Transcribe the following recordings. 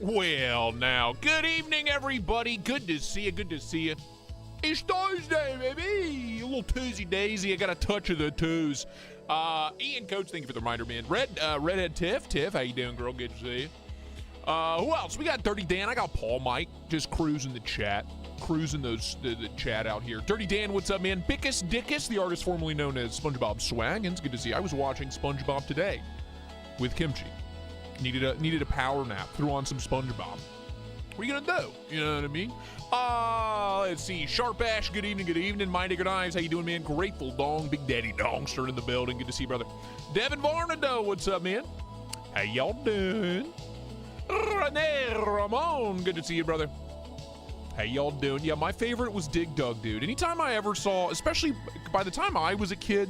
Well, now, good evening, everybody. Good to see you. Good to see you. It's Thursday, baby. A little Tuesday daisy. I got a touch of the twos. Ian, Coach, thank you for the reminder, man. Redhead Tiff. Tiff, how you doing, girl? Good to see you. Who else? We got Dirty Dan. I got Paul Mike just cruising the chat. Cruising the chat out here. Dirty Dan, what's up, man? Bickus Dickus, the artist formerly known as SpongeBob Swaggins. Good to see you. I was watching SpongeBob today with Kimchi. Needed a power nap. Threw on some SpongeBob. What are you gonna do? You know what I mean? Let's see. Sharp Ash, good evening, good evening. My Nigger Knives, how you doing, man? Grateful Dong, Big Daddy Dongster in the building. Good to see you, brother. Devin Varnado, what's up, man? How y'all doing? Rene Ramon, good to see you, brother. How y'all doing? Yeah, my favorite was Dig Dug, dude. Anytime I ever saw, especially by the time I was a kid,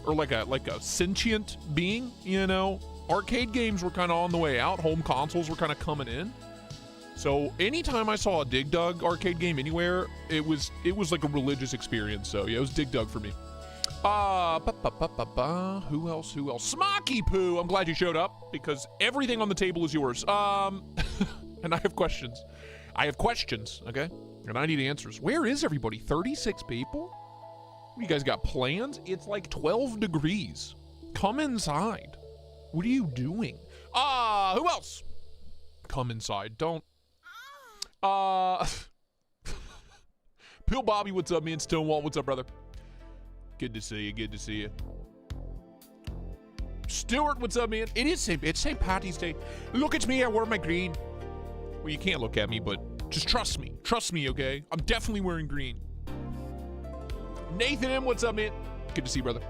or like a sentient being, you know, arcade games were kind of on the way out. Home consoles were kind of coming in. So anytime I saw a Dig Dug arcade game anywhere, it was like a religious experience. So yeah, it was Dig Dug for me. Who else? Smoky Poo. I'm glad you showed up because everything on the table is yours. And I have questions. Okay? And I need answers. Where is everybody? 36 people? What, you guys got plans? It's like 12 degrees. Come inside. What are you doing? Who else? Come inside. Don't. Pill Bobby, what's up, man? Stonewall, what's up, brother? Good to see you. Good to see you. Stuart, what's up, man? It's St. Patty's Day. Look at me. I wore my green. Well, you can't look at me, but just trust me. Trust me, okay? I'm definitely wearing green. Nathan M, what's up, man? Good to see you, brother.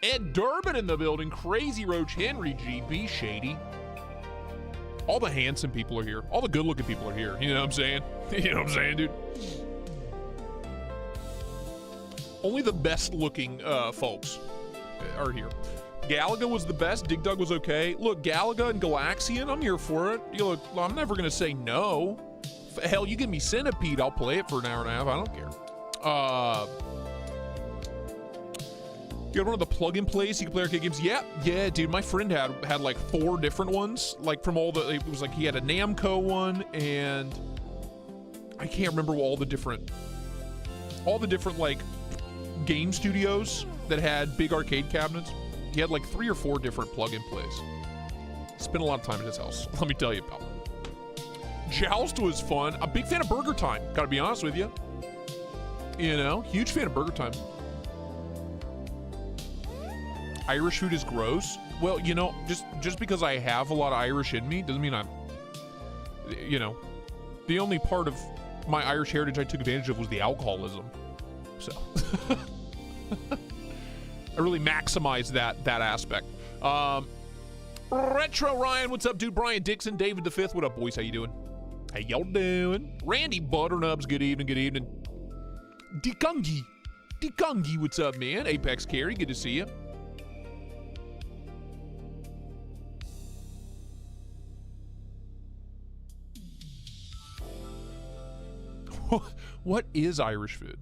Ed Durbin in the building. Crazy Roach Henry, GB Shady. All the handsome people are here. All the good-looking people are here. You know what I'm saying? You know what I'm saying, dude? Only the best-looking folks are here. Galaga was the best. Dig Dug was okay. Look, Galaga and Galaxian, I'm here for it. You look, I'm never going to say no. Hell, you give me Centipede, I'll play it for an hour and a half. I don't care. You got one of the plug-in plays you can play arcade games? Yeah, dude. My friend had like 4 different ones. Like from all the, it was like he had a Namco one, and I can't remember all the different like game studios that had big arcade cabinets. He had like 3 or 4 different plug-in plays. Spent a lot of time at his house. Let me tell you about it. Joust was fun. A big fan of Burger Time. Gotta be honest with you. You know, huge fan of Burger Time. Irish food is gross. Well, you know, just because I have a lot of Irish in me doesn't mean I'm, you know, the only part of my Irish heritage I took advantage of was the alcoholism. So I really maximized that aspect. Retro Ryan, what's up, dude? Brian Dixon, David the Fifth, what up, boys? How you doing? How y'all doing? Randy Butternubs, good evening, good evening. Dikungi, what's up, man? Apex Carry, good to see you. What is Irish food?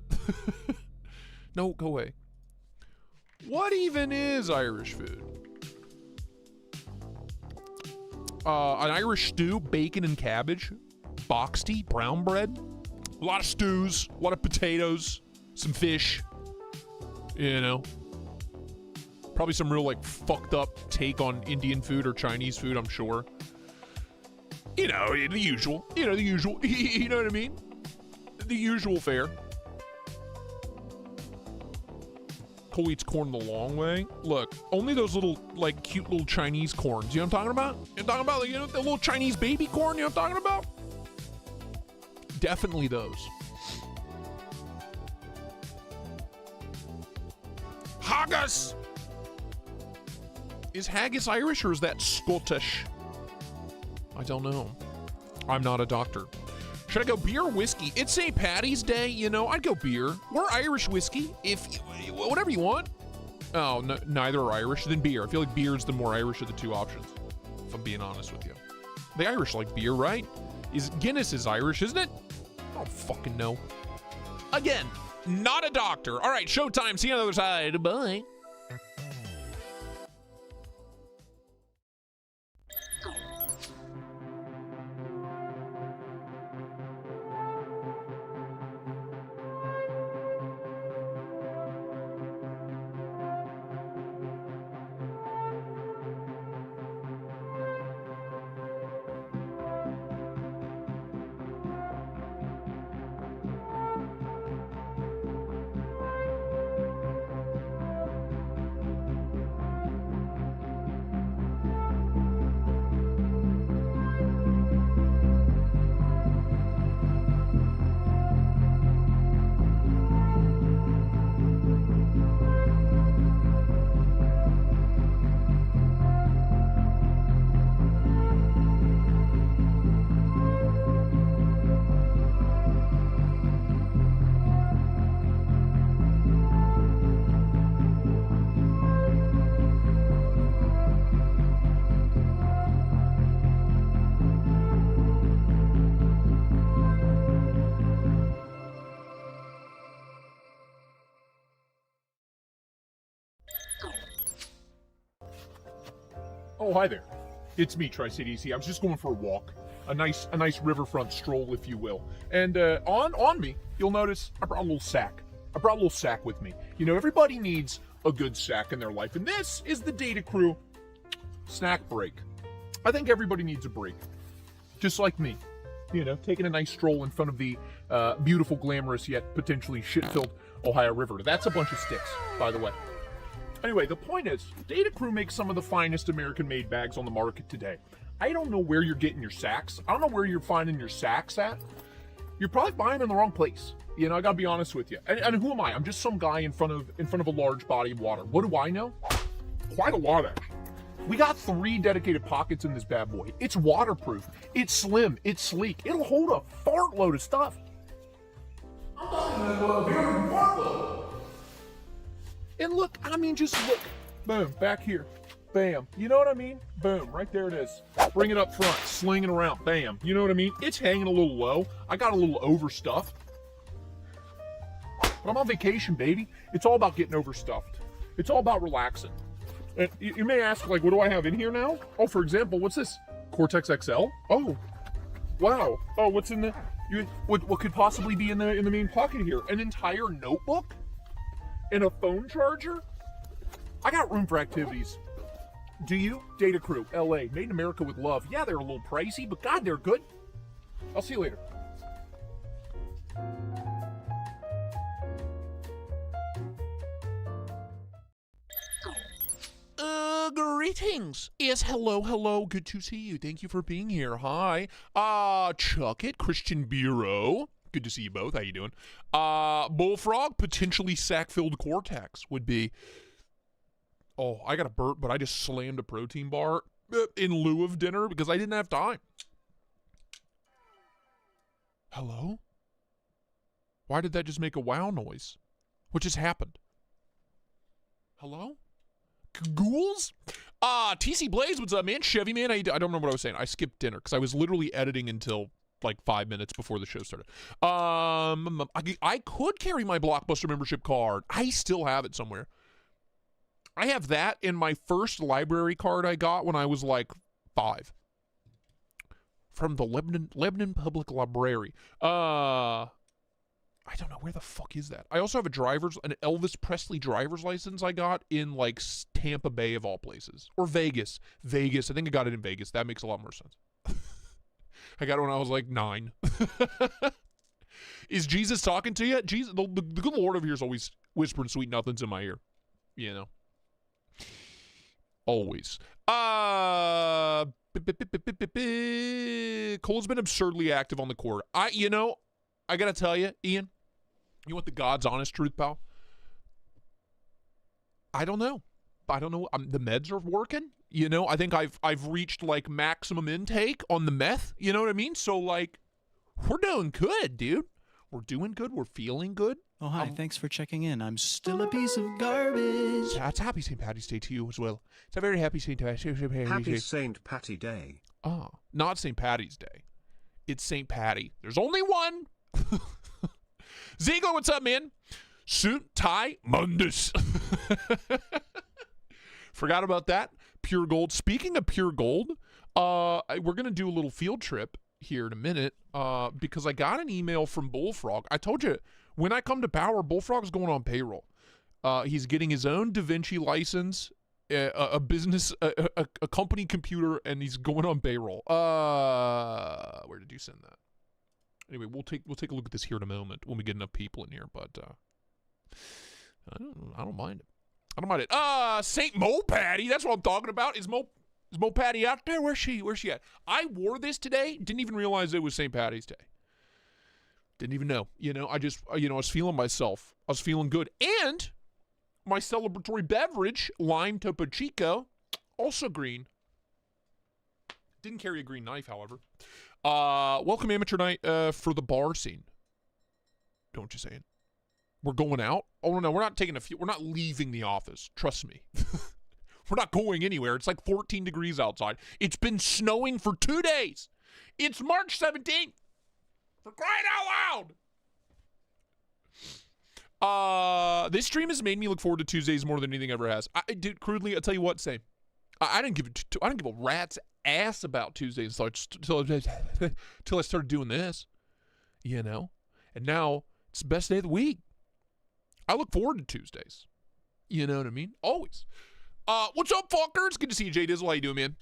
No, go away. What even is Irish food? An Irish stew, bacon and cabbage, boxty, brown bread, a lot of stews, a lot of potatoes, some fish, you know. Probably some real like fucked up take on Indian food or Chinese food, I'm sure. You know, the usual. You know, the usual. You know what I mean? The usual fare. Cole eats corn the long way. Look, only those little, like, cute little Chinese corns. You know what I'm talking about? You know what I'm talking about? Like, you know, the little Chinese baby corn? You know what I'm talking about? Definitely those. Haggis! Is haggis Irish or is that Scottish? I don't know. I'm not a doctor. Should I go beer or whiskey? It's St. Patty's Day, you know, I'd go beer. Or Irish whiskey, whatever you want. Oh, no, neither are Irish, then beer. I feel like beer is the more Irish of the two options, if I'm being honest with you. The Irish like beer, right? Guinness is Irish, isn't it? I don't fucking know. Again, not a doctor. All right, showtime. See you on the other side. Bye. Oh, hi there. It's me, Tristate EC. I was just going for a walk. A nice riverfront stroll, if you will. And on me, you'll notice I brought a little sack. I brought a little sack with me. You know, everybody needs a good sack in their life, and this is the Data Crew snack break. I think everybody needs a break, just like me. You know, taking a nice stroll in front of the beautiful, glamorous, yet potentially shit-filled Ohio River. That's a bunch of sticks, by the way. Anyway, the point is, Data Crew makes some of the finest American-made bags on the market today. I don't know where you're getting your sacks. I don't know where you're finding your sacks at. You're probably buying in the wrong place. You know, I gotta be honest with you. And who am I? I'm just some guy in front of a large body of water. What do I know? Quite a lot, actually. We got 3 dedicated pockets in this bad boy. It's waterproof. It's slim. It's sleek. It'll hold a fart load of stuff. I'm talking about a very fart load. And look, I mean, just look. Boom, back here. Bam. You know what I mean? Boom, right there it is. Bring it up front, sling it around. Bam. You know what I mean? It's hanging a little low. I got a little overstuffed. But I'm on vacation, baby. It's all about getting overstuffed. It's all about relaxing. And you may ask, like, what do I have in here now? Oh, for example, what's this? Cortex XL? Oh, wow. Oh, what's in the... What could possibly be in the main pocket here? An entire notebook? And a phone charger? I got room for activities. Do you? Data Crew, LA, made in America with love. Yeah, they're a little pricey, but God, they're good. I'll see you later. Greetings. Yes, hello. Good to see you. Thank you for being here. Hi. Chuck It, Christian Bureau. Good to see you both. How you doing? Bullfrog, potentially sack-filled Cortex would be... Oh, I got a burp, but I just slammed a protein bar in lieu of dinner because I didn't have time. Hello? Why did that just make a wow noise? What just happened? Hello? Ghouls? TC Blais, what's up, man? Chevy, man, I don't remember what I was saying. I skipped dinner because I was literally editing until like 5 minutes before the show started. I could carry my Blockbuster membership card. I still have it somewhere. I have that in my first library card I got when I was like 5. From the Lebanon Public Library. I don't know, where the fuck is that? I also have an Elvis Presley driver's license I got in like Tampa Bay of all places. Or Vegas. I think I got it in Vegas. That makes a lot more sense. I got it when I was like 9. Is Jesus talking to you? Jesus, the good Lord over here is always whispering sweet nothings in my ear. You know? Always. Cole's been absurdly active on the court. I gotta tell you, Ian, you want the God's honest truth, pal? I don't know. The meds are working. You know, I think I've reached like maximum intake on the meth. You know what I mean? So like, we're doing good, dude. We're doing good. We're feeling good. Oh, hi. Thanks for checking in. I'm still a piece of garbage. It's happy St. Patty's Day to you as well. It's a very happy St. Patty's Day. Happy St. Patty Day. Oh, not St. Patty's Day. It's St. Patty. There's only one. Ziegler, what's up, man? Suit, tie, mundus. Forgot about that. Pure gold. Speaking of pure gold, we're going to do a little field trip here in a minute because I got an email from Bullfrog. I told you, when I come to Power, Bullfrog's going on payroll. He's getting his own Da Vinci license, a business, a company computer, and he's going on payroll. Where did you send that? Anyway, we'll take a look at this here in a moment when we get enough people in here. But I don't mind it. I don't mind it. Saint Mo Patty. That's what I'm talking about. Is Mo Patty out there? Where's she at? I wore this today. Didn't even realize it was St. Patty's Day. Didn't even know. You know, I was feeling myself. I was feeling good. And my celebratory beverage, lime Topo Chico, also green. Didn't carry a green knife, however. Welcome Amateur Night for the bar scene. Don't you say it. We're going out? Oh, no, we're not we're not leaving the office. Trust me. We're not going anywhere. It's like 14 degrees outside. It's been snowing for 2 days. It's March 17th. For crying out loud! This stream has made me look forward to Tuesdays more than anything ever has. Dude, crudely, I'll tell you what, same. I didn't give a rat's ass about Tuesdays until I started doing this, you know. And now it's the best day of the week. I look forward to Tuesdays. You know what I mean? Always. What's up, fuckers? Good to see you, Jay Dizzle. How you doing, man?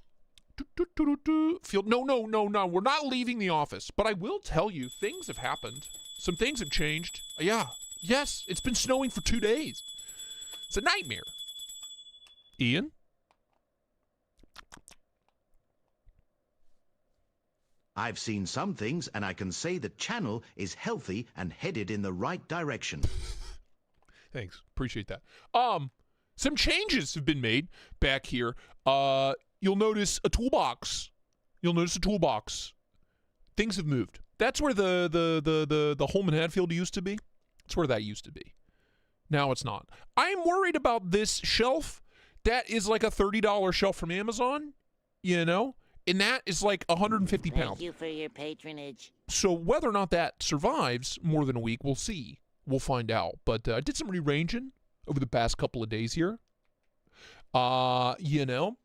No. We're not leaving the office. But I will tell you, things have happened. Some things have changed. Yeah. Yes, it's been snowing for 2 days. It's a nightmare. Ian? I've seen some things, and I can say the channel is healthy and headed in the right direction. Thanks. Appreciate that. Some changes have been made back here. You'll notice a toolbox. Things have moved. That's where the Holman Hatfield used to be. That's where that used to be. Now it's not. I'm worried about this shelf. That is like a $30 shelf from Amazon, you know? And that is like 150 pounds. Thank you for your patronage. So whether or not that survives more than a week, we'll see. We'll find out. But I did some rearranging over the past couple of days here. You know,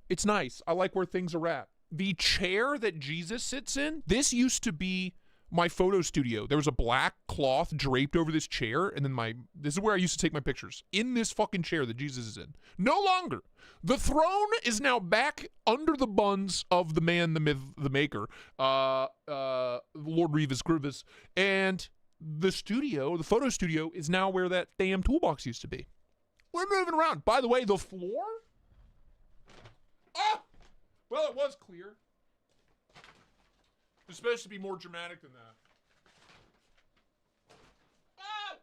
it's nice. I like where things are at. The chair that Jesus sits in, this used to be my photo studio. There was a black cloth draped over this chair, and then this is where I used to take my pictures. In this fucking chair that Jesus is in. No longer. The throne is now back under the buns of the man, the myth, the maker, Lord Revis Grievous, and the studio, the photo studio, is now where that damn toolbox used to be. We're moving around. By the way, the floor? Ah! Well, it was clear. It's supposed to be more dramatic than that. Ah!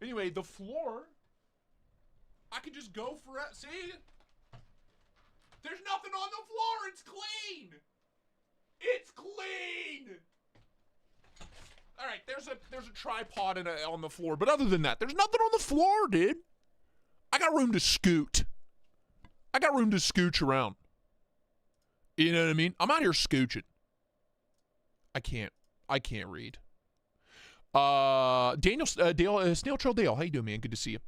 Anyway, the floor, I could just go for it. See? There's nothing on the floor. It's clean. It's clean. All right, there's a tripod on the floor, but other than that, there's nothing on the floor, dude. I got room to scoot. I got room to scooch around. You know what I mean? I'm out here scooching. I can't read. Snail Trail Dale, how you doing, man? Good to see you.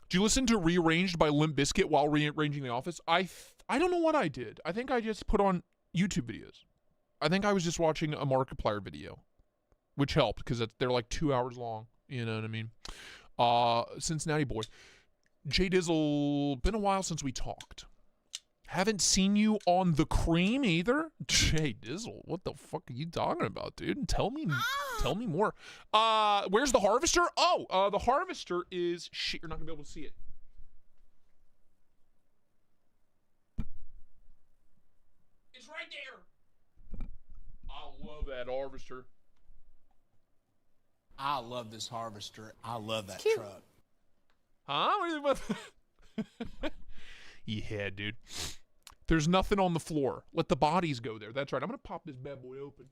Did you listen to Rearranged by Limp Bizkit while rearranging the office? I don't know what I did. I think I just put on YouTube videos. I think I was just watching a Markiplier video, which helped because they're like 2 hours long. You know what I mean? Cincinnati boy. Jay Dizzle, been a while since we talked. Haven't seen you on the cream either. Jay Dizzle, what the fuck are you talking about, dude? Tell me more. Where's the harvester? Oh, the harvester is shit. You're not gonna be able to see it. It's right there. I love that harvester. I love this harvester. I love that Cute. truck. Huh? What do you think about that? Yeah, dude. There's nothing on the floor. Let the bodies go there. That's right. I'm going to pop this bad boy open.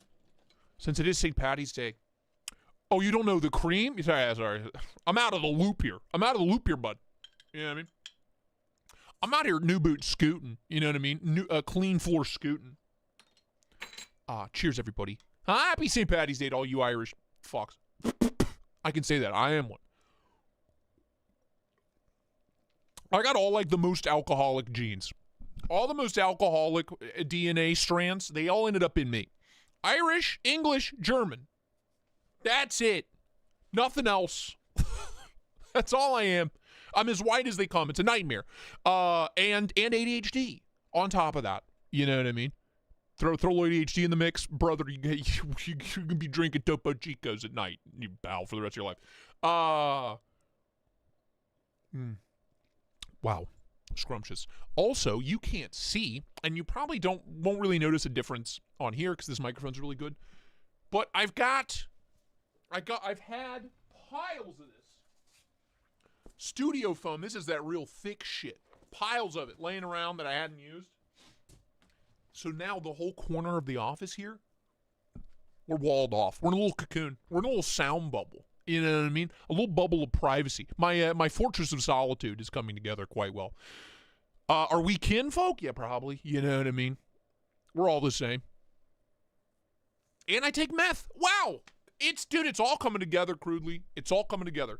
Since it is St. Patty's Day. Oh, you don't know the cream? Sorry. I'm out of the loop here. Bud. You know what I mean? I'm out here new boot scooting. You know what I mean? Clean floor scooting. Cheers, everybody. Happy St. Patty's Day to all you Irish fucks. I can say that. I am one. I got all like the most alcoholic genes. All the most alcoholic DNA strands, they all ended up in me. Irish, English, German. That's it. Nothing else. That's all I am. I'm as white as they come. It's a nightmare. And ADHD on top of that. You know what I mean? Throw ADHD in the mix, brother. You can be drinking Topo Chicos at night. You bow for the rest of your life. Wow. Scrumptious. Also, you can't see, and you probably won't really notice a difference on here because this microphone's really good. But I've had piles of this studio foam. This is that real thick shit. Piles of it laying around that I hadn't used. So now the whole corner of the office here, we're walled off. We're in a little cocoon. We're in a little sound bubble. You know what I mean? A little bubble of privacy. My fortress of solitude is coming together quite well. Are we kinfolk? Yeah, probably. You know what I mean? We're all the same. And I take meth. Wow! It's all coming together crudely. It's all coming together.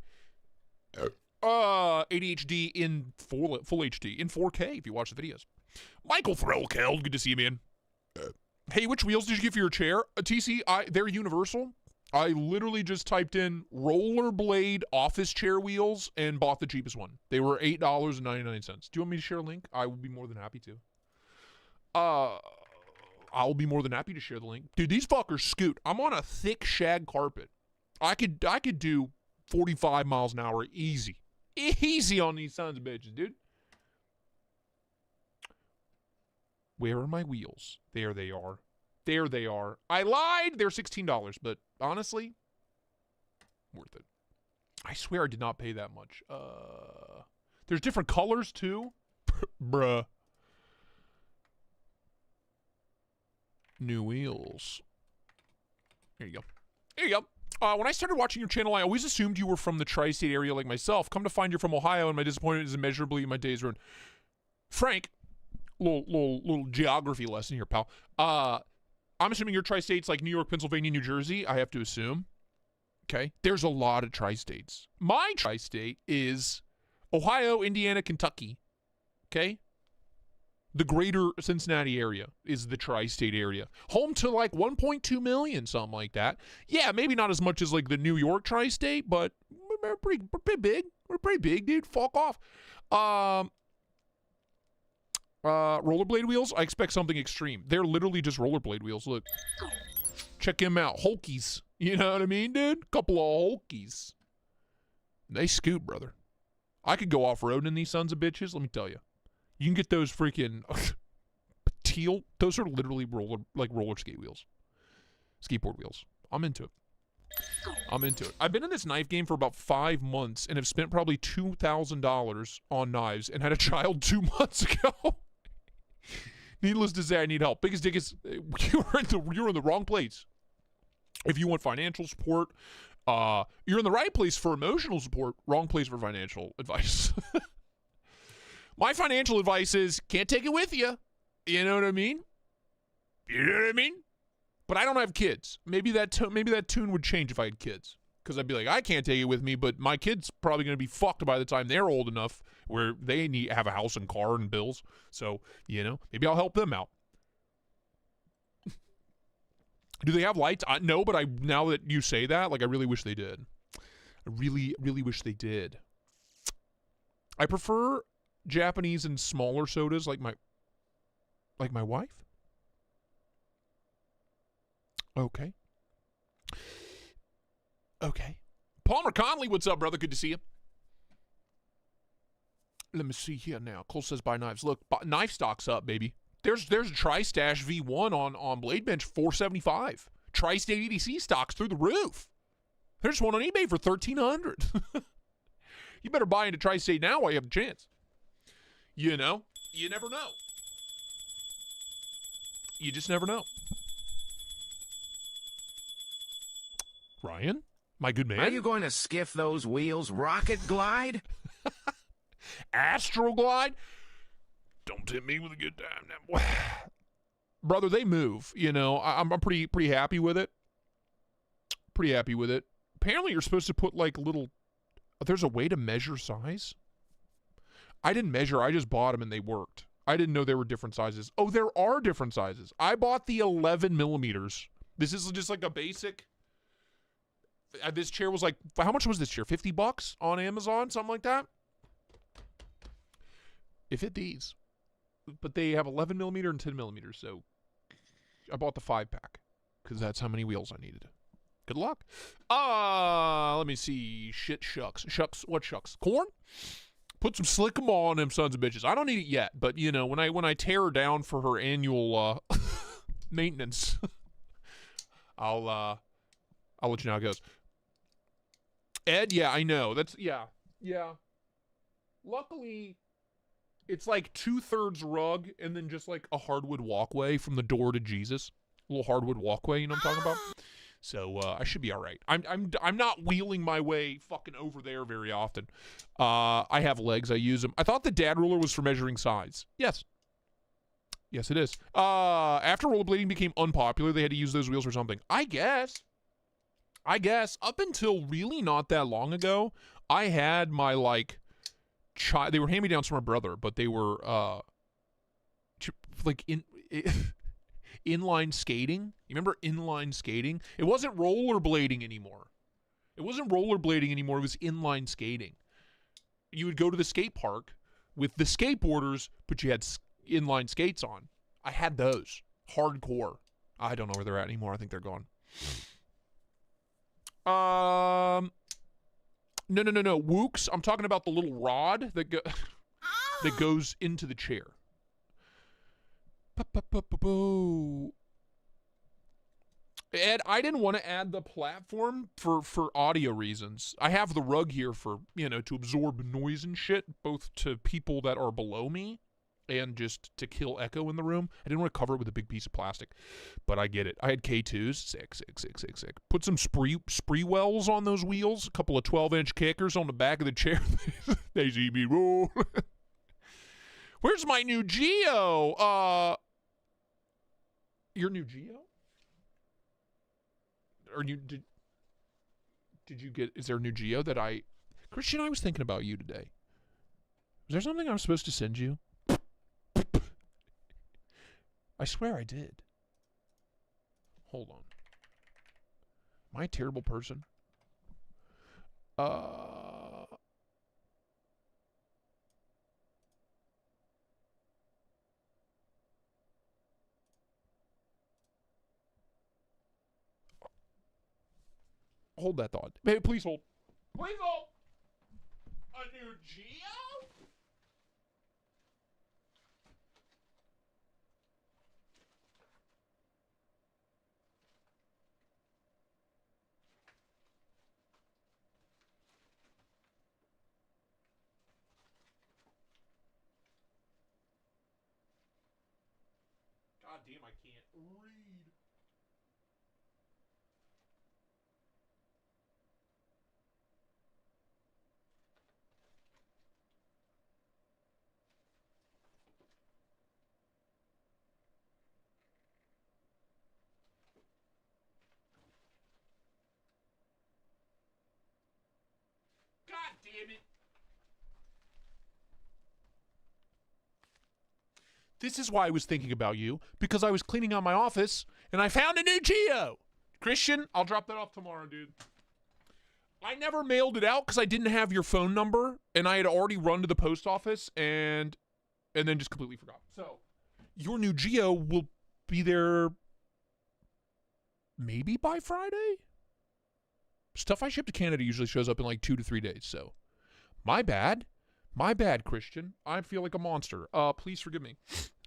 ADHD in full HD, in 4K if you watch the videos. Michael Threlkeld, good to see you, man. Hey, which wheels did you get for your chair? TC, they're universal. I literally just typed in rollerblade office chair wheels and bought the cheapest one. They were $8.99. Do you want me to share a link? I will be more than happy to. I'll be more than happy to share the link. Dude, these fuckers scoot. I'm on a thick shag carpet. I could do 45 miles an hour easy. Easy on these sons of bitches, dude. Where are my wheels? There they are. There they are. I lied. They're $16, but honestly, worth it. I swear I did not pay that much. There's different colors too. Bruh. New wheels. There you go. There you go. When I started watching your channel, I always assumed you were from the tri-state area like myself. Come to find you're from Ohio, and my disappointment is immeasurably my days ruined. Frank, little geography lesson here, pal. I'm assuming your tri-states like New York, Pennsylvania, New Jersey. I have to assume. Okay. There's a lot of tri-states. My tri-state is Ohio, Indiana, Kentucky. Okay. The greater Cincinnati area is the tri-state area. Home to like 1.2 million, something like that. Yeah, maybe not as much as like the New York tri-state, but we're pretty big. We're pretty big, dude. Fuck off. Rollerblade wheels, I expect something extreme. They're literally just rollerblade wheels. Look. Check them out. Hulkies. You know what I mean, dude? Couple of Hulkies. They scoot, brother. I could go off-road in these sons of bitches, let me tell you. You can get those freaking teal. Those are literally roller skate wheels. Skateboard wheels. I'm into it. I'm into it. I've been in this knife game for about 5 months and have spent probably $2,000 on knives and had a child 2 months ago. Needless to say, I need help. Biggest dick is you're in the wrong place. If you want financial support, you're in the right place for emotional support. Wrong place for financial advice. My financial advice is can't take it with you. You know what I mean? You know what I mean? But I don't have kids. Maybe that tune would change if I had kids. Because I'd be like, I can't take it with me, but my kid's probably going to be fucked by the time they're old enough where they have a house and car and bills. So, you know, maybe I'll help them out. Do they have lights? No, but now that you say that, like, I really wish they did. I really, really wish they did. I prefer Japanese and smaller sodas like my wife. Okay. Okay. Palmer Conley, what's up, brother? Good to see you. Let me see here now. Cole says buy knives. Look, knife stock's up, baby. There's a Tri-Stash V1 on BladeBinge, $475. Tri-State EDC stocks through the roof. There's one on eBay for $1,300. You better buy into Tri-State now while you have the chance. You know? You never know. You just never know. Ryan? My good man? Are you going to skiff those wheels, Rocket Glide? Astroglide? Don't tempt me with a good time now. Brother, they move. You know, I'm pretty happy with it. Pretty happy with it. Apparently, you're supposed to put like little... There's a way to measure size? I didn't measure. I just bought them and they worked. I didn't know there were different sizes. Oh, there are different sizes. I bought the 11 millimeters. This is just like a basic... This chair was like... How much was this chair? $50 on Amazon? Something like that? It fit these. But they have 11 millimeter and 10 millimeters, so I bought the 5-pack because that's how many wheels I needed. Good luck. Let me see. Shit, shucks. Shucks, what shucks? Corn? Put some slickum on them sons of bitches. I don't need it yet, but you know, when I tear her down for her annual maintenance, I'll let you know how it goes. Ed, yeah, I know. That's yeah. Luckily, it's like 2/3 rug and then just like a hardwood walkway from the door to Jesus. A little hardwood walkway, you know what I'm talking about? So I should be all right. I'm not wheeling my way fucking over there very often. I have legs. I use them. I thought the dad ruler was for measuring size. Yes. Yes, it is. After rollerblading became unpopular, they had to use those wheels for something. I guess. Up until really not that long ago, I had my, like, they were hand-me-downs from my brother, but they were, like, inline skating. You remember inline skating? It wasn't rollerblading anymore. It wasn't rollerblading anymore. It was inline skating. You would go to the skate park with the skateboarders, but you had inline skates on. I had those. Hardcore. I don't know where they're at anymore. I think they're gone. No. Wooks. I'm talking about the little rod that that goes into the chair. Ed, I didn't want to add the platform for audio reasons. I have the rug here for, to absorb noise and shit, both to people that are below me and just to kill echo in the room. I didn't want to cover it with a big piece of plastic, but I get it. I had K2s. Sick. Put some spree wells on those wheels, a couple of 12-inch kickers on the back of the chair. They see me roll. Where's my new Geo? Your new Geo? Or did you get, is there a new Geo that Christian, I was thinking about you today. Is there something I'm supposed to send you? I swear I did. Hold on. Am I a terrible person? Hold that thought. Hey, please hold. Please hold. A new Geo? God damn, I can't read. God damn it. This is why I was thinking about you, because I was cleaning out my office and I found a new Geo. Christian, I'll drop that off tomorrow, dude. I never mailed it out because I didn't have your phone number and I had already run to the post office and then just completely forgot. So your new Geo will be there maybe by Friday? Stuff I ship to Canada usually shows up in like 2 to 3 days, so my bad. My bad, Christian. I feel like a monster. Please forgive me.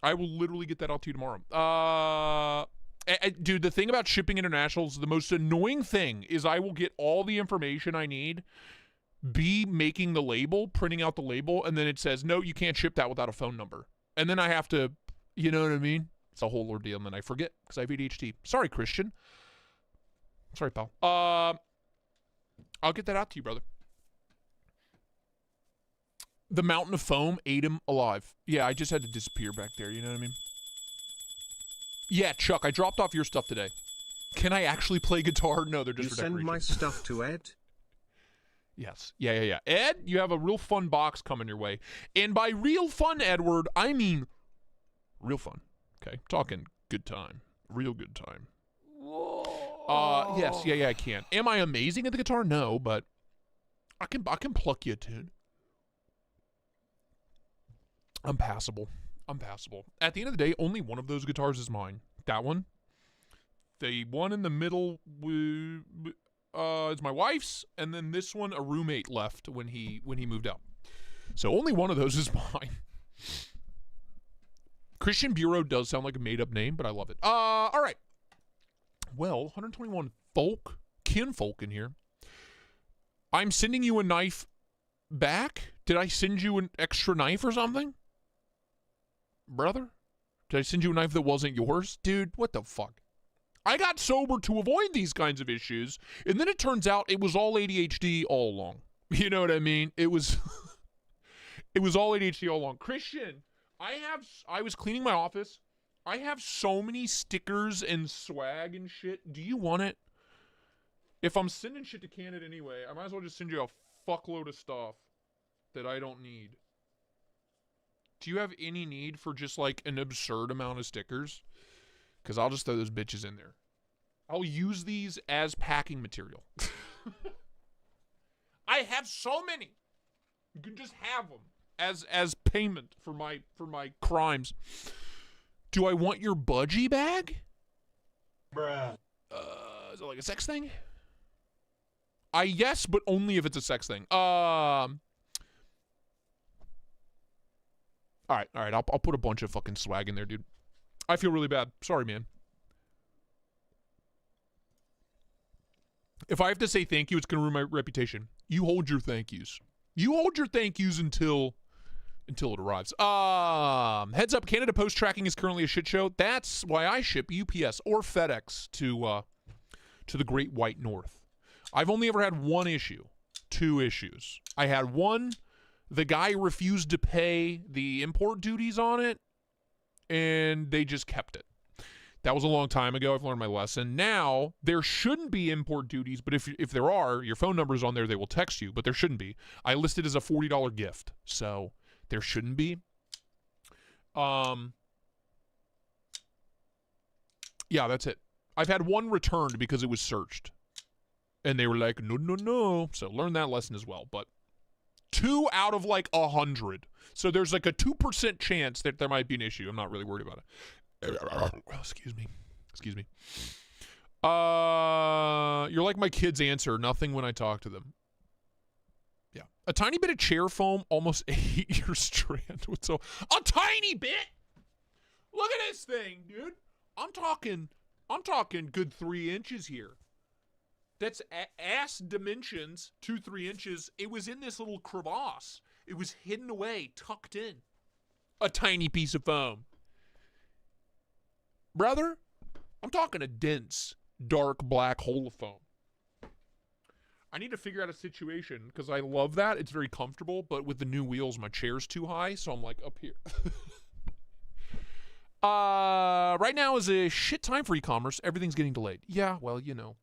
I will literally get that out to you tomorrow. Dude, the thing about shipping internationals, the most annoying thing is I will get all the information I need, be making the label, printing out the label, and then it says, no, you can't ship that without a phone number. And then I have to, you know what I mean? It's a whole ordeal, and then I forget because I have ADHD. Sorry, Christian. Sorry, pal. I'll get that out to you, brother. The mountain of foam ate him alive. Yeah, I just had to disappear back there, you know what I mean? Yeah, Chuck, I dropped off your stuff today. Can I actually play guitar? No, they're just for decoration. You send my stuff to Ed? Yes. Yeah. Ed, you have a real fun box coming your way. And by real fun, Edward, I mean real fun. Okay, talking good time. Real good time. Yes, yeah, I can. Am I amazing at the guitar? No, but I can pluck you a tune. I'm passable. At the end of the day, only one of those guitars is mine. That one. The one in the middle is my wife's, and then this one a roommate left when he moved out. So only one of those is mine. Christian Bureau does sound like a made-up name, but I love it. All right. Well, 121 kinfolk in here. I'm sending you a knife back. Did I send you an extra knife or something? Brother? Did I send you a knife that wasn't yours? Dude, what the fuck? I got sober to avoid these kinds of issues, and then it turns out it was all ADHD all along. You know what I mean? It was it was all ADHD all along. Christian, I was cleaning my office. I have so many stickers and swag and shit. Do you want it? If I'm sending shit to Canada anyway, I might as well just send you a fuckload of stuff that I don't need. Do you have any need for just like an absurd amount of stickers? Because I'll just throw those bitches in there. I'll use these as packing material. I have so many. You can just have them as payment for my crimes. Do I want your budgie bag? Bruh. Is it like a sex thing? Yes, but only if it's a sex thing. All right. I'll put a bunch of fucking swag in there, dude. I feel really bad. Sorry, man. If I have to say thank you, it's gonna ruin my reputation. You hold your thank yous. You hold your thank yous until it arrives. Heads up, Canada Post tracking is currently a shit show. That's why I ship UPS or FedEx to the Great White North. I've only ever had one issue, 2 issues. I had one, the guy refused to pay the import duties on it, and they just kept it. That was a long time ago. I've learned my lesson. Now, there shouldn't be import duties, but if there are, your phone number's on there, they will text you, but there shouldn't be. I listed as a $40 gift, so there shouldn't be. Yeah, that's it. I've had one returned because it was searched. And they were like, no. So learn that lesson as well. But 2 out of like 100. So there's like a 2% chance that there might be an issue. I'm not really worried about it. Excuse me. You're like my kids answer, nothing when I talk to them. Yeah. A tiny bit of chair foam, almost 8 years strand. What's so? A tiny bit? Look at this thing, dude. I'm talking good 3 inches here. That's ass dimensions, 2-3 inches. It was in this little crevasse. It was hidden away, tucked in. A tiny piece of foam. Brother, I'm talking a dense, dark black hole of foam. I need to figure out a situation because I love that. It's very comfortable, but with the new wheels, my chair's too high, so I'm like up here. Right now is a shit time for e-commerce. Everything's getting delayed. Yeah, well, you know.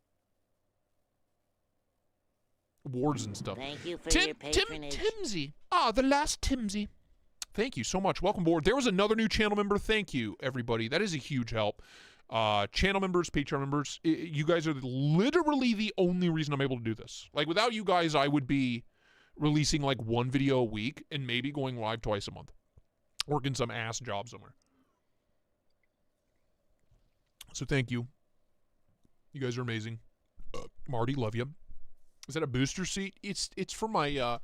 Awards and stuff. Thank you for your patronage. Timsy. The last Timsy. Thank you so much. Welcome aboard. There was another new channel member. Thank you, everybody. That is a huge help. Channel members, Patreon members, you guys are literally the only reason I'm able to do this. Like, without you guys, I would be releasing like 1 video a week and maybe going live twice a month. Working some ass job somewhere. So thank you. You guys are amazing. Marty, love you. Is that a booster seat? It's for my ass.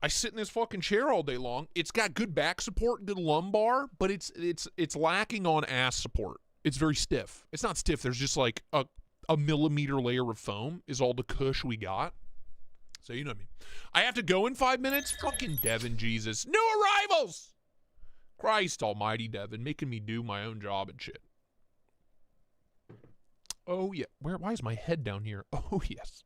I sit in this fucking chair all day long. It's got good back support, good lumbar, but it's lacking on ass support. It's very stiff. It's not stiff. There's just like a millimeter layer of foam is all the cush we got. So you know what I mean. I have to go in 5 minutes? Fucking Devin, Jesus. New arrivals! Christ almighty, Devin, making me do my own job and shit. Oh, yeah. Why is my head down here? Oh, yes.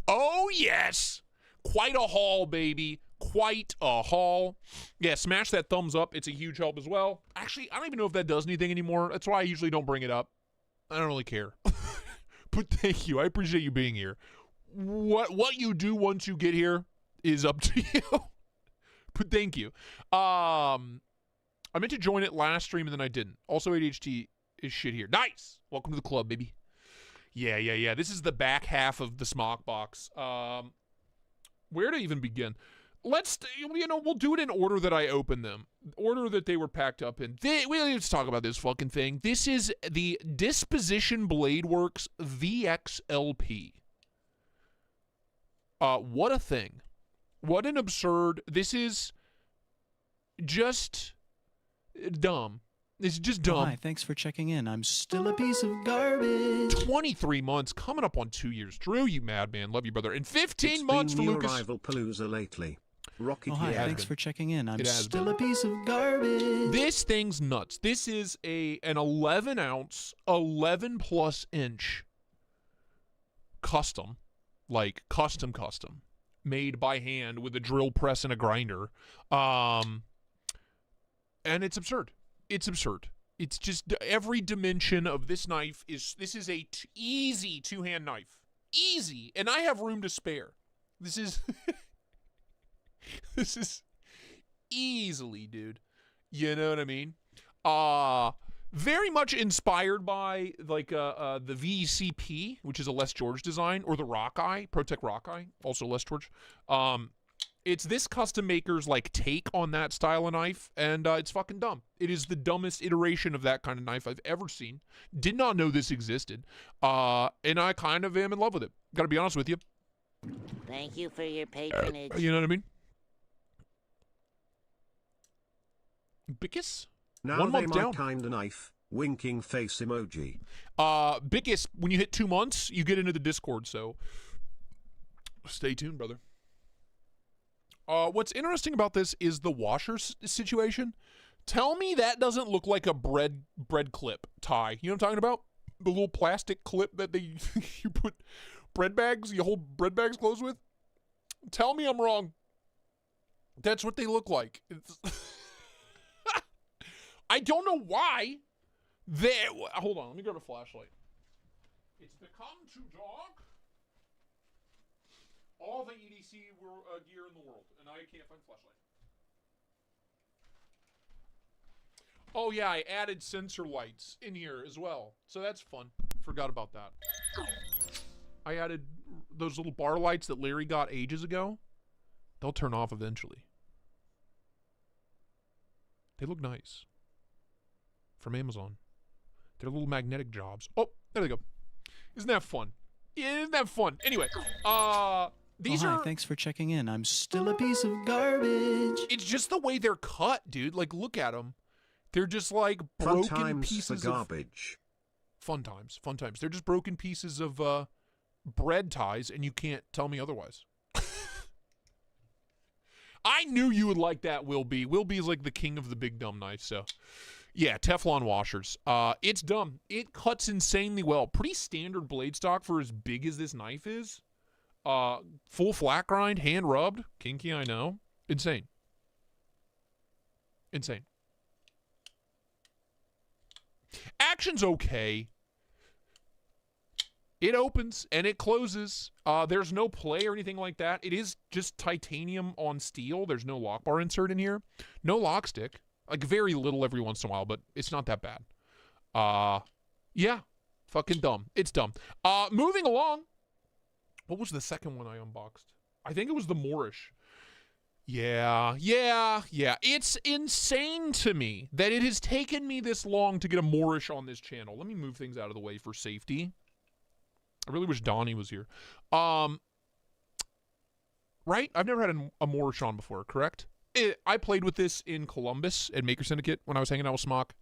Oh, yes. Quite a haul, baby. Quite a haul. Yeah, smash that thumbs up. It's a huge help as well. Actually, I don't even know if that does anything anymore. That's why I usually don't bring it up. I don't really care. But thank you. I appreciate you being here. What you do once you get here is up to you. But thank you. I meant to join it last stream and then I didn't. Also, ADHD is shit here. Nice. Welcome to the club, baby. Yeah. This is the back half of the smock box. Where to even begin? We'll do it in order that I opened them. Order that they were packed up in. Let's talk about this fucking thing. This is the Disposition Bladeworks VXLP. What a thing. What an absurd. This is just dumb. It's just dumb. Oh, hi, thanks for checking in. I'm still a piece of garbage. 23 months, coming up on 2 years. Drew, you madman. Love you, brother. And 15 months for Lucas. Rival Palooza lately. Rocket Oh, hi, year. thanks for checking in. I'm It has still a piece of garbage. This thing's nuts. This is an 11-ounce, 11-plus inch custom, like custom, made by hand with a drill press and a grinder. And it's absurd. It's absurd. It's just every dimension of this knife this is a easy 2-hand knife. Easy. And I have room to spare. This is this is easily, dude. You know what I mean? Very much inspired by like the VCP, which is a Les George design, or the Rockeye, ProTech Rockeye, also Les George. It's this custom maker's like take on that style of knife, and it's fucking dumb. It is the dumbest iteration of that kind of knife I've ever seen. Did not know this existed, and I kind of am in love with it. Gotta be honest with you. Thank you for your patronage. You know what I mean? Bickus? Now 1 they month might down. kinda knife. Winking face emoji. Bickus, when you hit 2 months, you get into the Discord, so stay tuned, brother. What's interesting about this is the washer situation. Tell me that doesn't look like a bread clip tie. You know what I'm talking about? The little plastic clip that they you put bread bags, you hold bread bags closed with? Tell me I'm wrong. That's what they look like. I don't know why. Hold on, let me grab a flashlight. It's become too dark. All the EDC gear in the world, and I can't find flashlight. Oh yeah, I added sensor lights in here as well, so that's fun. Forgot about that. I added those little bar lights that Larry got ages ago. They'll turn off eventually. They look nice. From Amazon. They're little magnetic jobs. Oh, there they go. Isn't that fun? Isn't that fun? Anyway, these hi, are... thanks for checking in. I'm still a piece of garbage. It's just the way they're cut, dude. Like, look at them. They're just like broken Fun times pieces for of... garbage. Fun times. Fun times. They're just broken pieces of bread ties, and you can't tell me otherwise. I knew you would like that, Will B. Will B is like the king of the big dumb knife, so... Yeah, Teflon washers. It's dumb. It cuts insanely well. Pretty standard blade stock for as big as this knife is. Full flat grind, hand rubbed. Kinky, I know. Insane. Insane. Action's okay. It opens and it closes. There's no play or anything like that. It is just titanium on steel. There's no lock bar insert in here. No lock stick. Like, very little every once in a while, but it's not that bad. Yeah. Fucking dumb. It's dumb. Moving along. What was the second one I unboxed? I think it was the Morish. Yeah. It's insane to me that it has taken me this long to get a Morish on this channel. Let me move things out of the way for safety. I really wish Donnie was here. Right? I've never had a Morish on before, correct? I played with this in Columbus at Maker Syndicate when I was hanging out with Smock.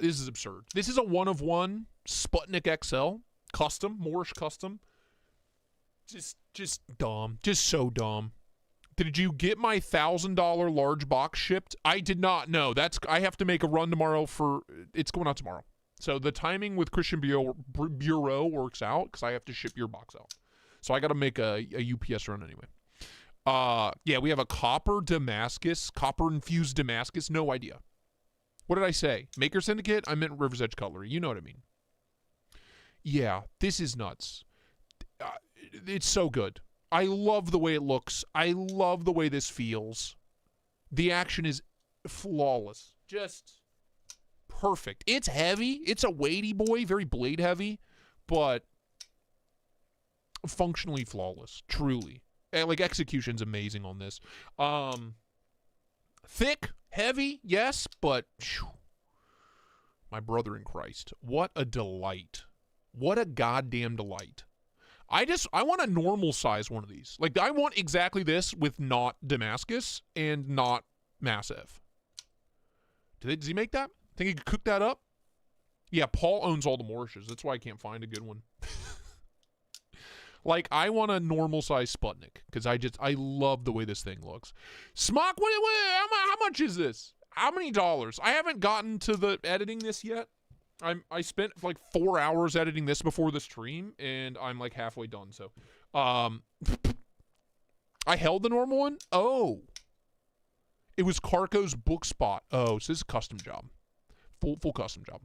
This is absurd. This is a 1-of-1 Sputnik XL custom, Morish custom. Just dumb. Just so dumb. Did you get my $1,000 large box shipped? I did not. No, I have to make a run tomorrow for. It's going out tomorrow. So the timing with Christian Bureau works out because I have to ship your box out. So I got to make a UPS run anyway. Yeah, we have a copper infused Damascus. No idea. What did I say? Maker Syndicate? I meant River's Edge Cutlery. You know what I mean. Yeah, this is nuts. It's so good. I love the way it looks. I love the way this feels. The action is flawless. Just perfect. It's heavy. It's a weighty boy, very blade heavy, but functionally flawless, truly. Like, execution's amazing on this. Thick, heavy, yes, but whew, my brother in Christ, what a delight. What a goddamn delight. I want a normal size one of these. Like, I want exactly this with not Damascus and not Massive. Does he make that? Think he could cook that up? Yeah, Paul owns all the Morishes. That's why I can't find a good one. Like, I want a normal size Sputnik because I love the way this thing looks. Smock, how much is this? How many dollars? I haven't gotten to the editing this yet. I spent like 4 hours editing this before the stream, and I'm like halfway done. So, I held the normal one. Oh, it was Carco's book spot. Oh, so this is a custom job, full custom job.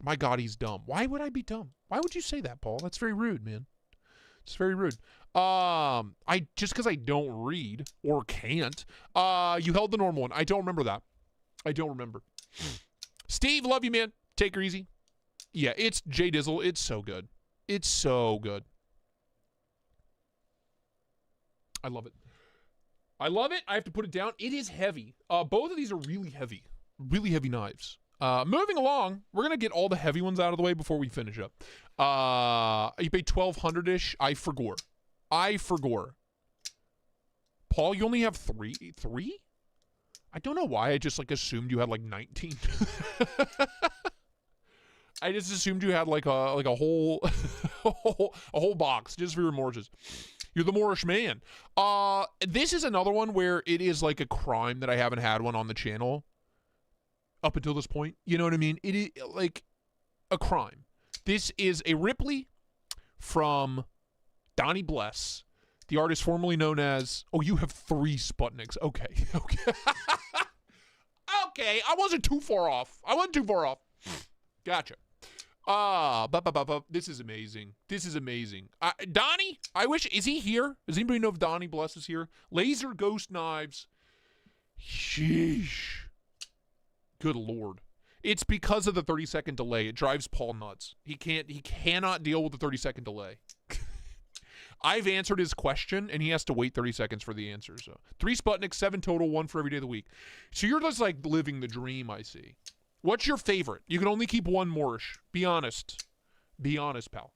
My God, he's dumb. Why would I be dumb? Why would you say that, Paul? That's very rude, man. It's very rude. I just because I don't read or can't. You held the normal one. I don't remember that. I don't remember. Steve, love you, man. Take her easy. Yeah, it's J Dizzle. It's so good. It's so good. I love it. I love it. I have to put it down. It is heavy. Both of these are really heavy. Really heavy knives. Moving along, we're going to get all the heavy ones out of the way before we finish up. You paid $1,200-ish. I forgot. Paul, you only have three? I don't know why. I just like assumed you had like 19. I just assumed you had like a whole a whole box just for your Morishes. You're the Morish man. This is another one where it is like a crime that I haven't had one on the channel up until this point. You know what I mean? It is like a crime. This is a Ripley from Donnie Blais, the artist formerly known as... Oh, you have 3 Sputniks. Okay. Okay. Okay. I wasn't too far off. Gotcha. This is amazing. This is amazing. Donnie, I wish... Is he here? Does anybody know if Donnie Blais is here? Laser Ghost Knives. Sheesh. Good Lord. It's because of the 30-second delay. It drives Paul nuts. He cannot deal with the 30-second delay. I've answered his question, and he has to wait 30 seconds for the answer. So 3 Sputniks, 7 total, 1 for every day of the week. So you're just like living the dream, I see. What's your favorite? You can only keep one Morish. Be honest. Be honest, pal.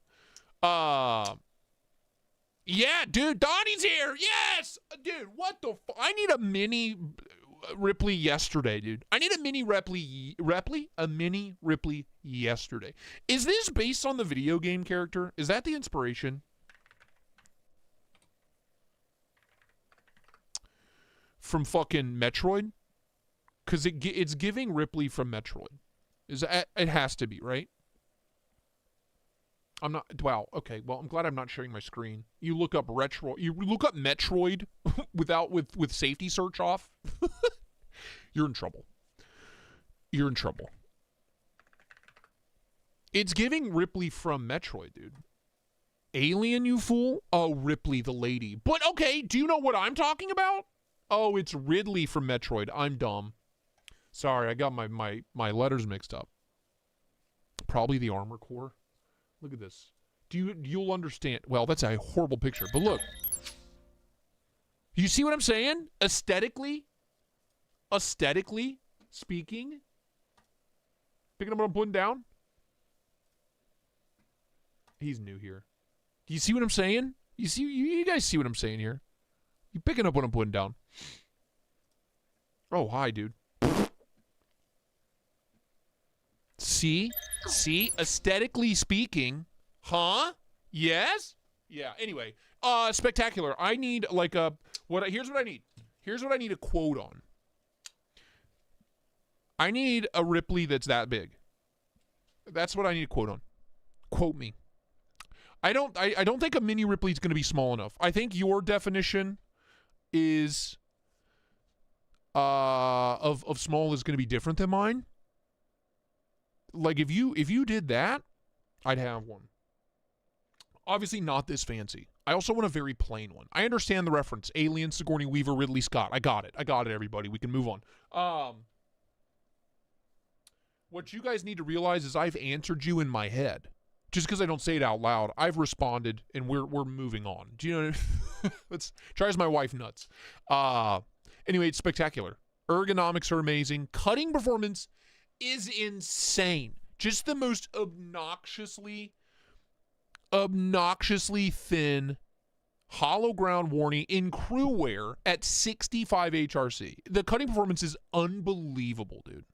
Yeah, dude, Donnie's here. Yes! Dude, what the I need a mini Ripley yesterday, dude. I need a mini Ripley yesterday. Is this based on the video game character? Is that the inspiration? From fucking Metroid? Because it's giving Ripley from Metroid. It has to be, right? I'm not... Wow, okay. Well, I'm glad I'm not sharing my screen. You look up Metroid with safety search off. You're in trouble. You're in trouble. It's giving Ripley from Metroid, dude. Alien, you fool? Oh, Ripley the lady. But, okay, do you know what I'm talking about? Oh, it's Ridley from Metroid. I'm dumb. Sorry, I got my letters mixed up. Probably the armor core. Look at this. You'll understand. Well, that's a horrible picture, but look. You see what I'm saying? Aesthetically speaking. Picking up what I'm putting down? He's new here. Do you see what I'm saying? You guys see what I'm saying here? You picking up what I'm putting down? Oh, hi, dude. See? Aesthetically speaking. Huh? Yes? Yeah, anyway. Spectacular. I need like a... Here's what I need. Here's what I need a quote on. I need a Ripley that's that big. That's what I need a quote on. Quote me. I don't think a mini Ripley is going to be small enough. I think your definition is... of small is going to be different than mine. Like if you did that, I'd have one. Obviously not this fancy. I also want a very plain one. I understand the reference. Alien, Sigourney Weaver, Ridley Scott. I got it, everybody. We can move on. What you guys need to realize is I've answered you in my head. Just because I don't say it out loud, I've responded, and we're moving on. Do you know what I mean? Let's drives my wife nuts. Anyway, it's spectacular. Ergonomics are amazing. Cutting performance is insane. Just the most obnoxiously thin hollow ground warning in crew wear at 65 HRC. The cutting performance is unbelievable, dude.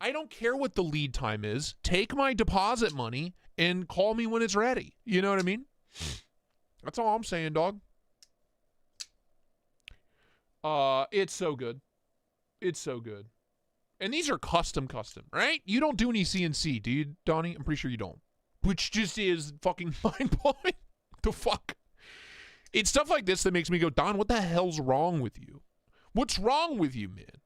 I don't care what the lead time is. Take my deposit money and call me when it's ready. You know what I mean? That's all I'm saying, dog. It's so good. It's so good. And these are custom, right? You don't do any CNC, do you, Donnie? I'm pretty sure you don't. Which just is fucking mind-blowing. The fuck? It's stuff like this that makes me go, Don, what the hell's wrong with you? What's wrong with you, man?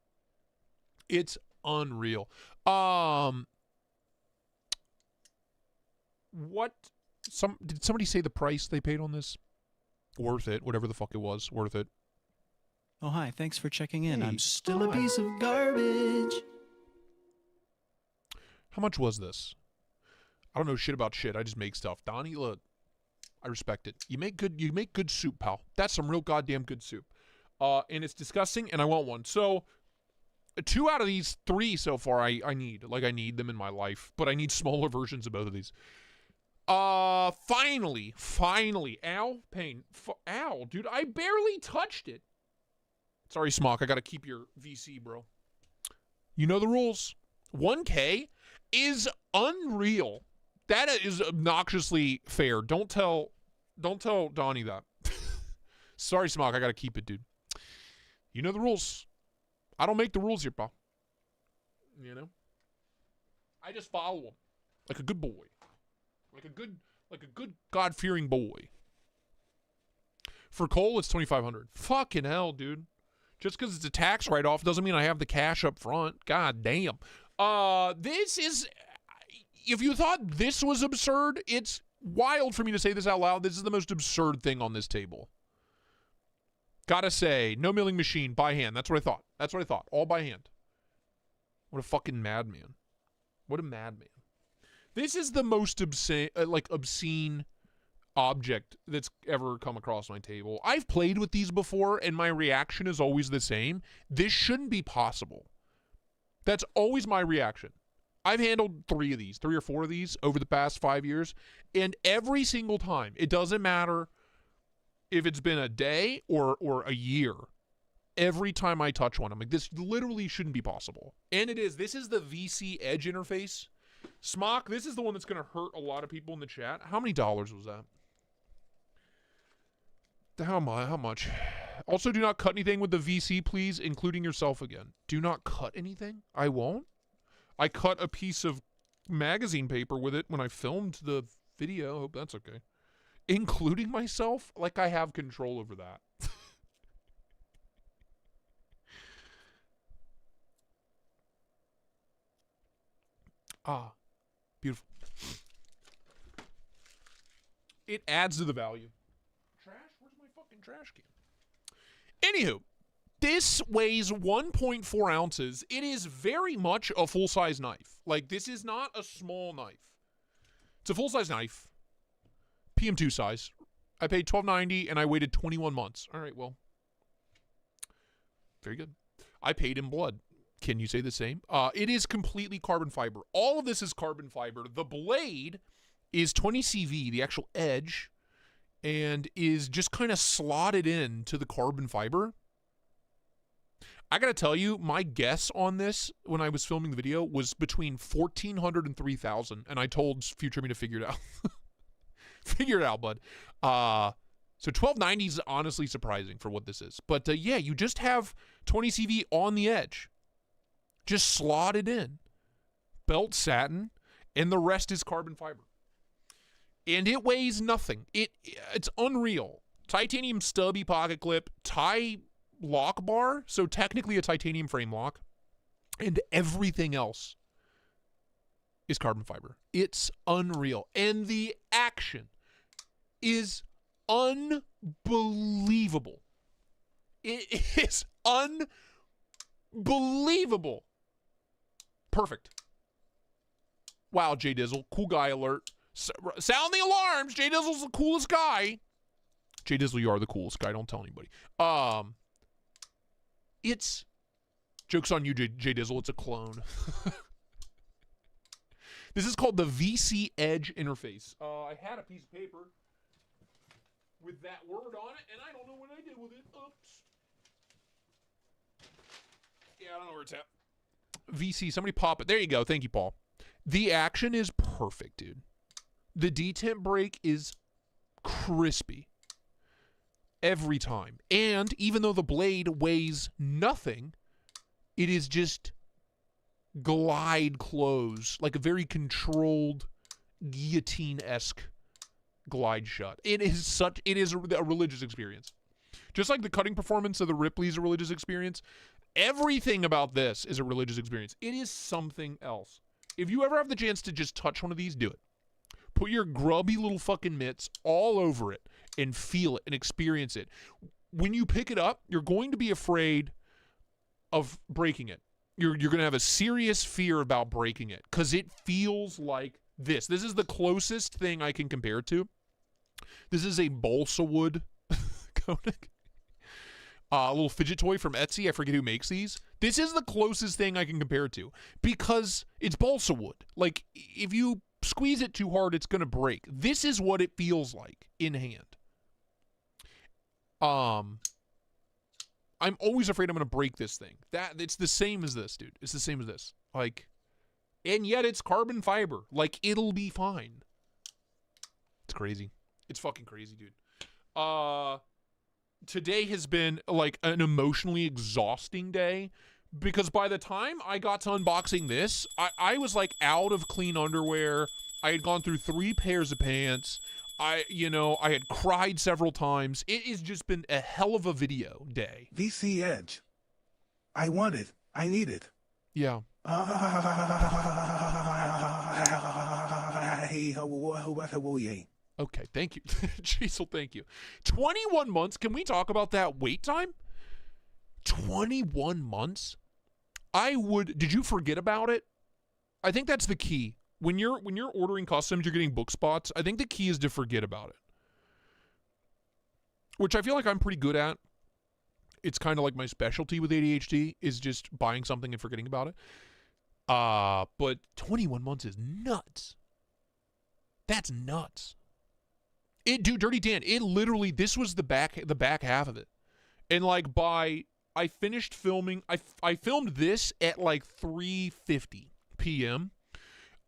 It's unreal. What Did somebody say the price they paid on this? Worth it, whatever the fuck it was, worth it. Oh, hi. Thanks for checking in. Hey, I'm still a piece of garbage. How much was this? I don't know shit about shit. I just make stuff. Donnie, look, I respect it. You make good soup, pal. That's some real goddamn good soup. And it's disgusting, and I want one. So, 2 out of these 3 so far I need. Like, I need them in my life. But I need smaller versions of both of these. Finally. Ow, pain. Ow, dude, I barely touched it. Sorry, Smock, I gotta keep your VC, bro. You know the rules. 1K is unreal. That is obnoxiously fair. Don't tell Donnie that. Sorry, Smock, I gotta keep it, dude. You know the rules. I don't make the rules here, pal. You know? I just follow them. Like a good boy. Like a good God-fearing boy. For coal, it's $2,500. Fucking hell, dude. Just because it's a tax write-off doesn't mean I have the cash up front. God damn. This is... If you thought this was absurd, it's wild for me to say this out loud. This is the most absurd thing on this table. Gotta say, no milling machine, by hand. That's what I thought. All by hand. What a fucking madman. What a madman. This is the most obscene object that's ever come across my table. I've played with these before, and my reaction is always the same. This shouldn't be possible. That's always my reaction. I've handled 3 or 4 of these over the past 5 years, and every single time, it doesn't matter if it's been a day or a year, every time I touch one, I'm like, this literally shouldn't be possible. And it is. This is the VC Edge interface. Smock, this is the one that's going to hurt a lot of people in the chat. How many dollars was that? How much? Also, do not cut anything with the VC, please, including yourself again. Do not cut anything? I won't. I cut a piece of magazine paper with it when I filmed the video. Hope that's okay. Including myself? Like I have control over that. Ah, beautiful. It adds to the value. Trash? Where's my fucking trash can? Anywho, this weighs 1.4 ounces. It is very much a full-size knife. Like, this is not a small knife. It's a full-size knife. PM2 size. I paid $12.90 and I waited 21 months. All right, well. Very good. I paid in blood. Can you say the same? It is completely carbon fiber. All of this is carbon fiber. The blade is 20 CV, the actual edge, and is just kind of slotted in to the carbon fiber. I gotta tell you, my guess on this when I was filming the video was between 1,400 and 3,000, and I told future me to figure it out. Figure it out, bud. So $12.90 is honestly surprising for what this is. But yeah, you just have 20 CV on the edge. Just slotted in. Belt satin, and the rest is carbon fiber. And it weighs nothing. It's unreal. Titanium stubby pocket clip, tie lock bar, so technically a titanium frame lock, and everything else is carbon fiber. It's unreal. And the action is unbelievable. It is unbelievable. Perfect. Wow, J Dizzle. Cool guy alert. Sound the alarms. J Dizzle's the coolest guy. J Dizzle, you are the coolest guy. Don't tell anybody. It's joke's on you, J Dizzle. It's a clone. This is called the VC Edge interface. I had a piece of paper with that word on it, and I don't know what I did with it. Oops. Yeah, I don't know where it's at. VC, somebody pop it. There you go. Thank you, Paul. The action is perfect, dude. The detent break is crispy every time. And even though the blade weighs nothing, it is just glide close, like a very controlled guillotine-esque glide shut. It is a religious experience. Just like the cutting performance of the Ripley is a religious experience, everything about this is a religious experience. It is something else. If you ever have the chance to just touch one of these, do it. Put your grubby little fucking mitts all over it and feel it and experience it. When you pick it up, you're going to be afraid of breaking it. You're going to have a serious fear about breaking it because it feels like this. This is the closest thing I can compare it to. This is a balsa wood Koenig. A little fidget toy from Etsy. I forget who makes these. This is the closest thing I can compare it to because it's balsa wood. Like, if you squeeze it too hard, it's going to break. This is what it feels like in hand. I'm always afraid I'm going to break this thing. It's the same as this, dude. It's the same as this. Like, and yet it's carbon fiber. Like, it'll be fine. It's crazy. It's fucking crazy, dude. Today has been like an emotionally exhausting day because by the time I got to unboxing this, I was like out of clean underwear. I had gone through 3 pairs of pants. I had cried several times. It has just been a hell of a video day. VC Edge. I want it. I need it. Yeah. Okay, thank you. Jeez, thank you. 21 months. Can we talk about that wait time? 21 months? Did you forget about it? I think that's the key. When you're ordering customs, you're getting book spots. I think the key is to forget about it. Which I feel like I'm pretty good at. It's kind of like my specialty with ADHD is just buying something and forgetting about it. But 21 months is nuts. That's nuts. Dude, Dirty Dan, it literally, this was the back half of it. And like I finished filming, I filmed this at like 3:50 p.m.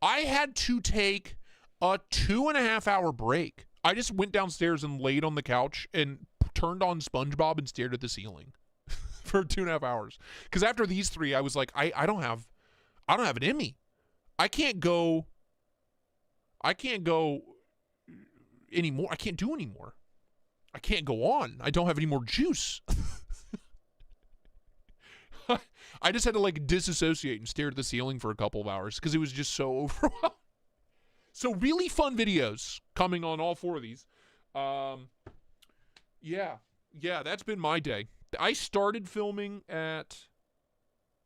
I had to take a 2.5 hour break. I just went downstairs and laid on the couch and turned on SpongeBob and stared at the ceiling for 2.5 hours. Because after these 3, I was like, I don't have it in me. I can't go anymore. I can't do anymore. I can't go on. I don't have any more juice. I just had to like disassociate and stare at the ceiling for a couple of hours because it was just so overwhelming. So really fun videos coming on all 4 of these. Yeah, that's been my day. I started filming at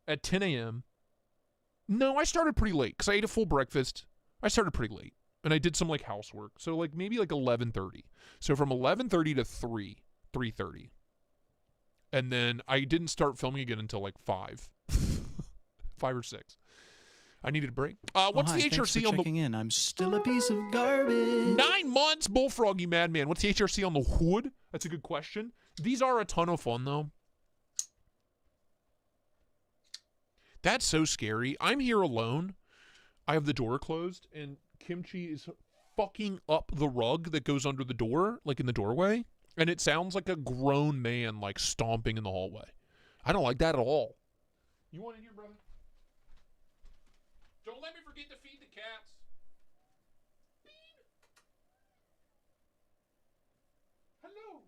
10 a.m. No, I started pretty late because I ate a full breakfast. I started pretty late. And I did some like housework. So like maybe like 11:30. So from 11:30 to 3:30. And then I didn't start filming again until like 5. 5 or 6. I needed a break. What's hi, the HRC thanks for on the checking in. I'm still a piece of garbage. 9 months, Bullfrog, you madman. What's the HRC on the hood? That's a good question. These are a ton of fun though. That's so scary. I'm here alone. I have the door closed and Kimchi is fucking up the rug that goes under the door, like in the doorway, and it sounds like a grown man like stomping in the hallway. I don't like that at all. You want in here, brother? Don't let me forget to feed the cats. Bean. Hello.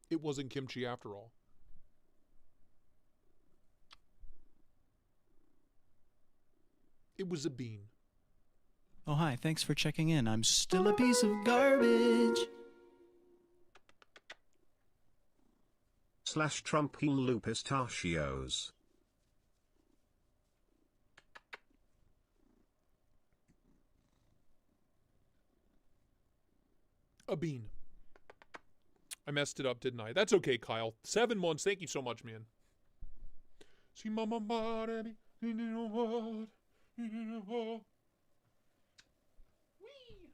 It wasn't kimchi after all. It was a bean. Oh, hi, thanks for checking in. I'm still a piece of garbage. / Trumping Lupistachios. A bean. I messed it up, didn't I? That's okay, Kyle. 7 months. Thank you so much, man. See, mama, baby, you know what? You know what? Whee!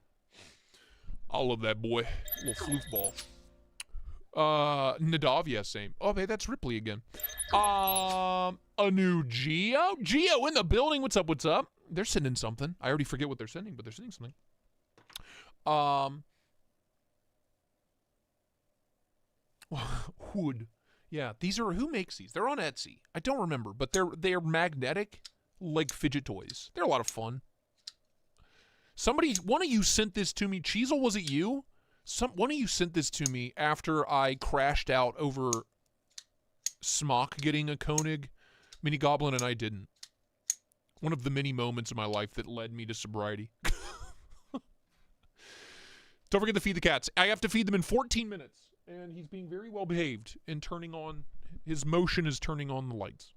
I love that boy. Little floofball. Nadav, yeah, same. Oh, hey, that's Ripley again. A new Geo? Geo in the building. What's up? What's up? They're sending something. I already forget what they're sending, but they're sending something. Hood. Yeah, these are, who makes these? They're on Etsy. I don't remember, but they're magnetic, like fidget toys. They're a lot of fun. One of you sent this to me. Cheezel, was it you? One of you sent this to me after I crashed out over Smock getting a Koenig Mini Goblin, and I didn't. One of the many moments in my life that led me to sobriety. Don't forget to feed the cats. I have to feed them in 14 minutes, and he's being very well behaved and turning on. His motion is turning on the lights.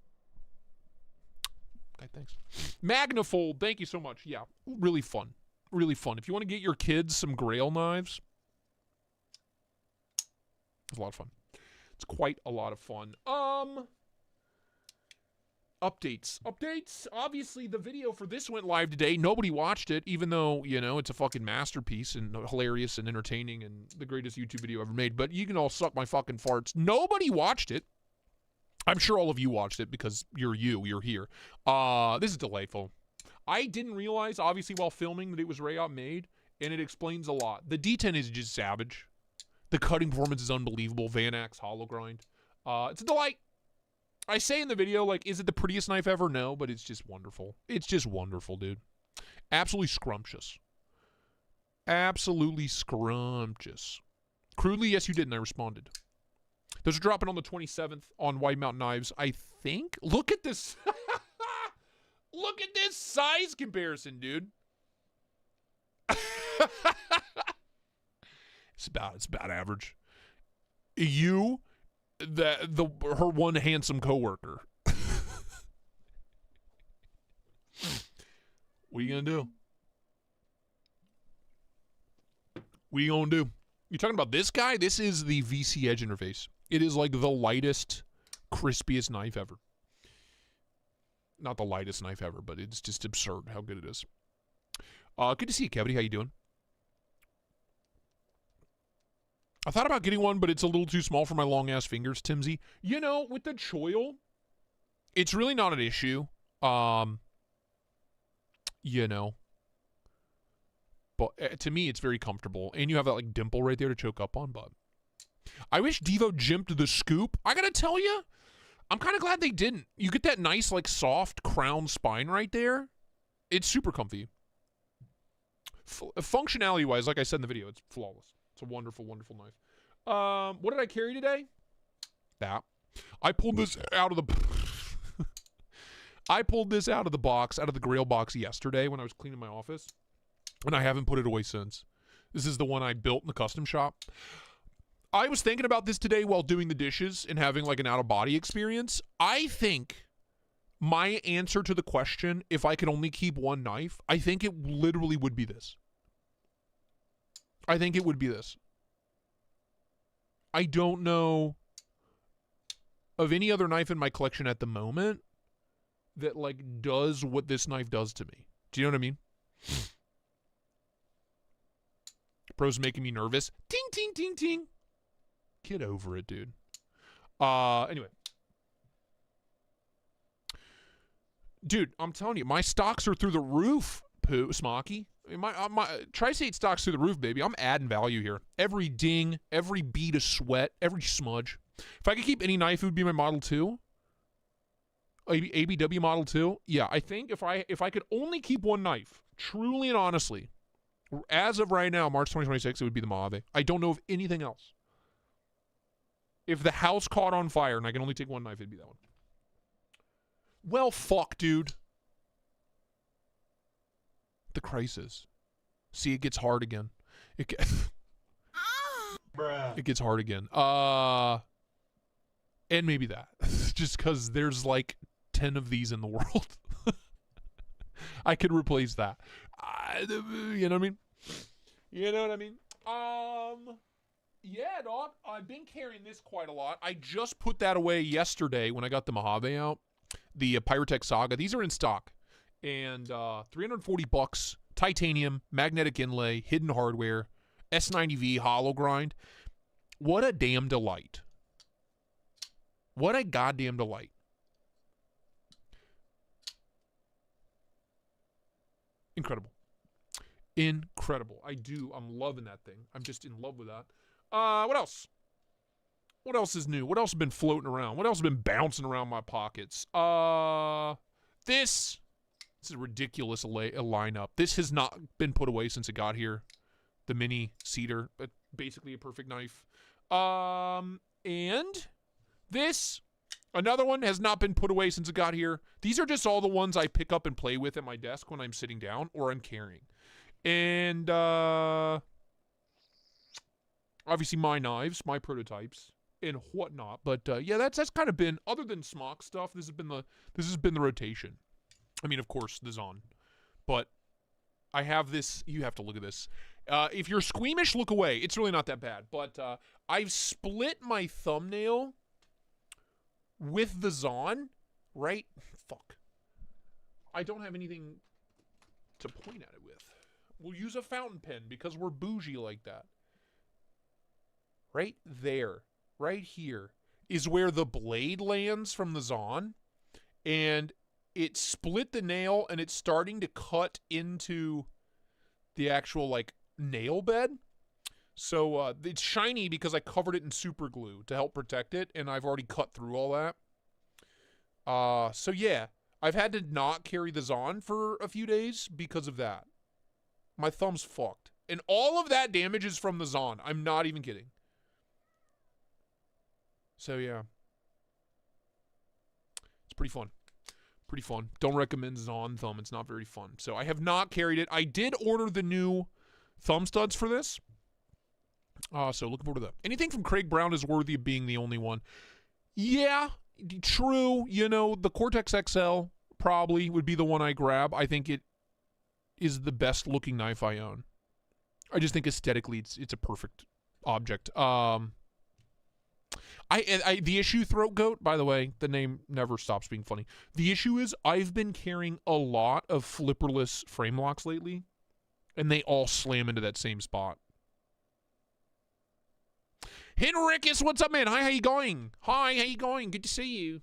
Okay, thanks. Magnafold, thank you so much. Yeah, really fun. Really fun. If you want to get your kids some Grail knives, it's a lot of fun. It's quite a lot of fun. Updates. Obviously, the video for this went live today. Nobody watched it, even though, you know, it's a fucking masterpiece and hilarious and entertaining and the greatest YouTube video ever made. But you can all suck my fucking farts. Nobody watched it. I'm sure all of you watched it because you're here. This is delightful. I didn't realize, obviously, while filming that it was Rayop made, and it explains a lot. The D10 is just savage. The cutting performance is unbelievable. Van Axe hollow grind. It's a delight. I say in the video, like, is it the prettiest knife ever? No, but it's just wonderful. It's just wonderful, dude. Absolutely scrumptious. Absolutely scrumptious. Crudely, yes, you did, and I responded. Those are dropping on the 27th on White Mountain Knives, I think. Look at this. Look at this size comparison, dude. It's about average. You, her one handsome coworker. What are you gonna do? What are you gonna do? You're talking about this guy? This is the VC Edge interface. It is like the lightest, crispiest knife ever. Not the lightest knife ever, but it's just absurd how good it is. Good to see you, Kevin. How you doing? I thought about getting one, but it's a little too small for my long-ass fingers, Timsy. You know, with the choil, it's really not an issue. You know. But to me, it's very comfortable. And you have that, like, dimple right there to choke up on, but I wish Devo jimped the scoop. I gotta tell you, I'm kind of glad they didn't. You get that nice, like, soft crown spine right there. It's super comfy. Functionality-wise, like I said in the video, it's flawless. It's a wonderful, wonderful knife. What did I carry today? That. I pulled this out of the... I pulled this out of the box, out of the Grail box yesterday when I was cleaning my office. And I haven't put it away since. This is the one I built in the custom shop. I was thinking about this today while doing the dishes and having like an out-of-body experience. I think my answer to the question, if I could only keep one knife, I think it literally would be this. I think it would be this. I don't know of any other knife in my collection at the moment that like does what this knife does to me. Do you know what I mean? Bro's making me nervous. Ting, ting, ting, ting. Get over it, dude. Anyway. Dude, I'm telling you, my stocks are through the roof, Smocky. My Tristate stocks through the roof, baby. I'm adding value here. Every ding, every bead of sweat, every smudge. If I could keep any knife, it would be my Model 2. ABW Model 2. Yeah, I think if I could only keep one knife, truly and honestly, as of right now, March 2026, it would be the Mojave. I don't know of anything else. If the house caught on fire and I can only take one knife, it'd be that one. Well, fuck, dude. The crisis. See, it gets hard again. It gets hard again. And maybe that. Just because there's like 10 of these in the world. I could replace that. You know what I mean? You know what I mean? Yeah, dog. I've been carrying this quite a lot. I just put that away yesterday when I got the Mojave out. The Pyrotech Saga. These are in stock. And $340. Titanium, magnetic inlay, hidden hardware, S90V hollow grind. What a damn delight. What a goddamn delight. Incredible. Incredible. I'm loving that thing. I'm just in love with that. What else? What else is new? What else has been floating around? What else has been bouncing around my pockets? This is a ridiculous lineup. This has not been put away since it got here. the mini cedar, but basically a perfect knife. And this, another one, has not been put away since it got here. These are just all the ones I pick up and play with at my desk when I'm sitting down or I'm carrying. And obviously my knives, my prototypes, and whatnot. But yeah, that's kind of been, other than smock stuff, this has been the rotation. I mean, of course, the Zon. But I have this, you have to look at this. If you're squeamish, look away. It's really not that bad. But I've split my thumbnail with the Zon, right? Fuck. I don't have anything to point at it with. We'll use a fountain pen because we're bougie like that. Right there, right here, is where the blade lands from the Zon. And it split the nail and it's starting to cut into the actual, like, nail bed. So it's shiny because I covered it in super glue to help protect it, and I've already cut through all that. So yeah, I've had to not carry the Zon for a few days because of that. My thumb's fucked. And all of that damage is from the Zon. I'm not even kidding. So yeah. It's pretty fun. Pretty fun. Don't recommend Zon thumb. It's not very fun. So I have not carried it. I did order the new thumb studs for this. So looking forward to that. Anything from Craig Brown is worthy of being the only one. Yeah, true. You know, the Cortex XL probably would be the one I grab. I think it is the best looking knife I own. I just think aesthetically it's a perfect object. The issue, Throat Goat, by the way, the name never stops being funny. The issue is I've been carrying a lot of flipperless frame locks lately, and they all slam into that same spot. Henricus, what's up, man? Hi, how you going? Hi, how you going? Good to see you.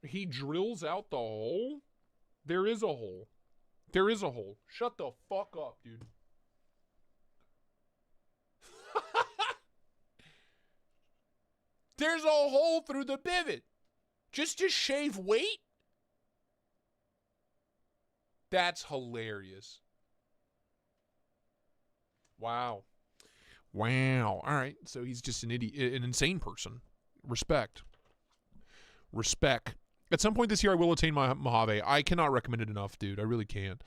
He drills out the hole? There is a hole. There is a hole. Shut the fuck up, dude. There's a hole through the pivot. Just to shave weight? That's hilarious. Wow. Wow. All right. So he's just an idiot, an insane person. Respect. Respect. At some point this year, I will attain my Mojave. I cannot recommend it enough, dude. I really can't.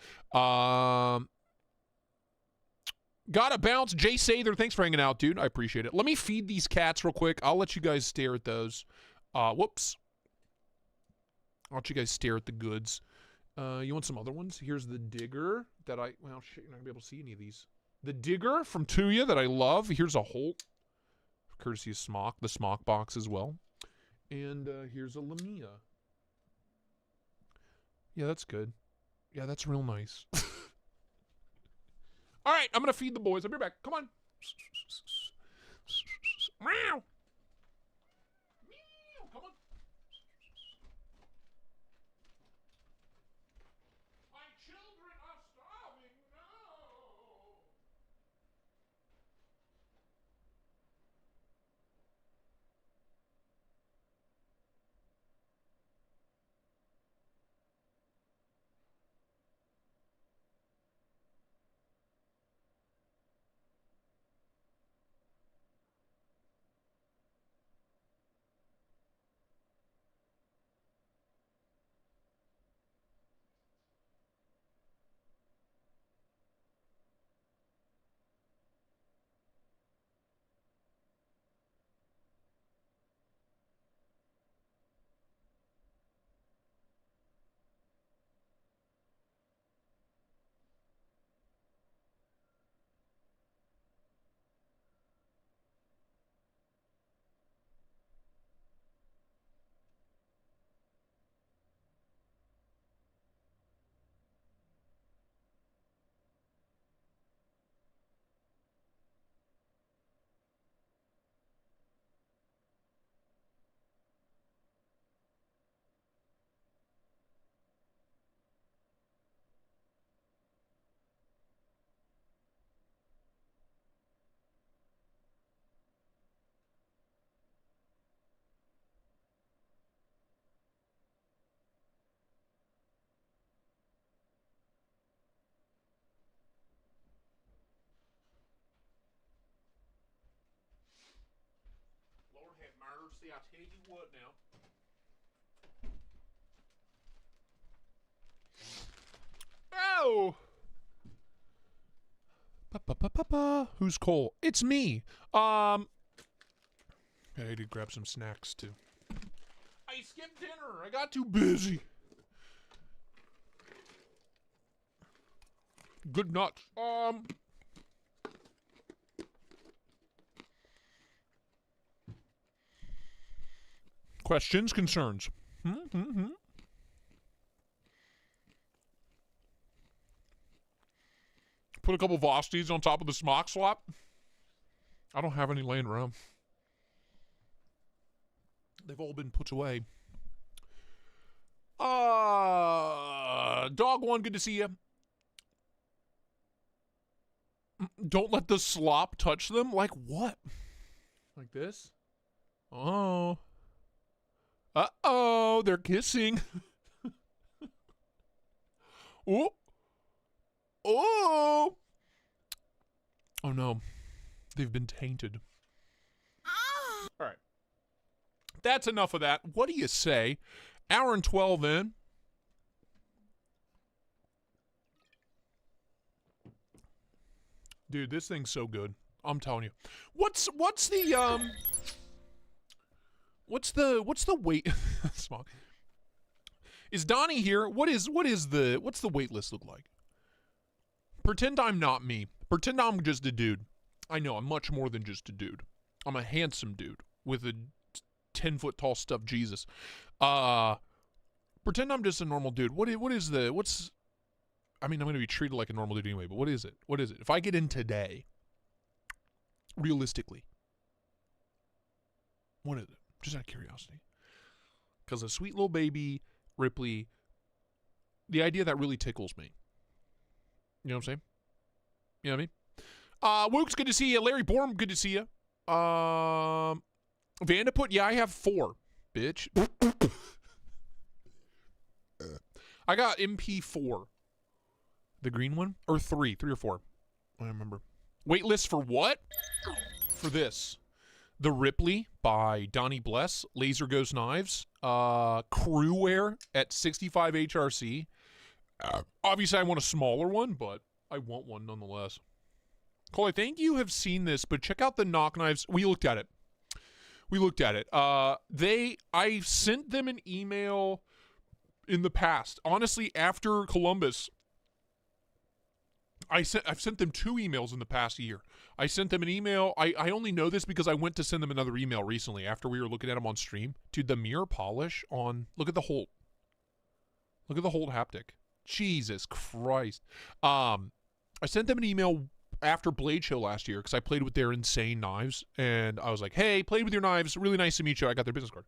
Gotta bounce. Jay Sather, thanks for hanging out, dude. I appreciate it. Let me feed these cats real quick. I'll let you guys stare at those. Whoops. I'll let you guys stare at the goods. You want some other ones? Here's the Digger that I... Well, shit, you're not going to be able to see any of these. The Digger from Tuya that I love. Here's a Holt. Courtesy of Smock. The Smock box as well. And here's a Lamia. Yeah, that's good. Yeah, that's real nice. All right, I'm going to feed the boys. I'll be back. Come on. Meow. Meow. Come on. My children are starving. No. honestly, I tell you what now. Oh! Who's Cole? It's me. I need to grab some snacks too. I skipped dinner. I got too busy. Good nuts. Questions, concerns? Put a couple Vostis on top of the smock swap. I don't have any laying around. They've all been put away. Dog one, good to see you. Don't let the slop touch them? Like what? Like this? Oh. Uh-oh, they're kissing. Oh. Oh. Oh no. They've been tainted. All right. That's enough of that. What do you say? Hour and 12 in. Dude, this thing's so good. I'm telling you. What's the wait Smog. Is Donnie here? What's the wait list look like? Pretend I'm not me. Pretend I'm just a dude. I know I'm much more than just a dude. I'm a handsome dude with a 10-foot tall stuffed Jesus. Pretend I'm just a normal dude. I mean, I'm going to be treated like a normal dude anyway, but what is it? What is it? If I get in today, realistically, what is it? Just out of curiosity. Because a sweet little baby, Ripley, the idea that really tickles me. You know what I'm saying? You know what I mean? Wook's good to see you. Larry Borm, good to see you. Vandaput, yeah, I have 4, bitch. I got MP4. The green one? Or 3 or 4. I don't remember. Waitlist for what? For this. The Ripley by Donnie Blais. Laser Ghost Knives. Crewwear at 65 HRC. Obviously, I want a smaller one, but I want one nonetheless. Cole, I think you have seen this, but check out the knock knives. We looked at it. I sent them an email in the past. Honestly, after Columbus, I've sent them 2 emails in the past year. I sent them an email. I only know this because I went to send them another email recently after we were looking at them on stream. Dude, the mirror polish on, look at the Holt. Look at the Holt haptic. Jesus Christ. I sent them an email after Blade Show last year because I played with their insane knives. And I was like, hey, played with your knives. Really nice to meet you. I got their business card.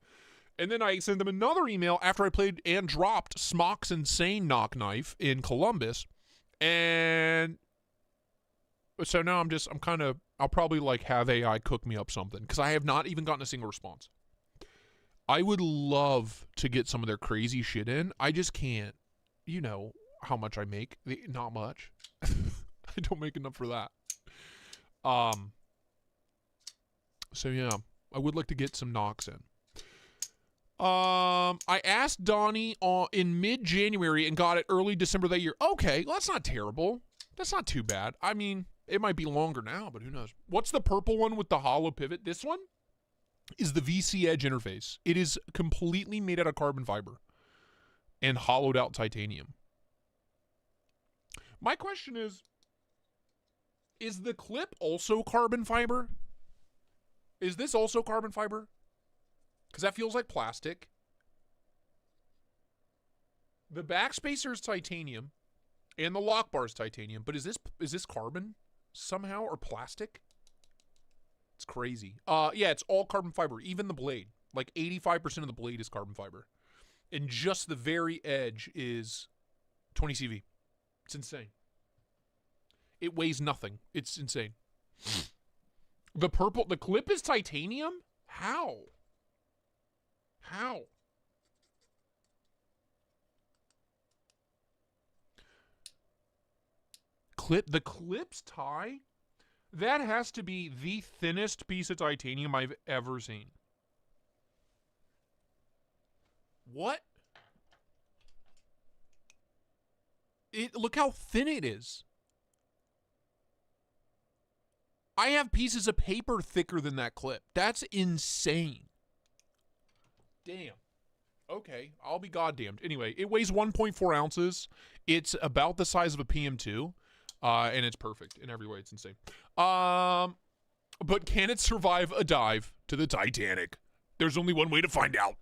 And then I sent them another email after I played and dropped Smock's insane knock knife in Columbus. And so now I'll probably like have AI cook me up something because I have not even gotten a single response. I would love to get some of their crazy shit in. I just can't. You know how much I make. Not much. I don't make enough for that. So yeah, I would like to get some knocks in. I asked Donnie in mid-January and got it early December that year. Okay, well, that's not terrible. That's not too bad. I mean, it might be longer now, but who knows? What's the purple one with the hollow pivot? This one is the VC Edge interface. It is completely made out of carbon fiber and hollowed out titanium. My question is the clip also carbon fiber? Is this also carbon fiber? Because that feels like plastic. The backspacer is titanium, and the lock bar is titanium. But is this carbon somehow or plastic? It's crazy. Yeah, it's all carbon fiber. Even the blade, like 85% of the blade is carbon fiber, and just the very edge is 20 CV. It's insane. It weighs nothing. It's insane. The clip is titanium? How? How? The clip's tie? That has to be the thinnest piece of titanium I've ever seen. What? Look how thin it is. I have pieces of paper thicker than that clip. That's insane. Damn. Okay, I'll be goddamned. Anyway, it weighs 1.4 ounces. It's about the size of a PM2, and it's perfect in every way. It's insane. But can it survive a dive to the Titanic? There's only one way to find out.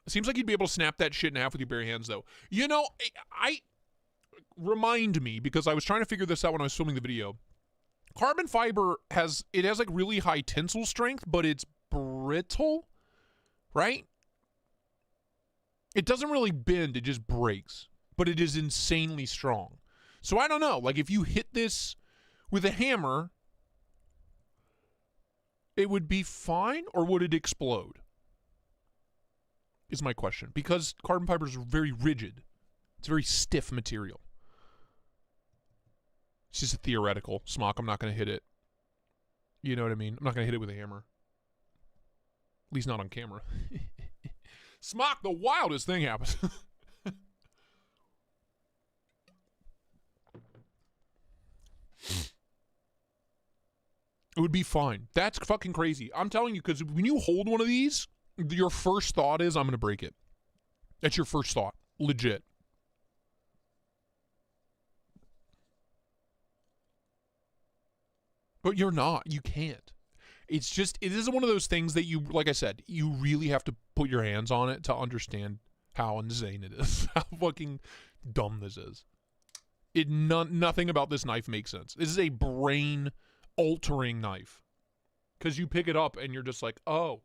Seems like you'd be able to snap that shit in half with your bare hands, though. You know, I remind me, because I was trying to figure this out when I was filming the video. Carbon fiber has like really high tensile strength, but it's brittle, right? It doesn't really bend, it just breaks, but it is insanely strong. So I don't know, like if you hit this with a hammer, it would be fine, or would it explode? Is my question. Because carbon fiber is very rigid. It's a very stiff material. It's just a theoretical. Smock, I'm not going to hit it. You know what I mean? I'm not going to hit it with a hammer. At least not on camera. Smock, the wildest thing happens. It would be fine. That's fucking crazy. I'm telling you, because when you hold one of these, your first thought is, I'm going to break it. That's your first thought. Legit. But you're not. You can't. It's just, it is one of those things that you, like I said, you really have to put your hands on it to understand how insane it is. How fucking dumb this is. Nothing about this knife makes sense. This is a brain-altering knife. Because you pick it up and you're just like, oh.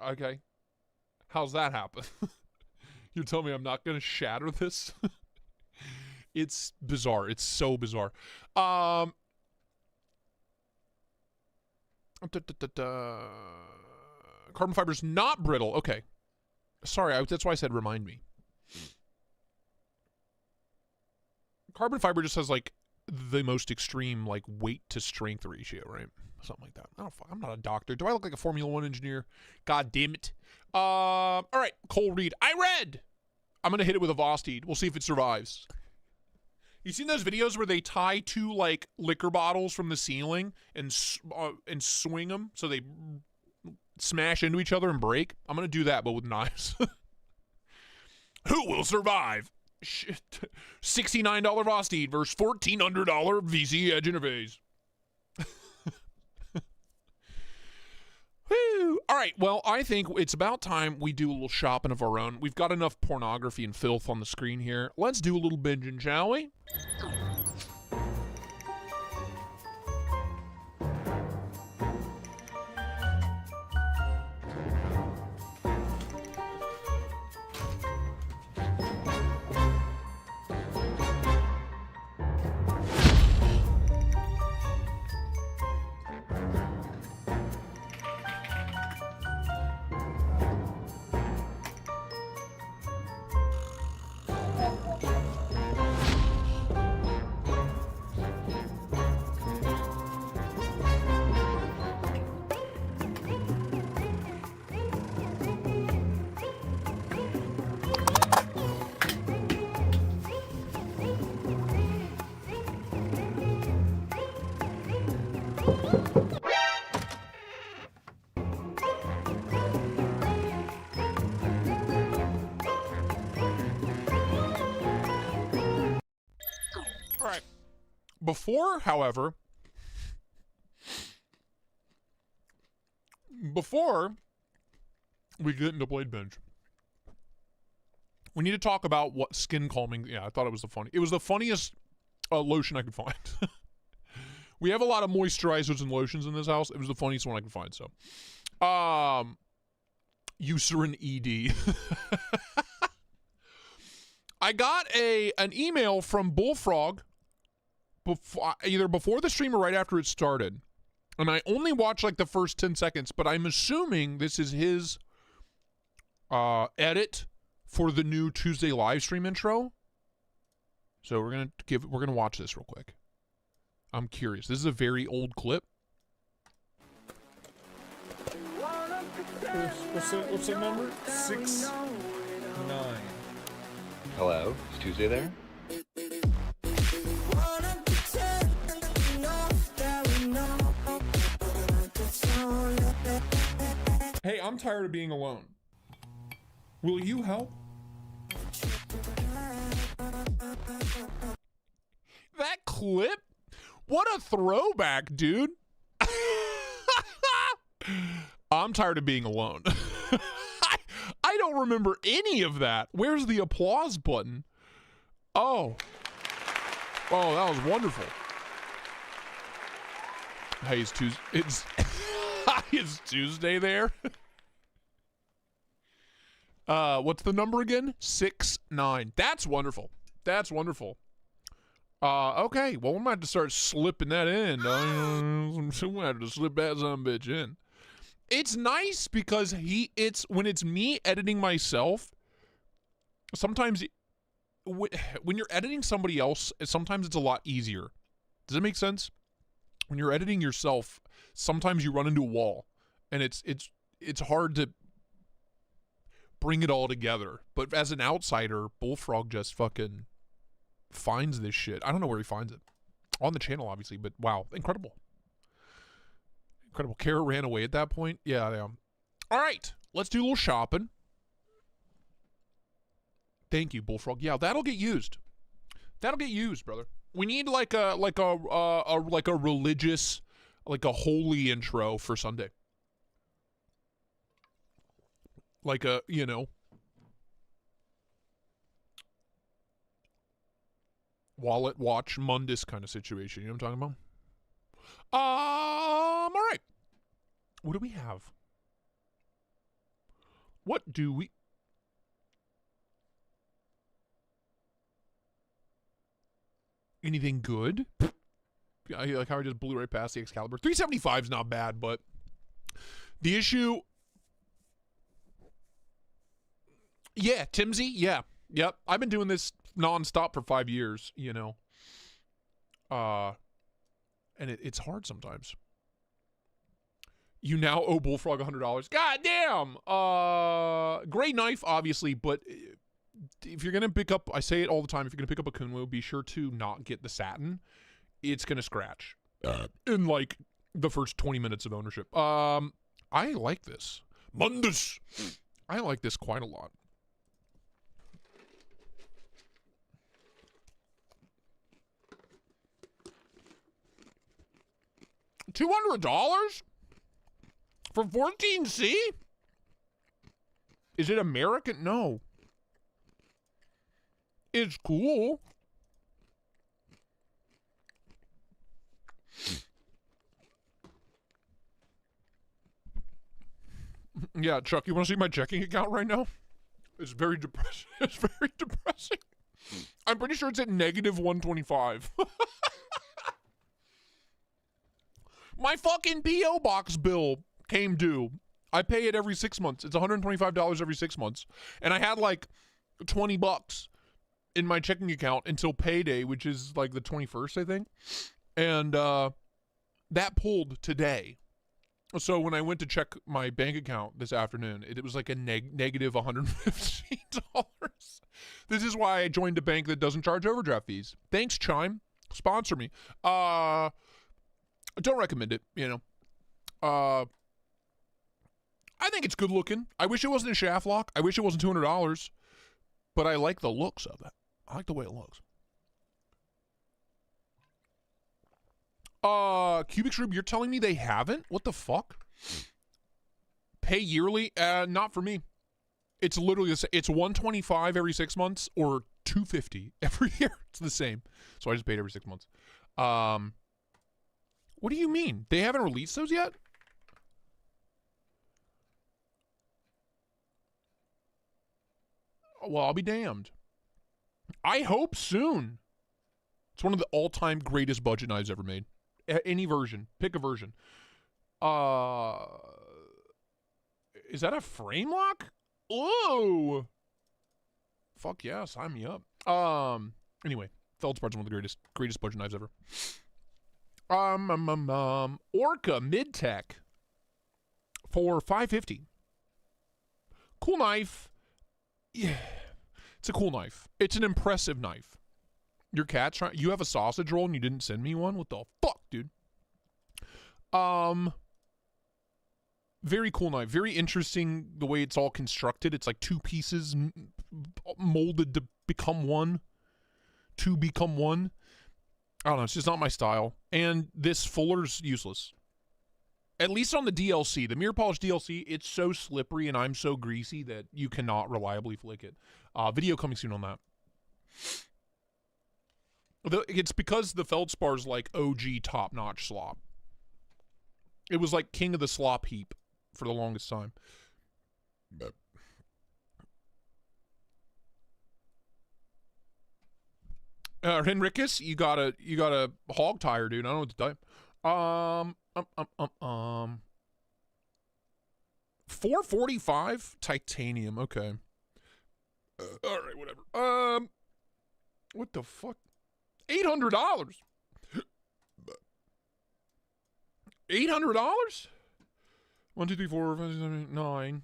Okay. How's that happen? You're telling me I'm not going to shatter this? It's bizarre. It's so bizarre. Carbon fiber's not brittle. Okay. Sorry, that's why I said remind me. Carbon fiber just has like the most extreme like weight to strength ratio, right? Something like that. I'm not a doctor. Do I look like a Formula 1 engineer? God damn it. All right, Cole Reed. I read. I'm going to hit it with a Vosteed. We'll see if it survives. You seen those videos where they tie two like liquor bottles from the ceiling and swing them so they smash into each other and break? I'm going to do that, but with knives. Who will survive? Shit. $69 Vosteed versus $1,400 VC Edge Interface. Woo. All right, well, I think it's about time we do a little shopping of our own. We've got enough pornography and filth on the screen here. Let's do a little binging, shall we? Before we get into Blade Binge, we need to talk about what skin calming. Yeah, I thought it was the funniest lotion I could find. We have a lot of moisturizers and lotions in this house. It was the funniest one I could find. So, Eucerin ED. I got an email from Bullfrog either before the stream or right after it started. And I only watched like the first 10 seconds, but I'm assuming this is his edit for the new Tuesday live stream intro. So we're gonna watch this real quick. I'm curious. This is a very old clip. Wanna What's the number? 6 9. Hello, is Tuesday there? Hey, I'm tired of being alone. Will you help? That clip? What a throwback, dude. I'm tired of being alone. I don't remember any of that. Where's the applause button? Oh, that was wonderful. Hey, it's Tuesday. It's Tuesday there. What's the number again? 6 9. That's wonderful. That's wonderful. Okay. Well, we might have to start slipping that in. We might have to slip that some bitch in. It's nice because when it's me editing myself, sometimes when you're editing somebody else, sometimes it's a lot easier. Does that make sense? When you're editing yourself, sometimes you run into a wall, and it's hard to bring it all together. But as an outsider, Bullfrog just fucking finds this shit. I don't know where he finds it. On the channel, obviously, but wow, incredible. Incredible. Kara ran away at that point. Yeah, I am. All right, let's do a little shopping. Thank you, Bullfrog. Yeah, that'll get used. That'll get used, brother. We need like a religious, like a holy intro for Sunday. Like a, wallet watch Mundus kind of situation. You know what I'm talking about? All right. What do we have? What do we... Anything good? I like how I just blew right past the Excalibur. 375 is not bad, but the issue... Yeah, Timsy, yeah. Yep. I've been doing this nonstop for 5 years, and it's hard sometimes. You now owe Bullfrog $100. God damn! Gray knife, obviously, but if you're going to pick up, I say it all the time, if you're going to pick up a Kunlu, be sure to not get the satin. It's going to scratch in, like, the first 20 minutes of ownership. I like this. Mundus! I like this quite a lot. $200 for 14C? Is it American? No. It's cool. Yeah, Chuck, you want to see my checking account right now? It's very depressing. It's very depressing. I'm pretty sure it's at negative 125. My fucking P.O. box bill came due. I pay it every 6 months. It's $125 every 6 months. And I had like $20 in my checking account until payday, which is like the 21st, I think. And that pulled today. So when I went to check my bank account this afternoon, it was like a negative $150. This is why I joined a bank that doesn't charge overdraft fees. Thanks, Chime. Sponsor me. Don't recommend it, I think it's good looking. I wish it wasn't a shaft lock. I wish it wasn't $200. But I like the looks of it. I like the way it looks. Cubic Shroom, you're telling me they haven't? What the fuck? Pay yearly? Not for me. It's literally the same. It's $125 every 6 months or $250 every year. It's the same. So I just paid every 6 months. What do you mean? They haven't released those yet? Well, I'll be damned. I hope soon. It's one of the all-time greatest budget knives ever made. Any version. Pick a version. Is that a frame lock? Oh! Fuck yeah, sign me up. Anyway, Feldspar's one of the greatest budget knives ever. Orca Mid-Tech for $550. Cool knife. Yeah. It's a cool knife. It's an impressive knife. Your cat's trying. You have a sausage roll and you didn't send me one? What the fuck, dude? Very cool knife. Very interesting the way it's all constructed. It's like two pieces molded to become one. To become one. I don't know. It's just not my style. And this fuller's useless. At least on the DLC. The mirror polish DLC, it's so slippery and I'm so greasy that you cannot reliably flick it. Video coming soon on that. It's because the Feldspar's like OG top-notch slop. It was like king of the slop heap for the longest time. Henricus, you got a hog tire, dude. I don't know what to tell you. 445 titanium. Okay. All right, whatever. What the fuck? $800. $800? 1, 2, 3, 4, 5, 6, 7, 8, 9.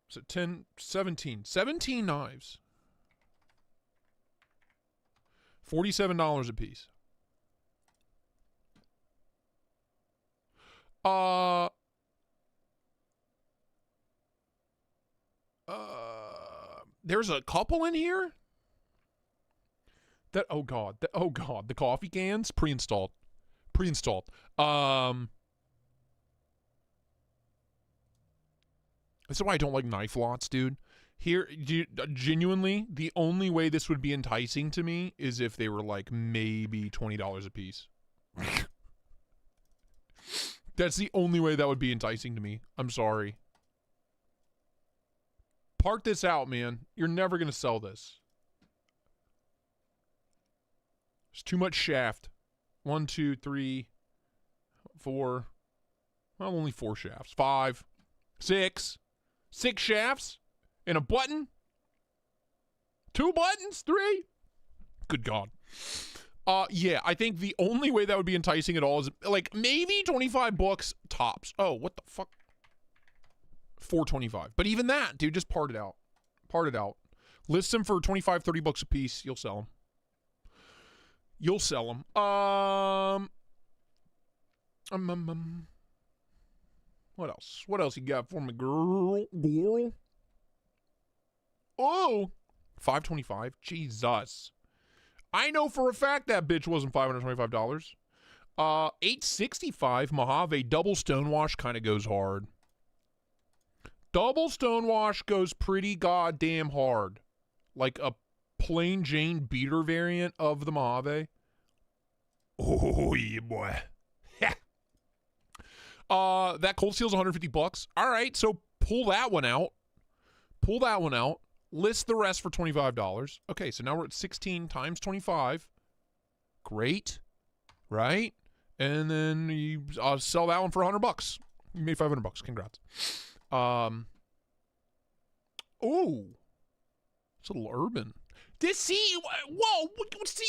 So 10, 17. 17 knives. $47 a piece. There's a couple in here. Oh god, the coffee cans pre-installed. This is why I don't like knife lots, dude. Here, genuinely, the only way this would be enticing to me is if they were like maybe $20 a piece. That's the only way that would be enticing to me. I'm sorry. Park this out, man. You're never going to sell this. There's too much shaft. 1, 2, 3, 4. Well, only 4 shafts. 5, 6. 6 shafts and a button. 2 buttons. 3. Good God. Yeah, I think the only way that would be enticing at all is like maybe 25 bucks tops. Oh, what the fuck? 425. But even that, dude, just part it out. Part it out. List them for 25, 30 bucks a piece. You'll sell them. You'll sell them. What else? What else you got for me, girl? Oh, 525. Jesus. I know for a fact that bitch wasn't $525. 865 Mojave double stonewash kind of goes hard. Double stonewash goes pretty goddamn hard. Like a plain Jane beater variant of the Mojave. Oh yeah, boy. That cold steel's 150 bucks. All right, so pull that one out. Pull that one out. List the rest for $25. Okay, so now we're at 16 times 25. Great. Right? And then you sell that one for 100 bucks. You made 500 bucks. Congrats. Oh. It's a little urban. This, see, whoa, see,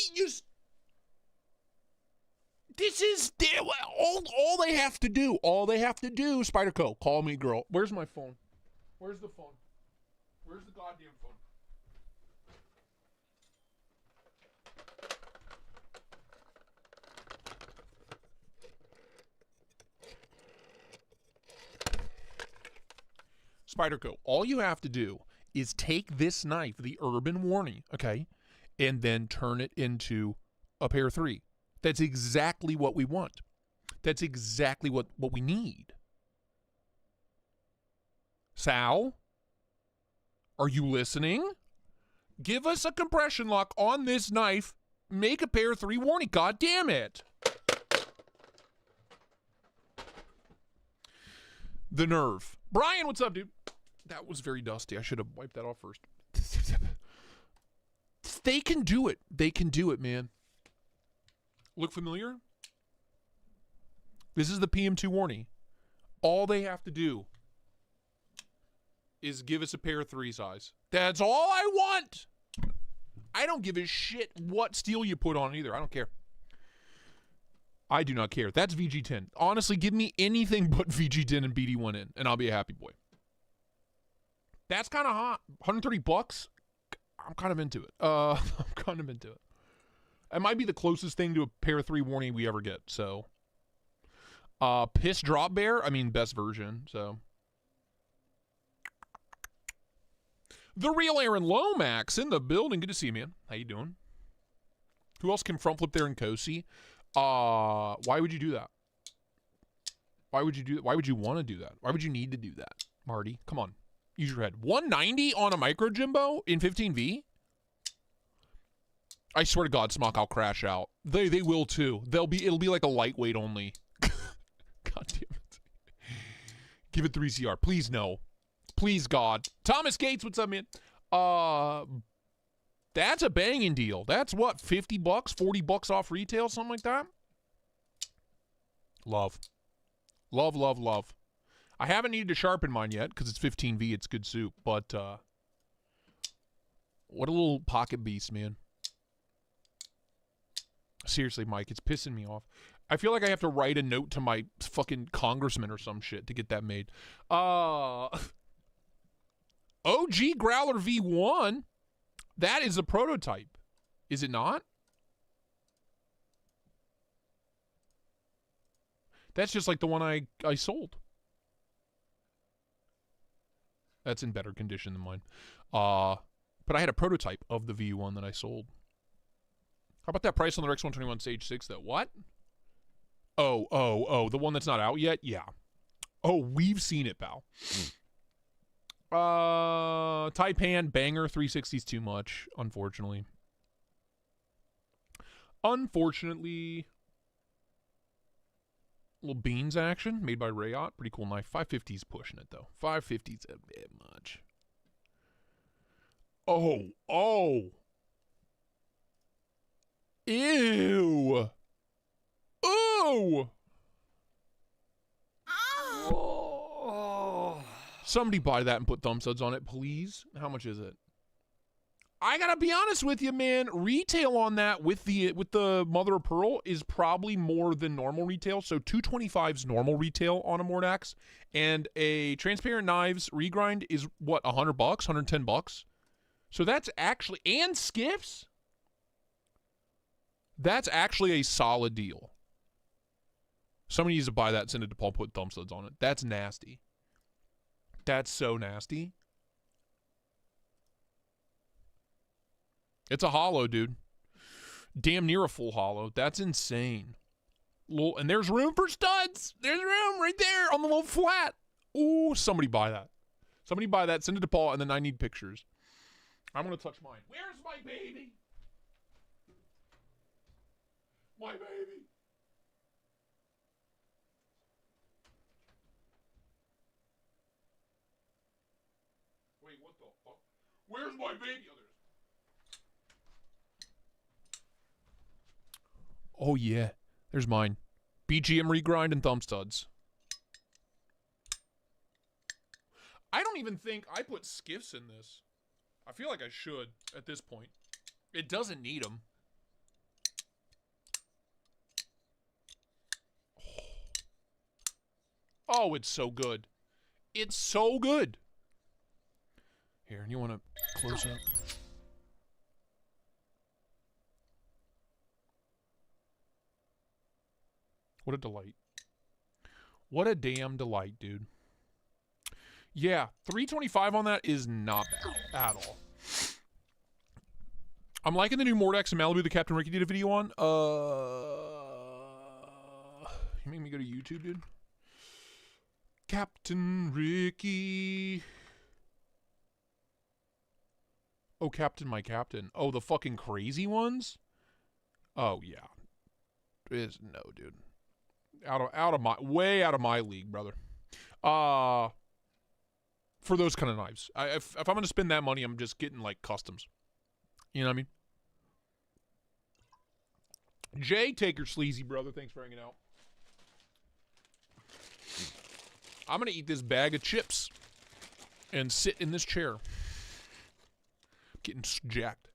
this is, all they have to do, Spider Co, call me girl. Where's my phone? Where's the phone? Where's the goddamn phone? Spider Co, all you have to do is take this knife, the Urban Warning, okay, and then turn it into a pair 3. That's exactly what we want. That's exactly what we need. Sal? Are you listening? Give us a compression lock on this knife. Make a pair 3 warning. God damn it. The nerve. Brian, what's up, dude? That was very dusty. I should have wiped that off first. They can do it. They can do it, man. Look familiar? This is the PM2 warning. All they have to do is give us a pair 3 size. That's all I want. I don't give a shit what steel you put on either. I don't care. I do not care. That's VG10. Honestly, give me anything but VG10 and BD1N, and I'll be a happy boy. That's kind of hot. 130 bucks. I'm kind of into it. I'm kind of into it. It might be the closest thing to a pair 3 warning we ever get. So, Piss Drop Bear. I mean, best version. So, the real Aaron Lomax in the building. Good to see you, man. How you doing? Who else can front flip there in Kosi? Why would you do that? Why would you do that? Why would you want to do that? Why would you need to do that, Marty? Come on. Use your head. 190 on a micro Jimbo in 15V? I swear to God, Smock, I'll crash out. They will too. It'll be like a lightweight only. God damn it. Give it 3CR. Please no. Please God. Thomas Gates, what's up, man? That's a banging deal. That's what, 50 bucks, 40 bucks off retail, something like that? Love. Love, love, love. I haven't needed to sharpen mine yet because it's 15V. It's good soup. But what a little pocket beast, man. Seriously, Mike, it's pissing me off. I feel like I have to write a note to my fucking congressman or some shit to get that made. OG Growler V1. That is a prototype. Is it not? That's just like the one I sold. That's in better condition than mine. But I had a prototype of the V1 that I sold. How about that price on the Rex 121 Stage 6 though? What? Oh, the one that's not out yet? Yeah. Oh, we've seen it, pal. Taipan Banger 360's too much, unfortunately. Unfortunately. Little beans action made by Rayot. Pretty cool knife. 550's pushing it though. 550's a bit much. Oh. Ew. Ooh. Oh. Somebody buy that and put thumb suds on it, please. How much is it? I gotta be honest with you, man. Retail on that with the mother of pearl is probably more than normal retail. So 225's normal retail on a Mordax, and a transparent knives regrind is what, $100, $110. So that's actually, and skiffs. That's actually a solid deal. Somebody needs to buy that and send it to Paul. Put thumb studs on it. That's nasty. That's so nasty. It's a hollow, dude. Damn near a full hollow. That's insane. And there's room for studs. There's room right there on the little flat. Ooh, somebody buy that. Somebody buy that. Send it to Paul, and then I need pictures. I'm going to touch mine. Where's my baby? My baby. Wait, what the fuck? Where's my baby? Oh, yeah. There's mine. BGM regrind and thumb studs. I don't even think I put skiffs in this. I feel like I should at this point. It doesn't need them. Oh, it's so good. It's so good. Here, you want to close up? What a delight. What a damn delight, dude. Yeah, 325 on that is not bad at all. I'm liking the new Mordax in Malibu that Captain Ricky did a video on. You make me go to YouTube, dude. Captain Ricky. Oh, Captain, my Captain. Oh, the fucking crazy ones? Oh, yeah. No, dude. Way out of my league, brother. For those kind of knives. If I'm going to spend that money, I'm just getting, like, customs. You know what I mean? Jay, take your sleazy, brother. Thanks for hanging out. I'm going to eat this bag of chips and sit in this chair. Getting jacked.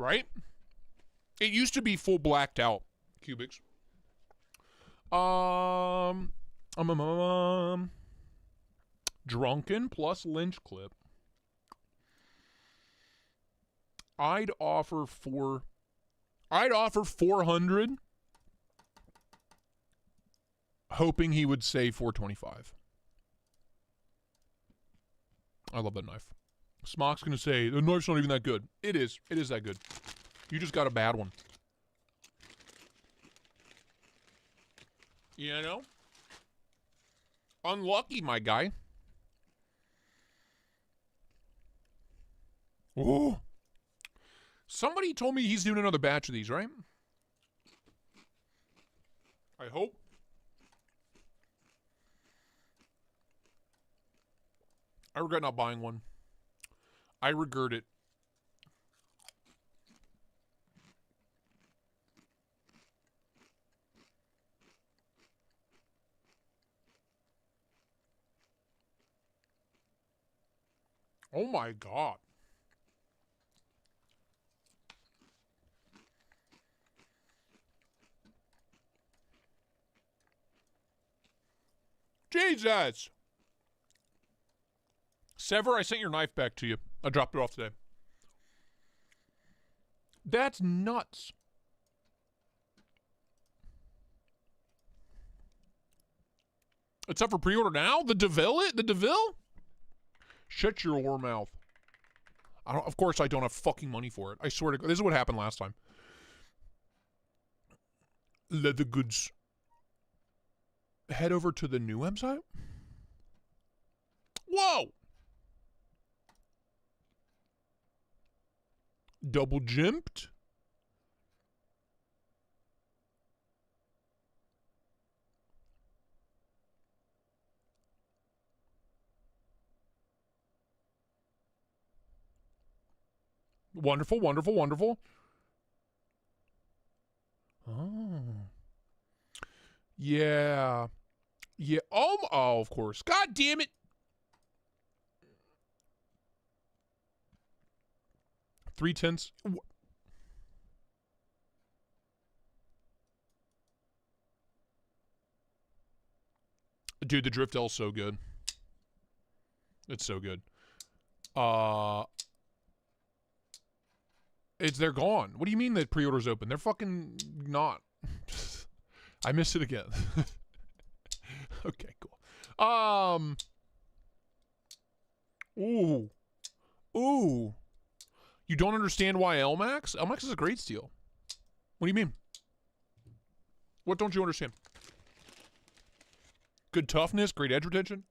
right? It used to be full blacked out cubics. Drunken plus lynch clip. I'd offer 400, hoping he would say 425. I love that knife. Smock's gonna say the knife's not even that good. It is. It is that good. You just got a bad one. You know? Unlucky, my guy. Ooh. Somebody told me he's doing another batch of these, right? I hope. I regret not buying one. I regret it. Oh my God. Jesus. Sever, I sent your knife back to you. I dropped it off today. That's nuts. It's up for pre-order now? The DeVille? The DeVille? Shut your whore mouth. Of course I don't have fucking money for it. I swear to God. This is what happened last time. Leather goods. Head over to the new website? Whoa! Double jimped? Wonderful, wonderful, wonderful. Oh. Yeah. Yeah. Oh, of course. God damn it. $3.10. Dude, the Drift L is so good. It's so good. They're gone. What do you mean that pre-order's open? They're fucking not. I missed it again. Okay, cool. Ooh. Ooh. You don't understand why LMAX? LMAX is a great steel. What do you mean? What don't you understand? Good toughness, great edge retention.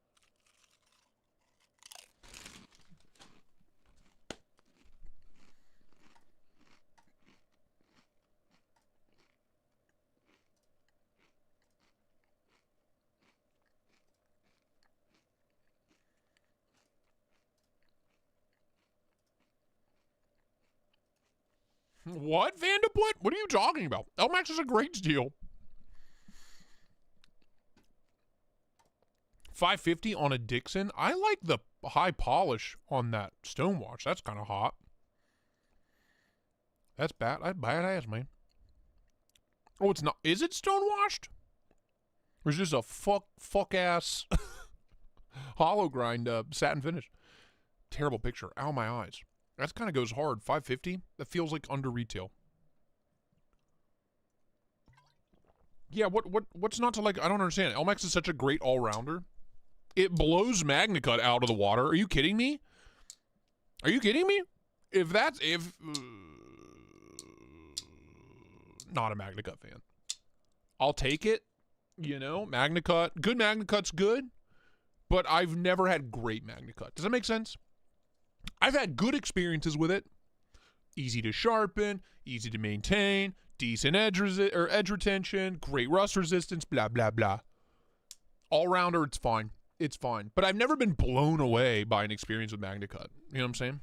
What, Vanderput? What are you talking about? LMAX is a great steel. $550 on a Dixon. I like the high polish on that Stonewash. That's kind of hot. That's bad. Badass, man. Oh, it's not. Is it stonewashed? Or is this a fuck ass hollow grind satin finish? Terrible picture. Ow, my eyes. That kind of goes hard. $550. That feels like under retail. Yeah, what's not to like? I don't understand. LMAX is such a great all-rounder. It blows MagnaCut out of the water. Are you kidding me? Are you kidding me? Not a MagnaCut fan. I'll take it. You know, MagnaCut. Good MagnaCut's good, but I've never had great MagnaCut. Does that make sense? I've had good experiences with it. Easy to sharpen, easy to maintain, decent edge retention, great rust resistance, blah, blah, blah. All-rounder, it's fine. It's fine. But I've never been blown away by an experience with MagnaCut. You know what I'm saying?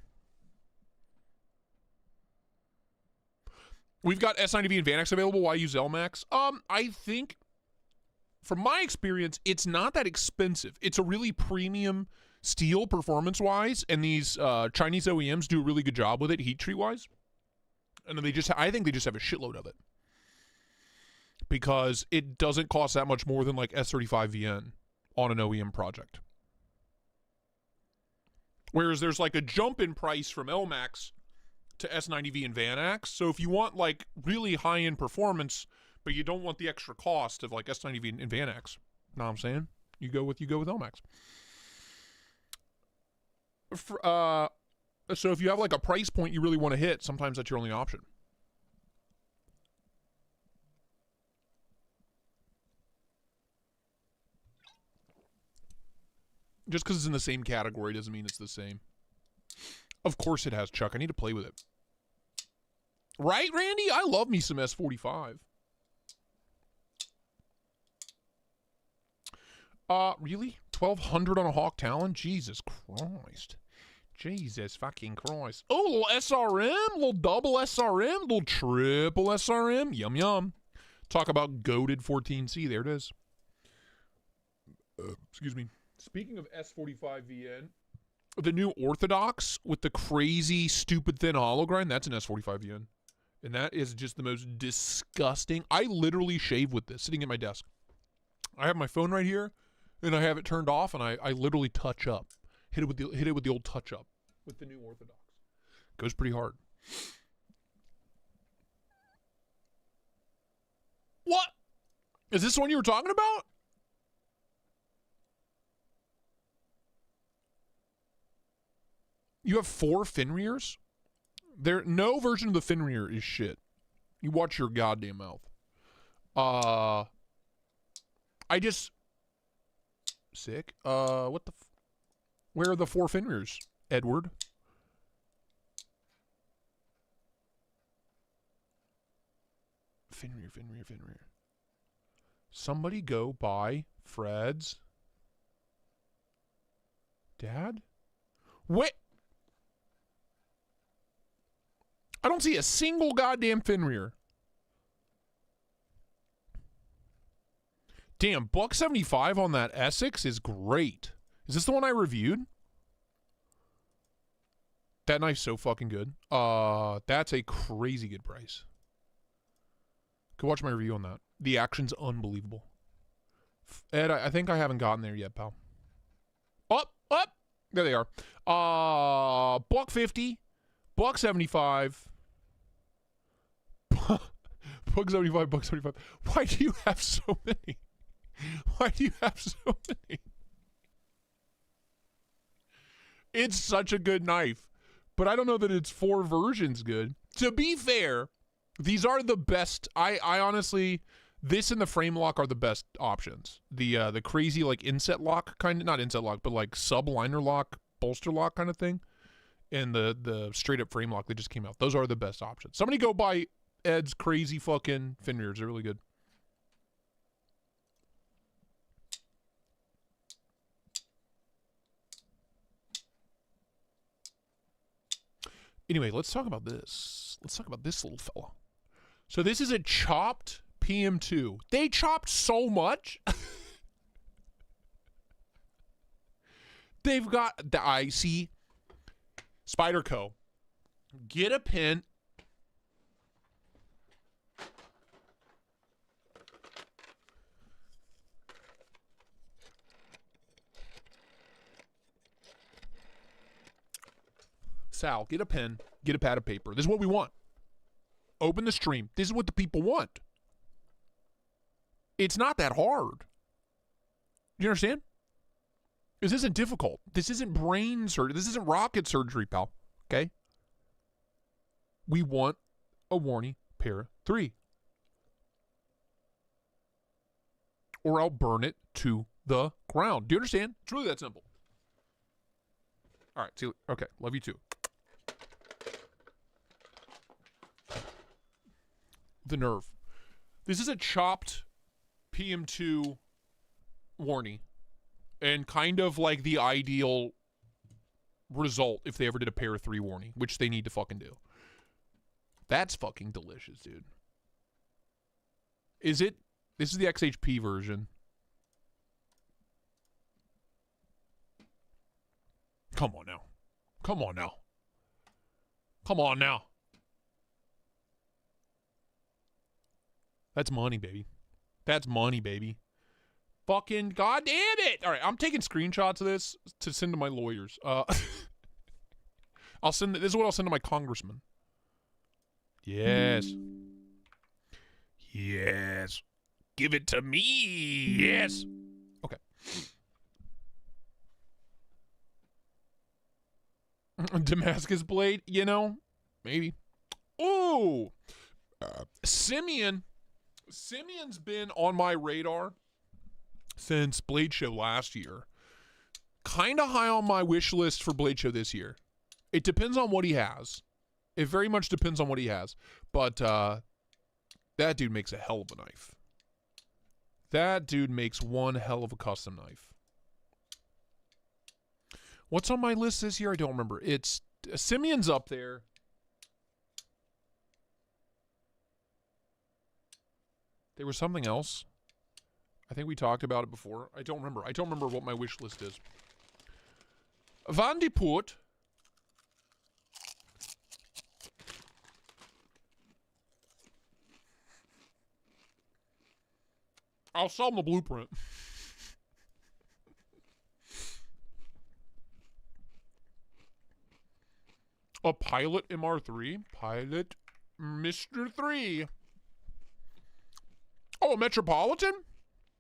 We've got S90V and VanX available. Why use LMAX? I think, from my experience, it's not that expensive. It's a really premium steel performance-wise, and these Chinese OEMs do a really good job with it heat treat-wise. And I think they just have a shitload of it. Because it doesn't cost that much more than like S35VN on an OEM project. Whereas there's like a jump in price from LMAX to S90V and Vanax. So if you want like really high-end performance, but you don't want the extra cost of like S90V and Vanax, know what I'm saying? You go with LMAX. So if you have like a price point you really want to hit, sometimes that's your only option. Just because it's in the same category doesn't mean it's the same. Of course it has, Chuck. I need to play with it. Right, Randy? I love me some S45. Really? 1,200 on a Hawk Talon? Jesus Christ. Jesus fucking Christ. Oh, little SRM, little double SRM, little triple SRM. Yum, yum. Talk about goated 14C. There it is. Excuse me. Speaking of S45VN, the new Orthodox with the crazy, stupid, thin hollow grind, that's an S45VN. And that is just the most disgusting. I literally shave with this, sitting at my desk. I have my phone right here, and I have it turned off, and I literally touch up. Hit it with the old touch up with the new Orthodox. Goes pretty hard. What? Is this the one you were talking about? You have 4 fin rears? No version of the fin rear is shit. You watch your goddamn mouth. Sick. What the where are the 4 fin rears, Edward? Fin rear. Somebody go buy Fred's dad? Wait. I don't see a single goddamn fin rear. Damn, $175 on that Essex is great. Is this the one I reviewed? That knife's so fucking good. That's a crazy good price. Go watch my review on that. The action's unbelievable. Ed, I think I haven't gotten there yet, pal. Up. There they are. $150. $175. $175. Why do you have so many? It's such a good knife, but I don't know that it's 4 versions good. To be fair, these are the best. I honestly, this and the frame lock are the best options. The crazy like inset lock kind of, not inset lock, but like sub liner lock, bolster lock kind of thing, and the straight up frame lock that just came out. Those are the best options. Somebody go buy Ed's crazy fucking fin rears. They're really good. Anyway, let's talk about this. Let's talk about this little fella. So this is a chopped PM2. They chopped so much. They've got the IC Spyderco. Get a pin. Sal, get a pen, get a pad of paper. This is what we want. Open the stream. This is what the people want. It's not that hard. Do you understand? This isn't difficult. This isn't brain surgery. This isn't rocket surgery, pal. Okay? We want a Warney Para 3. Or I'll burn it to the ground. Do you understand? It's really that simple. All right. See, okay. Love you too. The nerve. This is a chopped PM2 Warney, and kind of like the ideal result if they ever did a Para 3 Warney, which they need to fucking do. That's fucking delicious, dude. Is it? This is the XHP version. Come on now. Come on now. Come on now. That's money, baby. That's money, baby. Fucking goddamn it! All right, I'm taking screenshots of this to send to my lawyers. I'll send. This is what I'll send to my congressman. Yes. Yes. Give it to me. Yes. Okay. Damascus blade, you know, maybe. Ooh. Simeon's been on my radar since Blade Show last year. Kind of high on my wish list for Blade Show this year. It depends on what he has. It very much depends on what he has. But that dude makes a hell of a knife. That dude makes one hell of a custom knife. What's on my list this year? I don't remember. It's Simeon's up there. There was something else. I think we talked about it before. I don't remember. I don't remember what my wish list is. Van de Poort. I'll sell him the blueprint. A Pilot MR3. Pilot Mr. 3. Oh, a Metropolitan?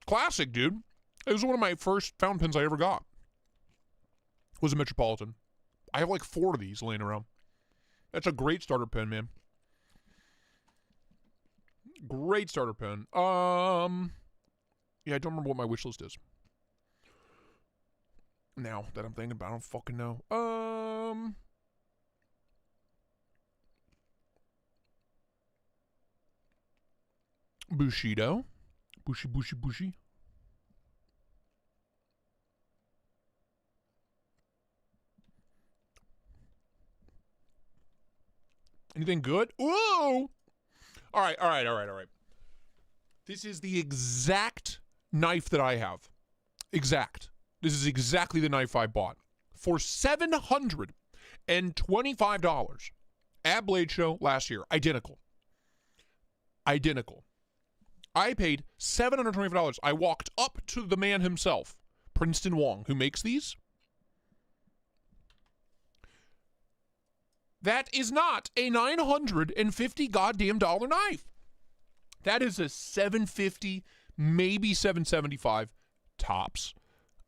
Classic, dude. It was one of my first fountain pens I ever got. Was a Metropolitan. I have like 4 of these laying around. That's a great starter pen, man. Great starter pen. Yeah, I don't remember what my wish list is. Now that I'm thinking about it, I don't fucking know. Bushido. Bushi. Anything good? Whoa! All right. This is the exact knife that I have. Exact. This is exactly the knife I bought. For $725 at Blade Show last year. Identical. I paid $725. I walked up to the man himself, Princeton Wong, who makes these. That is not a $950 goddamn dollar knife. That is a $750, maybe $775 tops.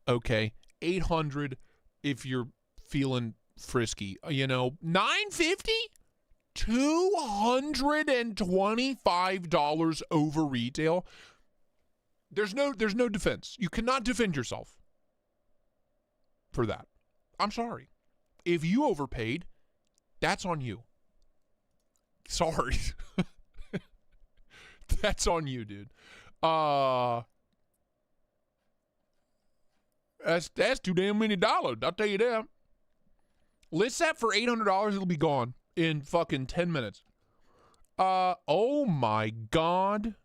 Okay, $800 if you're feeling frisky. You know, $950, $225 over retail. There's no defense. You cannot defend yourself for that. I'm sorry. If you overpaid, that's on you. Sorry. That's on you, dude. That's too damn many dollars. I'll tell you that. List that for $800. It'll be gone in fucking 10 minutes. Oh my God.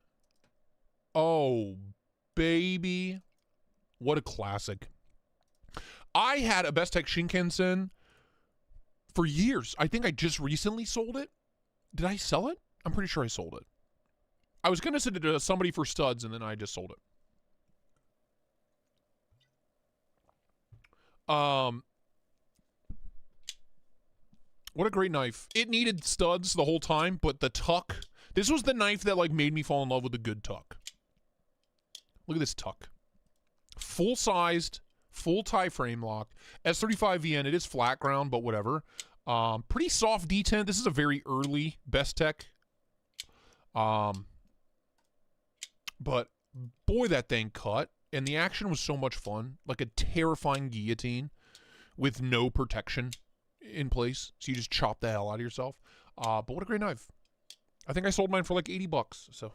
Oh, baby. What a classic. I had a Best Tech Shinkansen for years. I think I just recently sold it. Did I sell it? I'm pretty sure I sold it. I was going to send it to somebody for studs, and then I just sold it. What a great knife. It needed studs the whole time, but the tuck. This was the knife that like made me fall in love with a good tuck. Look at this tuck. Full-sized, full tie frame lock. S35 VN. It is flat ground, but whatever. Pretty soft detent. This is a very early Best Tech. But boy, that thing cut. And the action was so much fun. Like a terrifying guillotine with no protection in place. So you just chop the hell out of yourself. But what a great knife. I think I sold mine for like $80. So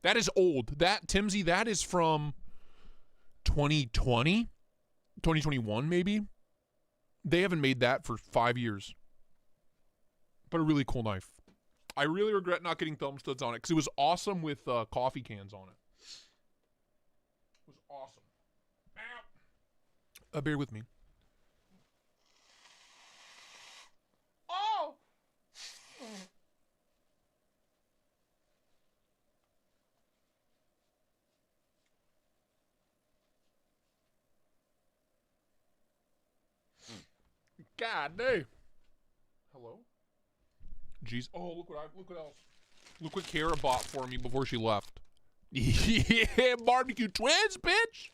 that is old. That, Timsy, that is from 2020, 2021 maybe. They haven't made that for 5 years. But a really cool knife. I really regret not getting thumb studs on it because it was awesome with coffee cans on it. It was awesome. Bear with me. Oh! God damn. Hello? Jeez. Oh, look what else. Look what Kara bought for me before she left. Yeah, barbecue twins, bitch.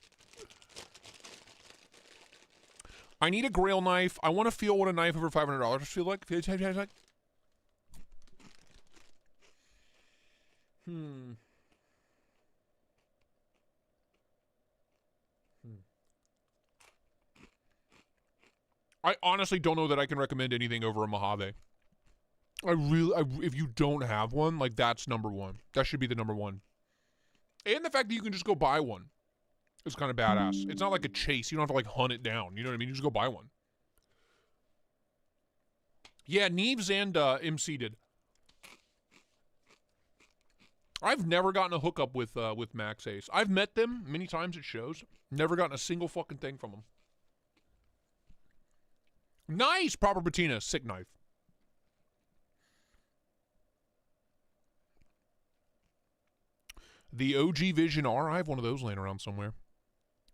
I need a Grail knife. I want to feel what a knife over $500 feel like. I honestly don't know that I can recommend anything over a Mojave. If you don't have one, like, that's number one. That should be the number one. And the fact that you can just go buy one is kind of badass. It's not like a chase. You don't have to, like, hunt it down. You know what I mean? You just go buy one. Yeah, Neves and MC did. I've never gotten a hookup with Max Ace. I've met them many times at shows. Never gotten a single fucking thing from them. Nice! Proper patina. Sick knife. The OG Vision R. I have one of those laying around somewhere.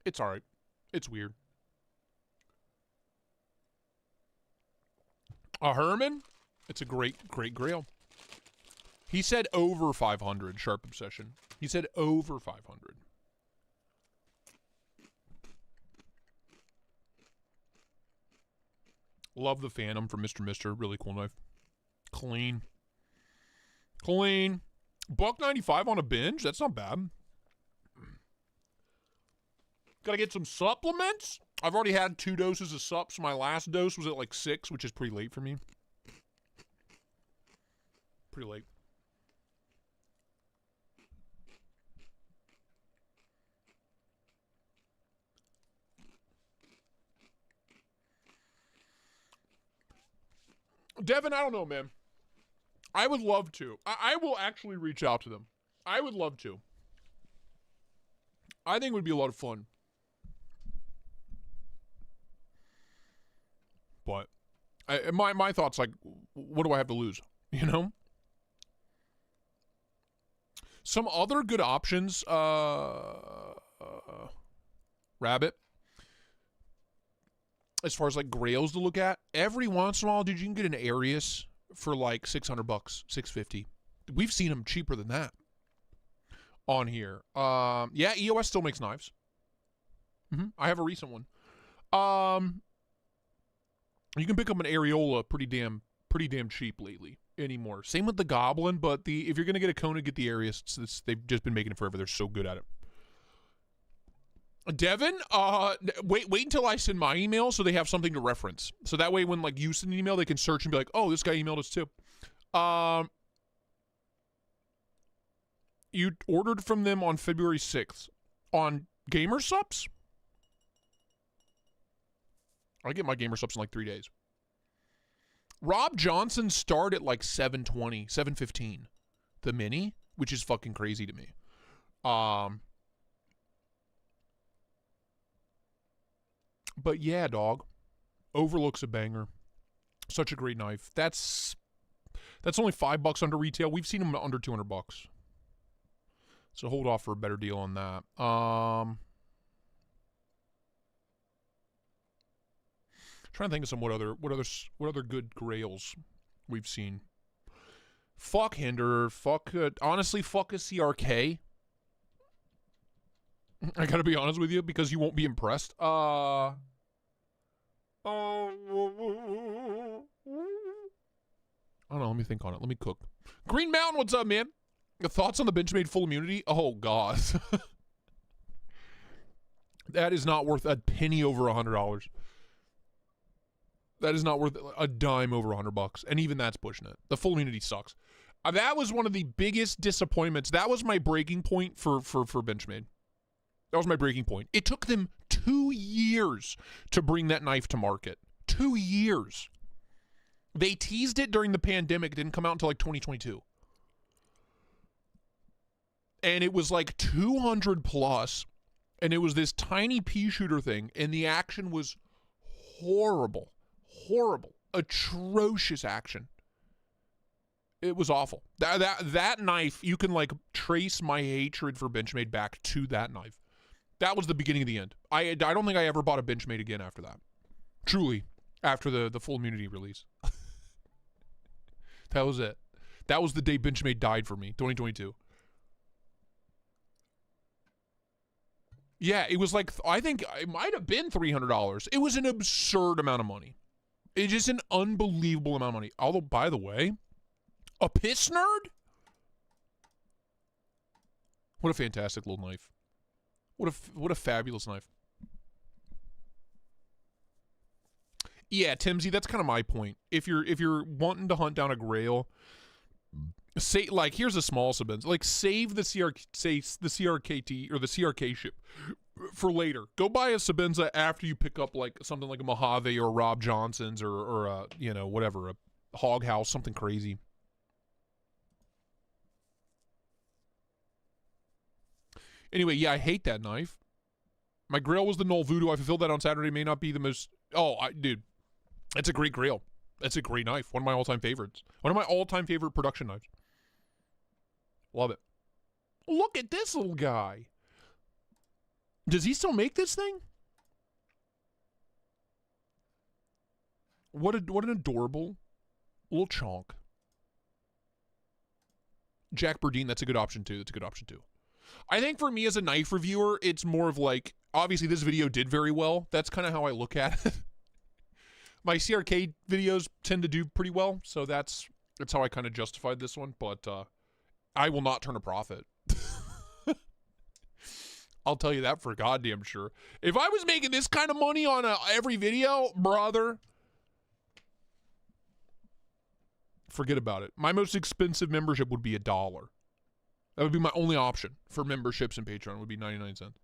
It's alright. It's weird. A Herman? It's a great grail. He said over 500, Sharp Obsession. He said over 500. Love the Phantom from Mr. Mister. Really cool knife. Clean. Clean. $1.95 on a binge? That's not bad. Gotta get some supplements. I've already had 2 doses of sups. My last dose was at like 6, which is pretty late for me. Pretty late. Devin, I don't know, man. I would love to. I will actually reach out to them. I would love to. I think it would be a lot of fun. But my thoughts, like, what do I have to lose? You know? Some other good options, Rabbit. As far as, like, grails to look at, every once in a while, dude, you can get an Arius for like $600, $650. We've seen them cheaper than that on here. Yeah, EOS still makes knives. I have a recent one. You can pick up an Areola pretty damn cheap lately anymore. Same with the Goblin, but if you're gonna get a Kona, get the Arius. They've just been making it forever. They're so good at it. Devin, wait until I send my email so they have something to reference. So that way when, like, you send an email, they can search and be like, oh, this guy emailed us too. You ordered from them on February 6th on Gamer Sups? I get my Gamer Sups in like 3 days. Rob Johnson started at like $720, $715. The Mini, which is fucking crazy to me. But yeah, dog. Overlook's a banger. Such a great knife. That's only $5 under retail. We've seen them under $200. So hold off for a better deal on that. Trying to think of some what other good grails we've seen. Fuck Hinder. Fuck. Honestly, fuck a CRK. I gotta be honest with you because you won't be impressed. I don't know. Let me think on it. Let me cook. Green Mountain, what's up, man? Your thoughts on the Benchmade full immunity? Oh, God. That is not worth a penny over $100. That is not worth a dime over $100. And even that's pushing it. The full immunity sucks. That was one of the biggest disappointments. That was my breaking point for Benchmade. That was my breaking point. It took them 2 years to bring that knife to market. 2 years. They teased it during the pandemic. It didn't come out until like 2022. And it was like 200 plus. And it was this tiny pea shooter thing. And the action was horrible. Horrible. Atrocious action. It was awful. That knife, you can like trace my hatred for Benchmade back to that knife. That was the beginning of the end. I don't think I ever bought a Benchmade again after that. Truly. after the full immunity release. That was it. That was the day Benchmade died for me, 2022. Yeah, it was like, I think it might have been $300. It was an absurd amount of money. It's just an unbelievable amount of money. Although, by the way, a piss nerd? What a fantastic little knife. What a fabulous knife. Yeah, Timsy, that's kind of my point. If you're wanting to hunt down a grail, say, like, here's a small Sabins. Like, save the CRKT or the CRK ship for later. Go buy a Sabinza after you pick up, like, something like a Mojave or Rob Johnson's or you know, whatever, a Hog House, something crazy. Anyway, yeah, I hate that knife. My grail was the Null Voodoo. I fulfilled that on Saturday. May not be the most... Oh, dude, that's a great grail. That's a great knife. One of my all-time favorites. One of my all-time favorite production knives. Love it. Look at this little guy. Does he still make this thing? What an adorable little chonk. Jack Burdine, that's a good option too. That's a good option too. I think for me as a knife reviewer, it's more of like, obviously this video did very well. That's kind of how I look at it. My CRK videos tend to do pretty well, so that's how I kind of justified this one, but I will not turn a profit. I'll tell you that for goddamn sure. If I was making this kind of money on every video, brother, forget about it. My most expensive membership would be $1. That would be my only option for memberships and Patreon, would be 99 cents.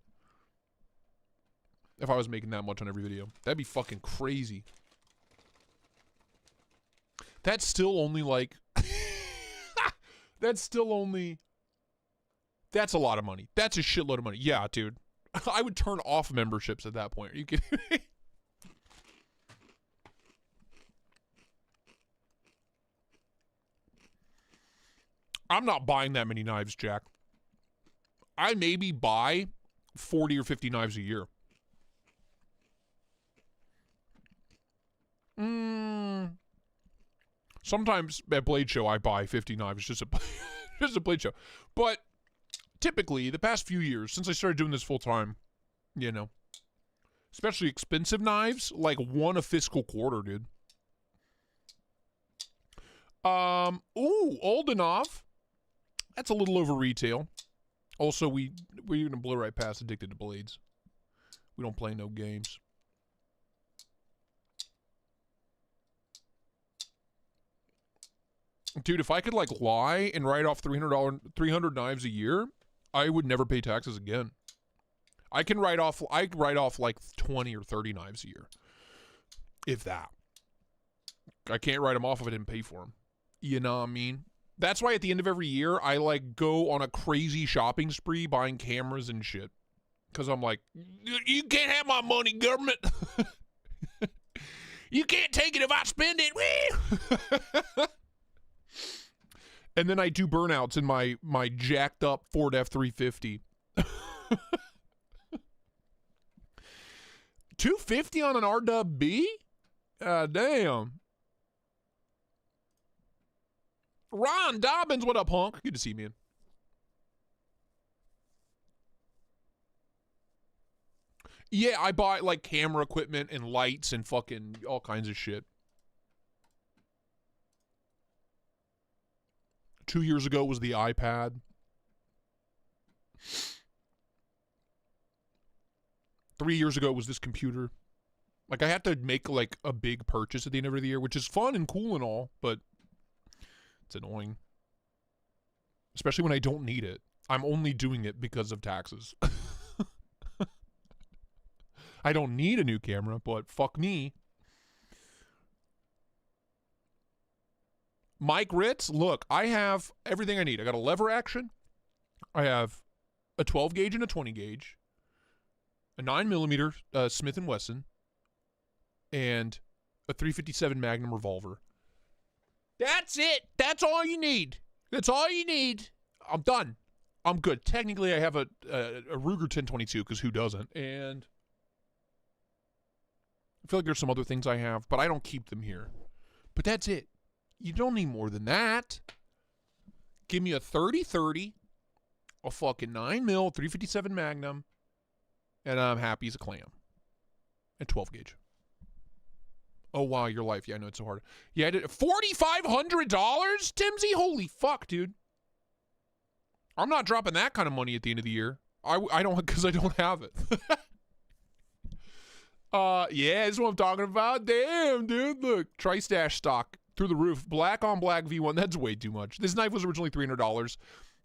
If I was making that much on every video. That'd be fucking crazy. That's still only like... that's a lot of money. That's a shitload of money. Yeah, dude. I would turn off memberships at that point. Are you kidding me? I'm not buying that many knives, Jack. I maybe buy 40 or 50 knives a year. Sometimes at Blade Show I buy 50 knives just a Blade Show. But typically, the past few years, since I started doing this full time, you know, especially expensive knives, like one a fiscal quarter, dude. Ooh, Oldenov. That's a little over retail. Also, we're gonna blow right past Addicted to Blades. We don't play no games. Dude, if I could like lie and write off $300 knives a year, I would never pay taxes again. I write off like 20 or 30 knives a year. If that. I can't write them off if I didn't pay for them. You know what I mean? That's why at the end of every year, I like go on a crazy shopping spree buying cameras and shit. Because I'm like, you can't have my money, government. You can't take it if I spend it. And then I do burnouts in my jacked up Ford F-350. $250 on an RW-B? Damn. Ron Dobbins, what up, honk? Good to see you, man. Yeah, I buy like camera equipment and lights and fucking all kinds of shit. 2 years ago was the iPad. Three years ago was this computer. Like, I have to make like a big purchase at the end of the year, which is fun and cool and all, but it's annoying. Especially when I don't need it. I'm only doing it because of taxes. I don't need a new camera, but fuck me. Mike Ritz, look, I have everything I need. I got a lever action. I have a 12 gauge and a 20 gauge. A 9mm Smith & Wesson. And a 357 Magnum revolver. That's it. That's all you need. That's all you need. I'm done. I'm good. Technically, I have a Ruger 1022, because who doesn't? And I feel like there's some other things I have, but I don't keep them here. But that's it. You don't need more than that. Give me a 30-30, a fucking 9mm, 357 Magnum, and I'm happy as a clam. And 12 gauge. Oh, wow, your life. Yeah, I know it's so hard. Yeah, I did $4,500, Timsy? Holy fuck, dude. I'm not dropping that kind of money at the end of the year. I don't, because I don't have it. Yeah, this is what I'm talking about. Damn, dude. Look, Tristate stock through the roof. Black on black V1. That's way too much. This knife was originally $300.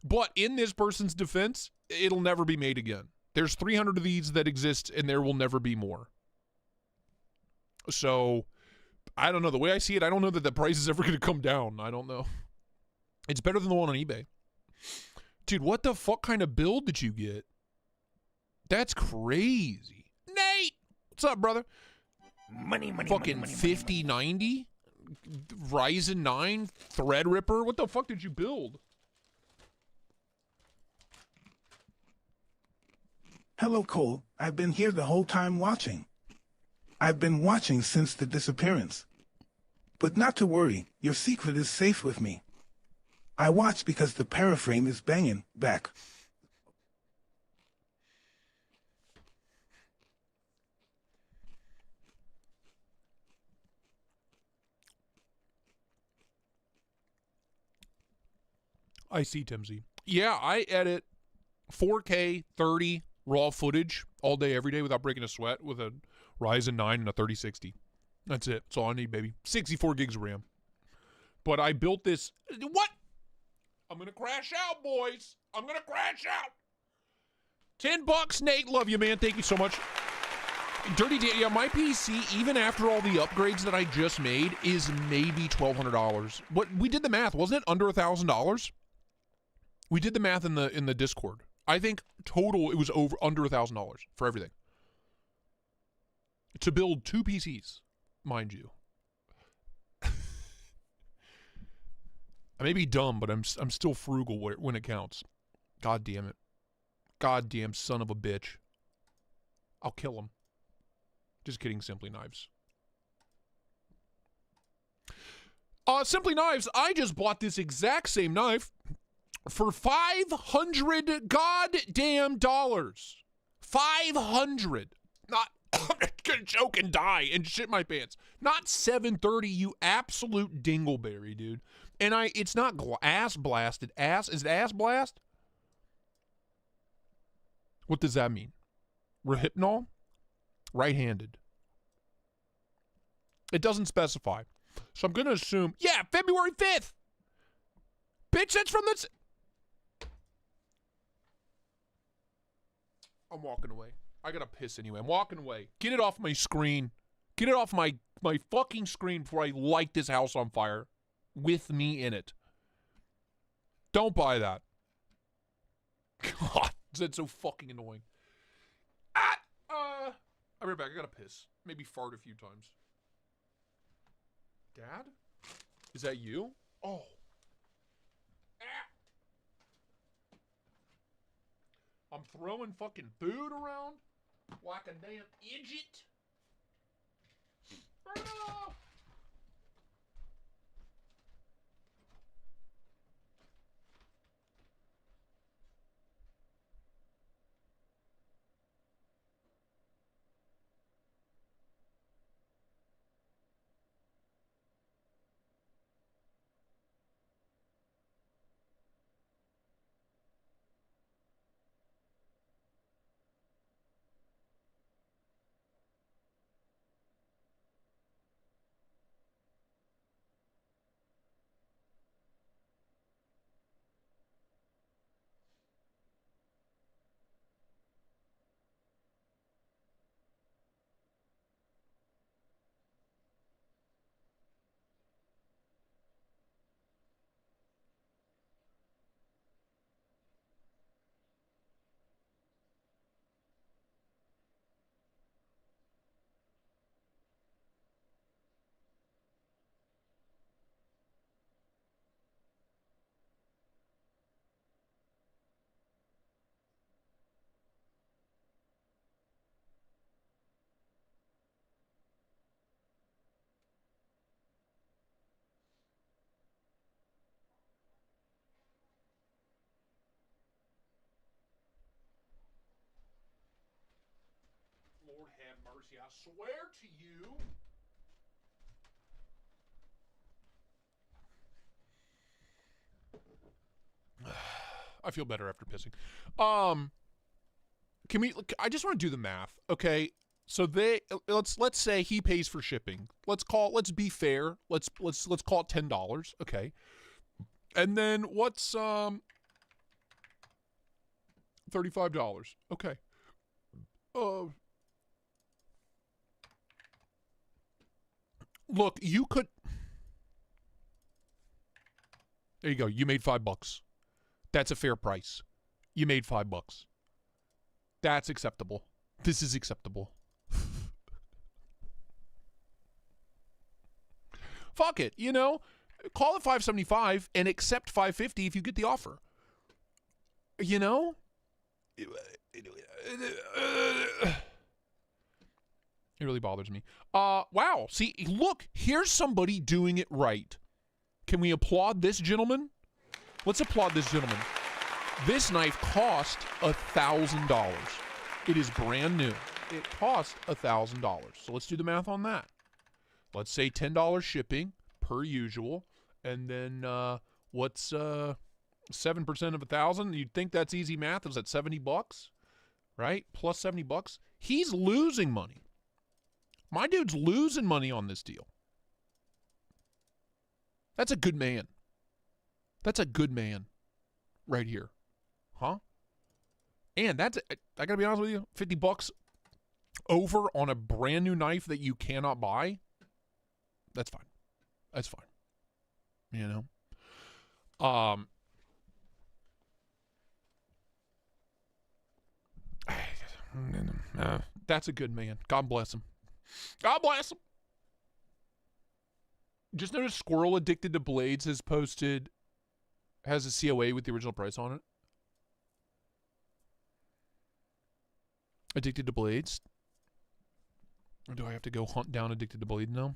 But in this person's defense, it'll never be made again. There's 300 of these that exist, and there will never be more. So, I don't know. The way I see it, I don't know that the price is ever going to come down. I don't know. It's better than the one on eBay. Dude, what the fuck kind of build did you get? That's crazy. Nate! What's up, brother? Money, fucking 5090? Ryzen 9 Threadripper? What the fuck did you build? Hello, Cole. I've been here the whole time watching. I've been watching since the disappearance. But not to worry, your secret is safe with me. I watch because the paraframe is banging back. I see, Timsy. Yeah, I edit 4K 30 raw footage all day, every day without breaking a sweat with a Ryzen 9 and a 3060. That's it. That's all I need, baby. 64 gigs of RAM. But I built this. What? I'm going to crash out, boys. I'm going to crash out. $10, Nate. Love you, man. Thank you so much. Dirty Dan. Yeah, my PC, even after all the upgrades that I just made, is maybe $1,200. But we did the math. Wasn't it under $1,000? We did the math in the Discord. I think total it was under $1,000 for everything. To build 2 PCs, mind you. I may be dumb, but I'm still frugal when it counts. God damn it. Goddamn son of a bitch. I'll kill him. Just kidding, Simply Knives. Simply Knives, I just bought this exact same knife for $500 goddamn dollars. 500. Not gonna choke and die and shit my pants. Not 730, you absolute dingleberry, dude. And it's not ass blasted. Is it ass blast? What does that mean? Rehypnol? Right-handed. It doesn't specify. So I'm gonna assume, yeah, February 5th. Bitch, that's from this. I'm walking away. I gotta piss anyway. I'm walking away. Get it off my screen. Get it off my fucking screen before I light this house on fire with me in it. Don't buy that. God, that's so fucking annoying. I'll be right back. I gotta piss. Maybe fart a few times. Dad? Is that you? Oh. I'm throwing fucking food around like a damn idiot. Bruno! mercy. I swear to you. I feel better after pissing. Can we? I just want to do the math. Okay, so let's say he pays for shipping. Let's be fair. Let's call it $10. Okay, and then what's $35? Okay. Look, you could. There you go. You made $5. That's a fair price. You made $5. That's acceptable. This is acceptable. Fuck it, you know? Call it $575 and accept $550 if you get the offer. You know? It really bothers me. Wow. See, look, here's somebody doing it right. Can we applaud this gentleman? Let's applaud this gentleman. This knife cost $1,000. It is brand new. It cost $1,000. So let's do the math on that. Let's say $10 shipping per usual. And then what's 7% of 1,000? You'd think that's easy math. Is that $70? Right? Plus $70. He's losing money. My dude's losing money on this deal. That's a good man. That's a good man right here. Huh? And that's, I gotta be honest with you, $50 over on a brand new knife that you cannot buy. That's fine. That's fine. You know? That's a good man. God bless him. God bless him. Just noticed Squirrel Addicted to Blades has a COA with the original price on it. Addicted to Blades. Or do I have to go hunt down Addicted to Blades now?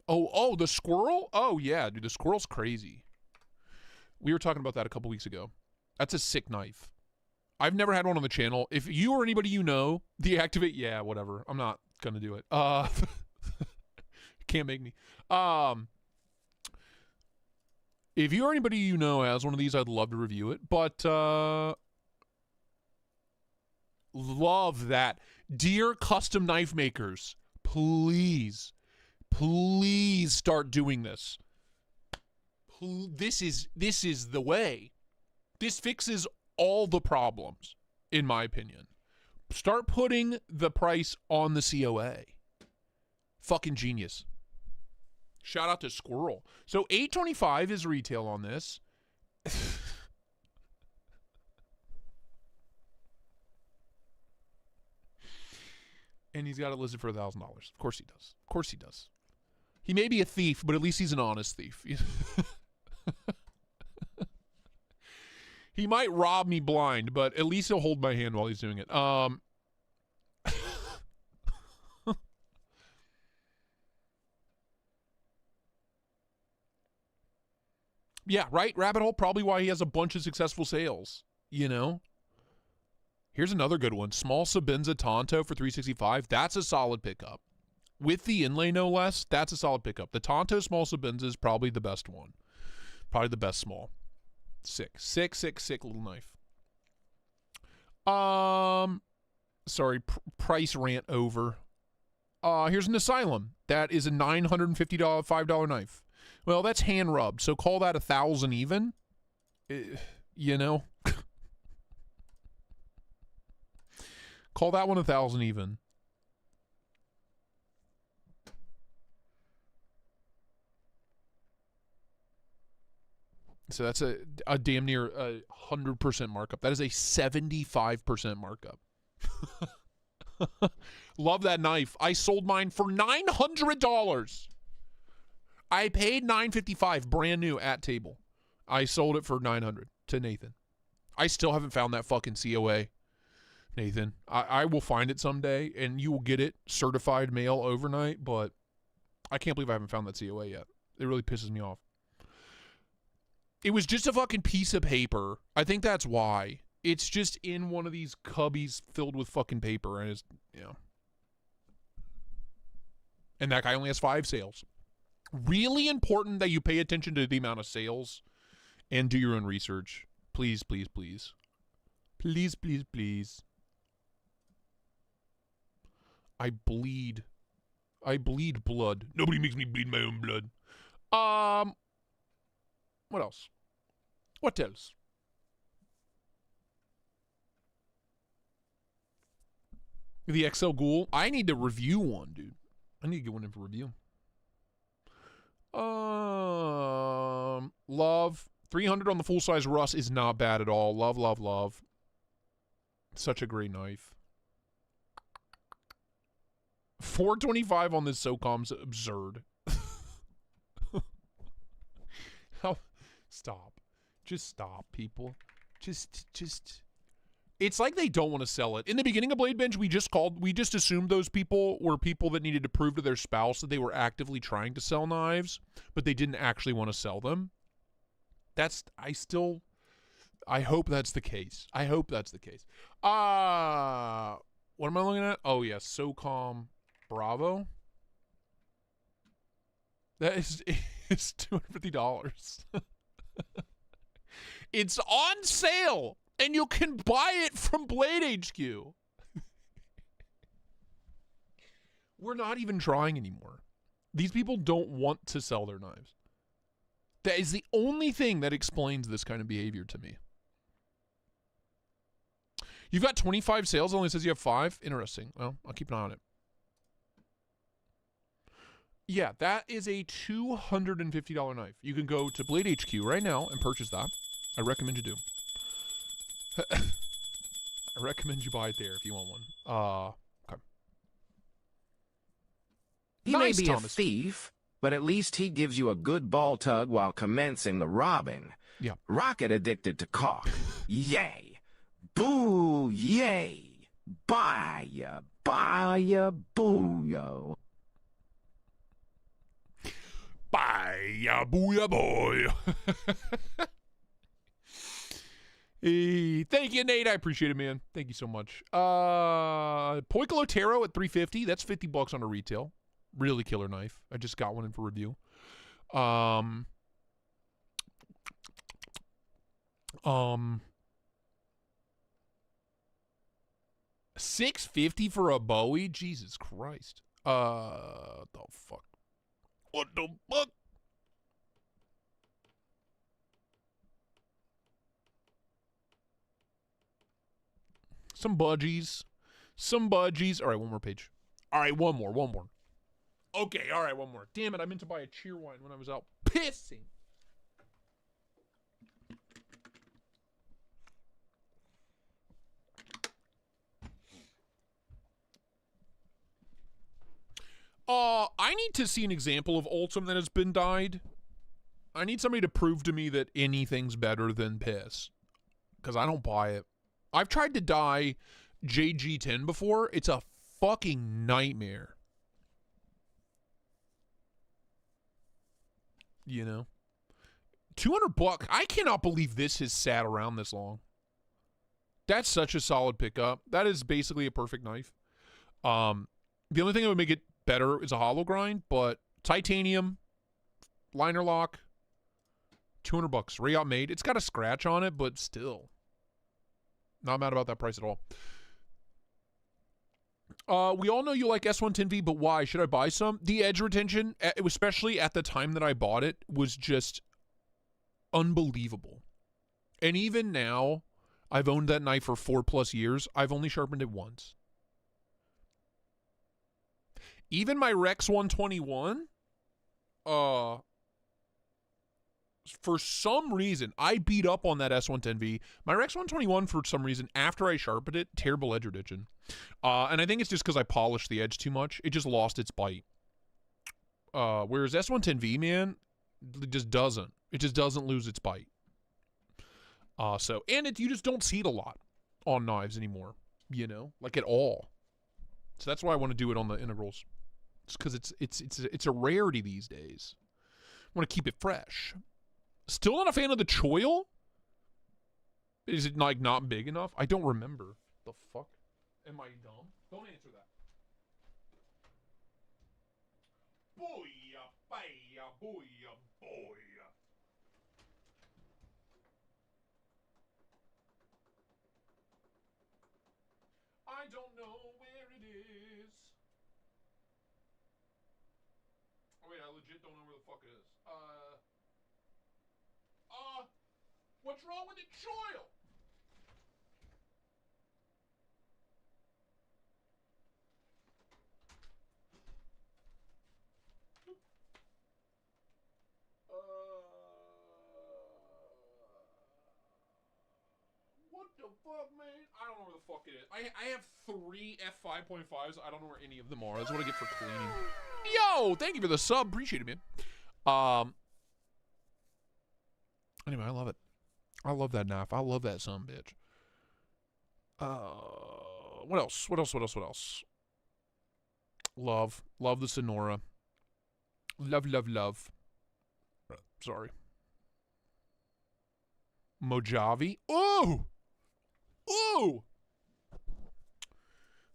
Oh, the squirrel? Oh, yeah, dude, the squirrel's crazy. We were talking about that a couple weeks ago. That's a sick knife. I've never had one on the channel. If you or anybody you know, deactivate, yeah, whatever. I'm not going to do it. Can't make me. If you or anybody you know has one of these, I'd love to review it. But love that. Dear custom knife makers, please start doing this. This is the way. This fixes all the problems, in my opinion. Start putting the price on the COA. Fucking genius. Shout out to Squirrel. So $825 is retail on this. And he's got it listed for $1,000. Of course he does. Of course he does. He may be a thief, but at least he's an honest thief. He might rob me blind, but at least he'll hold my hand while he's doing it. Yeah, right? Rabbit hole, probably why he has a bunch of successful sales, you know? Here's another good one. Small Sabenza Tonto for $365. That's a solid pickup. With the inlay, no less, that's a solid pickup. The Tonto Small Sabenza is probably the best one. Probably the best small. Sick little knife. Sorry, price rant over. Here's an Asylum. That is a $950 $5 knife. Well, that's hand rubbed, so call that 1,000 even. You know? Call that one 1,000 even. So that's a damn near 100% markup. That is a 75% markup. Love that knife. I sold mine for $900. I paid $955 brand new at table. I sold it for $900 to Nathan. I still haven't found that fucking COA, Nathan. I will find it someday, and you will get it certified mail overnight, but I can't believe I haven't found that COA yet. It really pisses me off. It was just a fucking piece of paper. I think that's why. It's just in one of these cubbies filled with fucking paper, and it's, you know, And that guy only has 5 sales. Really important that you pay attention to the amount of sales and do your own research. Please, please, please. Please, please, please. I bleed blood. Nobody makes me bleed my own blood. What else? What else? The XL Ghoul. I need to review one, dude. I need to get one in for review. Love. 300 on the full-size Russ is not bad at all. Love, love, love. Such a great knife. 425 on this SOCOM's absurd. How? Stop. Just stop, people. Just. It's like they don't want to sell it. In the beginning of BLADEBINGE, we just assumed those people were people that needed to prove to their spouse that they were actively trying to sell knives, but they didn't actually want to sell them. I hope that's the case. I hope that's the case. What am I looking at? Oh, yeah, SOCOM Bravo. That is $250. It's on sale, and you can buy it from Blade HQ. We're not even trying anymore. These people don't want to sell their knives. That is the only thing that explains this kind of behavior to me. You've got 25 sales, only says you have 5. Interesting. Well, I'll keep an eye on it. Yeah, that is a $250 knife. You can go to Blade HQ right now and purchase that. I recommend you do. I recommend you buy it there if you want one. Okay. He Nice, may be Thomas. a thief, but at least he gives you a good ball tug while commencing the robbing. Yeah. Rocket addicted to cock. Yay. Boo, yay. Buy ya, boo, yo. Bye, booyah, boy. Hey, thank you, Nate. I appreciate it, man. Thank you so much. Poicolo Taro at $350. That's $50 on a retail. Really killer knife. I just got one in for review. $650 for a Bowie? Jesus Christ. The fuck? What the fuck? Some budgies. Some budgies. All right, one more page. All right, one more. Okay, all right, one more. Damn it, I meant to buy a cheer wine when I was out pissing. I need to see an example of Ultim that has been dyed. I need somebody to prove to me that anything's better than piss. Because I don't buy it. I've tried to dye JG10 before. It's a fucking nightmare. You know? $200. I cannot believe this has sat around this long. That's such a solid pickup. That is basically a perfect knife. The only thing that would make it better is a hollow grind, but titanium, liner lock, $200. Rayout made. It's got a scratch on it, but still. Not mad about that price at all. We all know you like S110V, but why? Should I buy some? The edge retention, especially at the time that I bought it, was just unbelievable. And even now, I've owned that knife for 4+ years. I've only sharpened it once. Even my Rex 121, for some reason, I beat up on that S110V. My Rex 121, for some reason, after I sharpened it, terrible edge retention. And I think it's just because I polished the edge too much. It just lost its bite. Whereas S110V, man, it just doesn't. It just doesn't lose its bite. And you just don't see it a lot on knives anymore, you know, like at all. So that's why I want to do it on the integrals. It's because it's a rarity these days. I want to keep it fresh. Still not a fan of the choil? Is it like not big enough? I don't remember. The fuck? Am I dumb? Don't answer booyah, baya, booyah, booyah. I don't know where it is. Oh wait, I legit don't know where the fuck it is. What's wrong with the choil? What the fuck, man? I don't know where the fuck it is. I have 3 F5.5s. I don't know where any of them are. That's what I get for cleaning. Yo, thank you for the sub. Appreciate it, man. Anyway, I love it. I love that knife. I love that son bitch. What else? What else? What else? What else? Love the Sonora. Love. Sorry. Mojave. Oh! Ooh!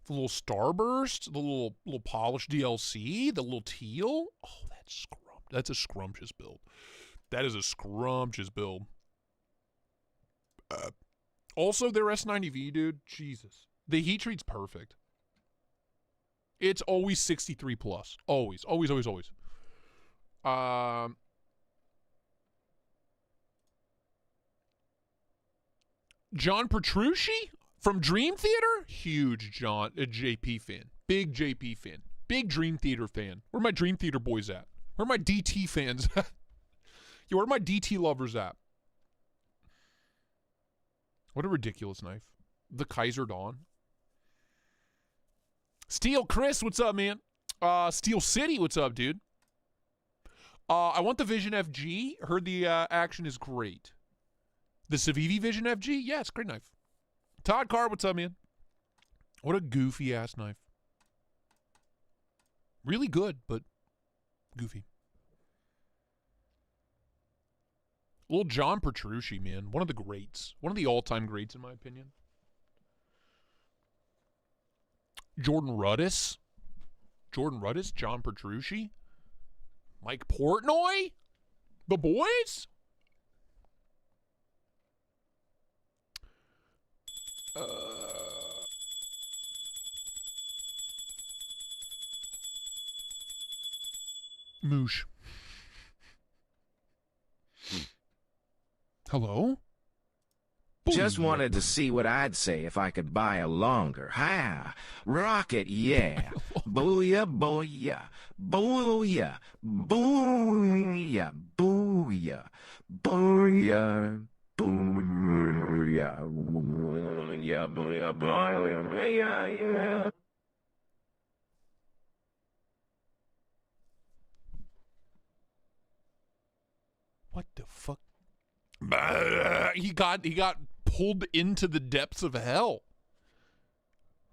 The little Starburst, the little polished DLC, the little teal. Oh, that's a scrumptious build. That is a scrumptious build. Also, their S90V, dude. Jesus. The heat treat's perfect. It's always 63 plus. Always. John Petrucci from Dream Theater? Huge JP fan. Big JP fan. Big Dream Theater fan. Where are my Dream Theater boys at? Where are my DT fans at? Yo, where are my DT lovers at? What a ridiculous knife. The Kaiser Dawn. Steel Chris, what's up, man? Steel City, what's up, dude? I want the Vision FG. Heard the action is great. The Civivi Vision FG? Yeah, it's a great knife. Todd Carr, what's up, man? What a goofy-ass knife. Really good, but goofy. Little John Petrucci, man. One of the greats. One of the all-time greats, in my opinion. Jordan Rudess, John Petrucci. Mike Portnoy? The boys? Moosh. Hello? Just wanted to see what I'd say if I could buy a longer. Ha! Rocket, yeah. Booyah, booyah. Booyah. Booyah. Booyah. Booyah. Booyah. Booyah. Booyah. Booyah. What the fuck? He got pulled into the depths of hell.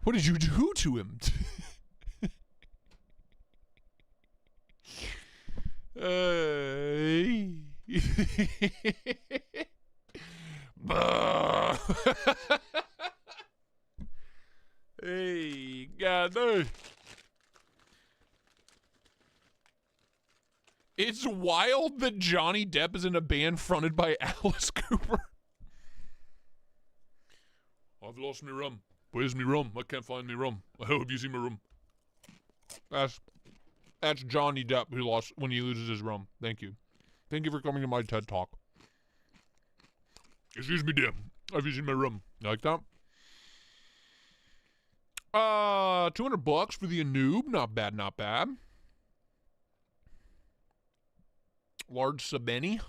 What did you do to him? Hey, God, no. It's wild that Johnny Depp is in a band fronted by Alice Cooper. I've lost my rum. Where's my rum? I can't find my rum. I hope you see my rum. That's Johnny Depp who lost when he loses his rum. Thank you. Thank you for coming to my TED Talk. Excuse me, dear. I've used my rum. You like that? $200 for the Anoob. Not bad, not bad. Large Sabeni.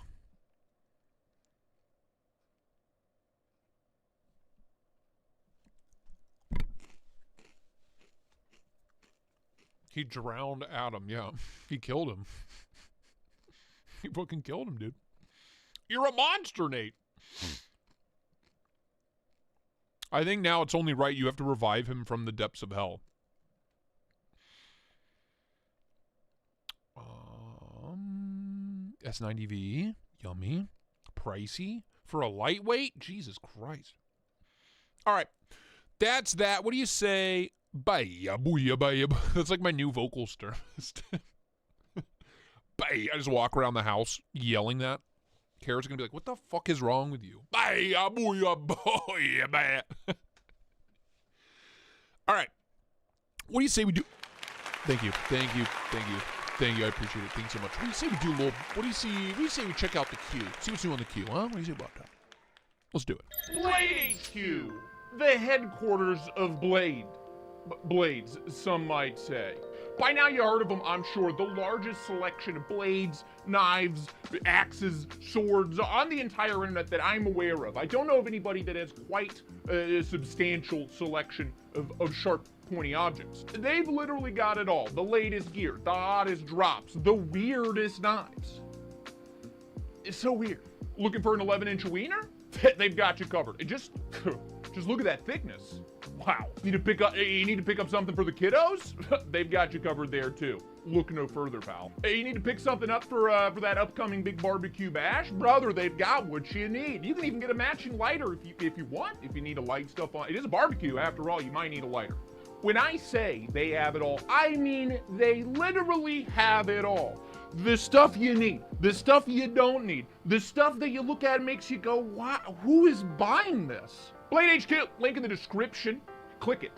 He drowned Adam, yeah. He killed him. He fucking killed him, dude. You're a monster, Nate. I think now it's only right you have to revive him from the depths of hell. S90V, yummy, pricey for a lightweight. Jesus Christ! All right, that's that. What do you say? Baya booya baya. That's like my new vocal stylist. Bye. I just walk around the house yelling that. Kara's gonna be like, what the fuck is wrong with you? Bye, boy, boy, bye. All right. What do you say we do? Thank you. Thank you. Thank you. Thank you. I appreciate it. Thank you so much. What do you say we do a little, what do you say we check out the queue? See what's new on the queue, huh? What do you say about that? Let's do it. Blade HQ, the headquarters of blades, some might say. By now you heard of them, I'm sure. The largest selection of blades, knives, axes, swords on the entire internet that I'm aware of. I don't know of anybody that has quite a substantial selection of sharp, pointy objects. They've literally got it all. The latest gear, the hottest drops, the weirdest knives. It's so weird. Looking for an 11-inch wiener? They've got you covered. Just look at that thickness. Wow. You need to pick up something for the kiddos? They've got you covered there too. Look no further, pal. You need to pick something up for that upcoming big barbecue bash? Brother, they've got what you need. You can even get a matching lighter if you want. If you need to light stuff on. It is a barbecue after all, you might need a lighter. When I say they have it all, I mean they literally have it all. The stuff you need, the stuff you don't need, the stuff that you look at and makes you go, wow, who is buying this? Blade HQ, link in the description. Click it.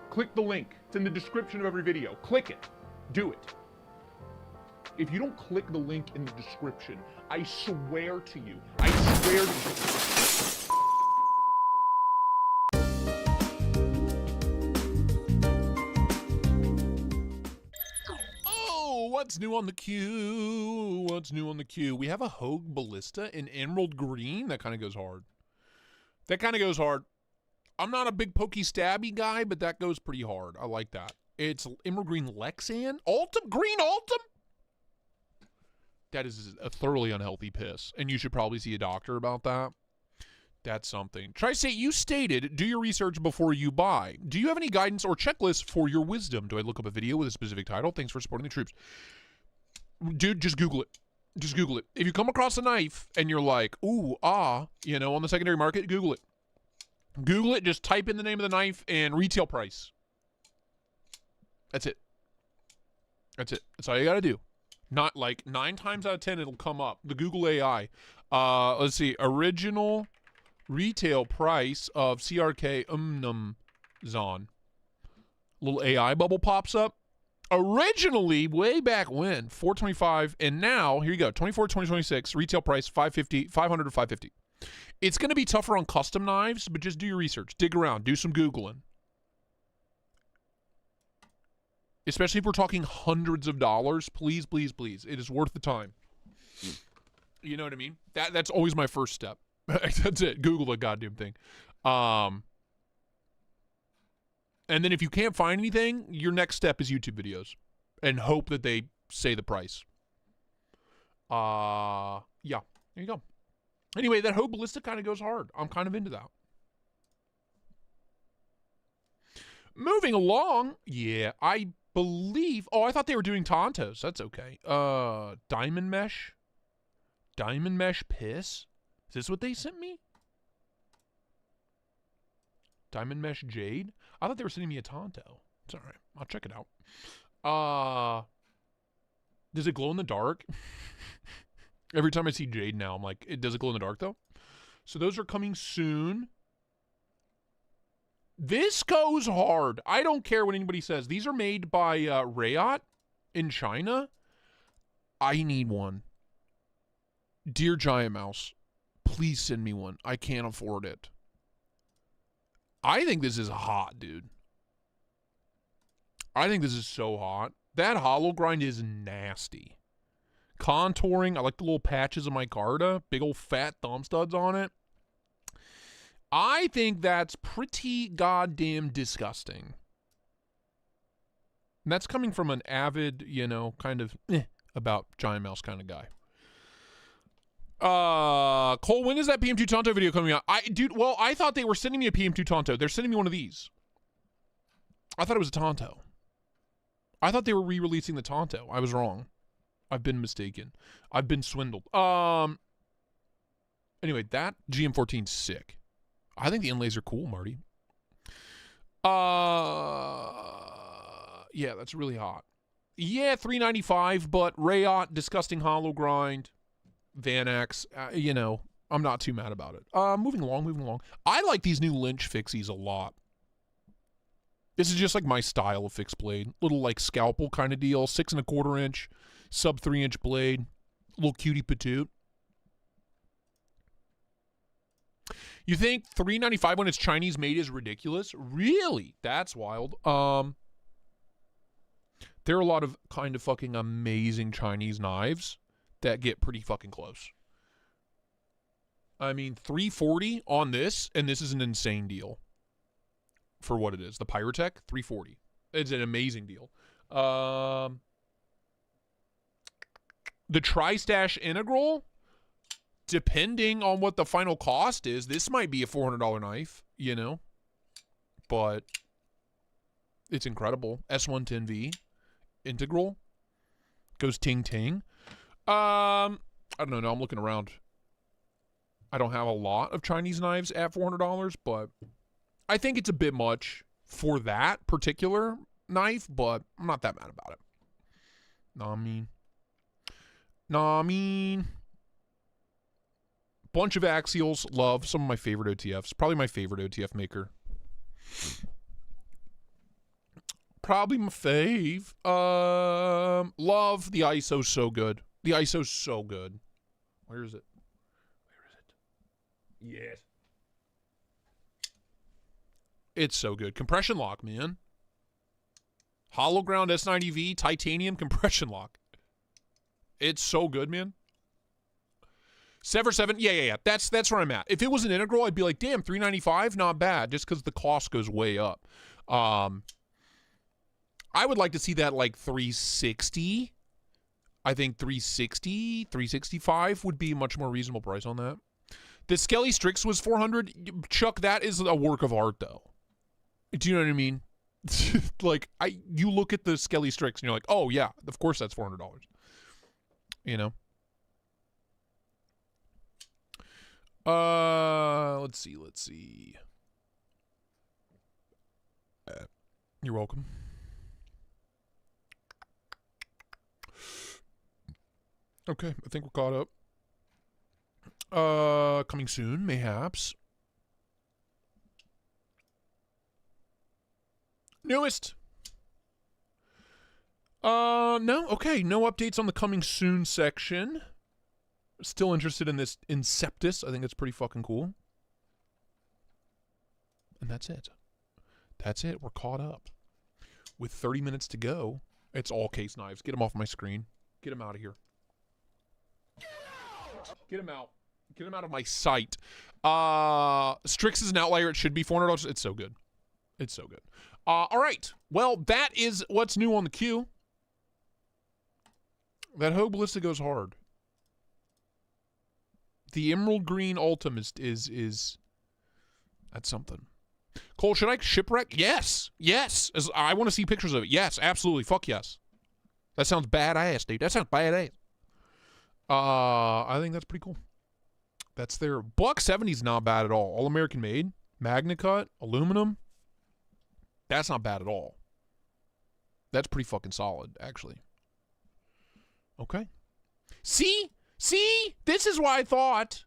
Click the link. It's in the description of every video. Click it. Do it. If you don't click the link in the description, I swear to you, I swear to you. What's new on the queue? What's new on the queue? We have a Hogue Ballista in Emerald Green. That kind of goes hard. That kind of goes hard. I'm not a big pokey stabby guy, but that goes pretty hard. I like that. It's Emerald Green Lexan. Altum? Green Altum? That is a thoroughly unhealthy piss, and you should probably see a doctor about that. That's something. Tristate, you stated, do your research before you buy. Do you have any guidance or checklist for your wisdom? Do I look up a video with a specific title? Thanks for supporting the troops. Dude, just Google it. Just Google it. If you come across a knife and you're like, ooh, on the secondary market, Google it. Google it, just type in the name of the knife and retail price. That's it. That's it. That's all you got to do. Not like 9 times out of 10 it'll come up. The Google AI. Let's see. Original retail price of CRK Zon. Little AI bubble pops up. Originally, way back when, $425, and now, here you go, 2026, retail price $500 to $550. It's going to be tougher on custom knives, but just do your research. Dig around. Do some Googling. Especially if we're talking hundreds of dollars. Please, please, please. It is worth the time. You know what I mean? That's always my first step. That's it. Google the goddamn thing. And then if you can't find anything, your next step is YouTube videos. And hope that they say the price. Yeah. There you go. Anyway, that Hogue Ballista kind of goes hard. I'm kind of into that. Moving along. Yeah, I believe... Oh, I thought they were doing Tontos. That's okay. Diamond Mesh. Diamond Mesh Piss. Is this what they sent me? Diamond Mesh Jade? I thought they were sending me a Tonto. It's all right. I'll check it out. Does it glow in the dark? Every time I see Jade now, I'm like, does it glow in the dark, though? So those are coming soon. This goes hard. I don't care what anybody says. These are made by Rayot in China. I need one. Dear Giant Mouse, please send me one. I can't afford it. I think this is hot, dude. I think this is so hot. That hollow grind is nasty. Contouring. I like the little patches of micarta. Big old fat thumb studs on it. I think that's pretty goddamn disgusting. And that's coming from an avid, kind of about Giant Mouse kind of guy. Cole, when is that PM2 Tonto video coming out? I thought they were sending me a PM2 Tonto. They're sending me one of these. I thought it was a Tonto. I thought they were re-releasing the Tonto. I was wrong. I've been mistaken. I've been swindled. Anyway, that GM14's sick. I think the inlays are cool, Marty. Yeah, that's really hot. Yeah, $3.95, but Rayot, Disgusting Hollow Grind, Vanax, you know, I'm not too mad about it. Moving along. I like these new Lynch fixies a lot. This is just like my style of fixed blade. Little like scalpel kind of deal. 6 1/4 inch, sub 3-inch blade. Little cutie patoot. You think $3.95 when it's Chinese made is ridiculous? Really? That's wild. There are a lot of kind of fucking amazing Chinese knives that get pretty fucking close. I mean, $340 on this, and this is an insane deal for what it is. The Pyrotech, $340. It's an amazing deal. The Tri-Stash Integral, depending on what the final cost is, this might be a $400 knife, you know, but it's incredible. S110V Integral goes ting ting. I don't know. I'm looking around. I don't have a lot of Chinese knives at $400, but I think it's a bit much for that particular knife, but I'm not that mad about it. Nah, I mean. Bunch of Axials, love. Some of my favorite OTFs. Probably my favorite OTF maker. Probably my fave. Love. The ISO's so good. The ISO's so good. Where is it? Yes. It's so good. Compression lock, man. Hollow ground S90V, titanium compression lock. It's so good, man. Sever 7, yeah. That's where I'm at. If it was an integral, I'd be like, damn, $395, not bad, just because the cost goes way up. I would like to see that like $360. I think $360, $365 would be a much more reasonable price on that. The Skelly Strix was $400. Chuck, that is a work of art, though. Do you know what I mean? Like, you look at the Skelly Strix and you're like, oh yeah, of course that's $400. You know. Let's see. You're welcome. Okay, I think we're caught up. Coming soon, mayhaps. Newest. No. Okay, no updates on the coming soon section. Still interested in this Inceptus. I think it's pretty fucking cool. And that's it. We're caught up. With 30 minutes to go, it's all case knives. Get them off my screen. Get them out of here. Get them out. Get them out of my sight. Strix is an outlier. It should be $400. It's so good. All right. Well, that is what's new on the queue. That Hogue Ballista goes hard. The Emerald Green Ultim is that's something. Cole, should I shipwreck? Yes. I want to see pictures of it. Yes, absolutely. Fuck yes. That sounds badass, dude. That sounds badass. I think that's pretty cool. That's their Buck 70's not bad at all. All American made, Magna Cut, aluminum. That's not bad at all. That's pretty fucking solid, actually. Okay. See? This is why I thought.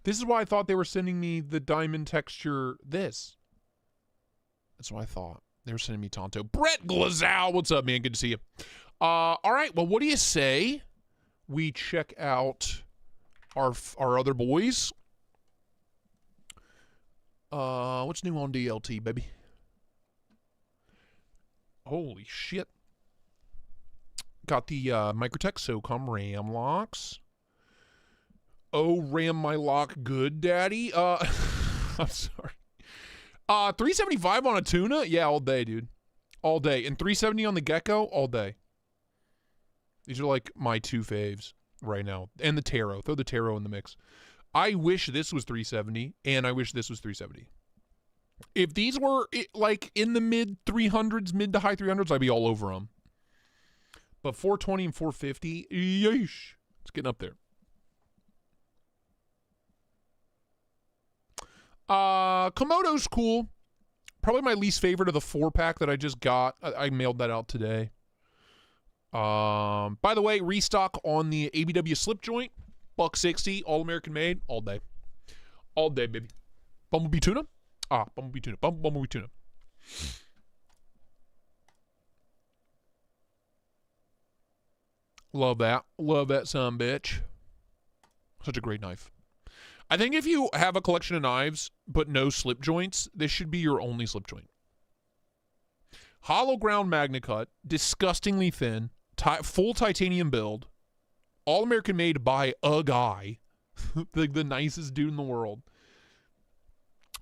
This is why I thought they were sending me the diamond texture this. That's what I thought. They were sending me Tonto. Brett Glazow, what's up, man? Good to see you. All right, well, what do you say we check out our other boys? What's new on DLT, baby? Holy shit. Got the Microtech SOCOM RAM locks. Oh, RAM my lock good, daddy. I'm sorry. 375 on a tuna? Yeah, all day, dude. All day. And 370 on the gecko? All day. These are like my two faves right now. And the Taro. Throw the Taro in the mix. I wish this was 370, and I wish this was 370. If these were like in the mid 300s, mid to high 300s, I'd be all over them. But 420 and 450, yeesh. It's getting up there. Komodo's cool. Probably my least favorite of the 4-pack that I just got. I mailed that out today. By the way, restock on the ABW slip joint. $1.60, all American made, all day. All day, baby. Bumblebee tuna? Bumblebee tuna. Bumblebee tuna. Love that. Love that son bitch. Such a great knife. I think if you have a collection of knives but no slip joints, this should be your only slip joint. Hollow ground Magna Cut, disgustingly thin, full titanium build, all American made by a guy, the nicest dude in the world.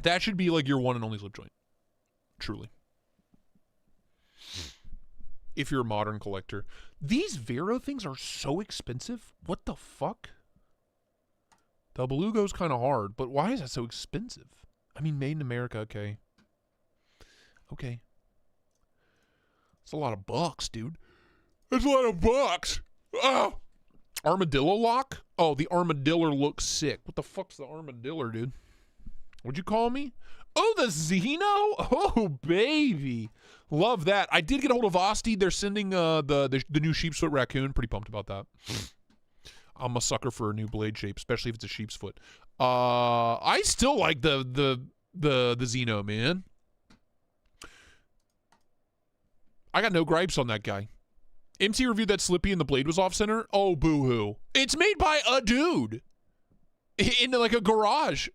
That should be like your one and only slip joint. Truly. If you're a modern collector. These Vero things are so expensive. What the fuck? The Belugo's kind of hard, but why is that so expensive? I mean, made in America, okay. Okay. It's a lot of bucks, dude. That's a lot of bucks. Oh! Armadillo lock? Oh, the armadillo looks sick. What the fuck's the armadillo, dude? What'd you call me? Oh, the Xeno? Oh, baby. Love that. I did get a hold of Osti. They're sending the new sheep's foot raccoon. Pretty pumped about that. I'm a sucker for a new blade shape, especially if it's a sheep's foot. I still like the Xeno, man. I got no gripes on that guy. MC reviewed that Slippy and the blade was off center. Oh, boo-hoo. It's made by a dude in like a garage.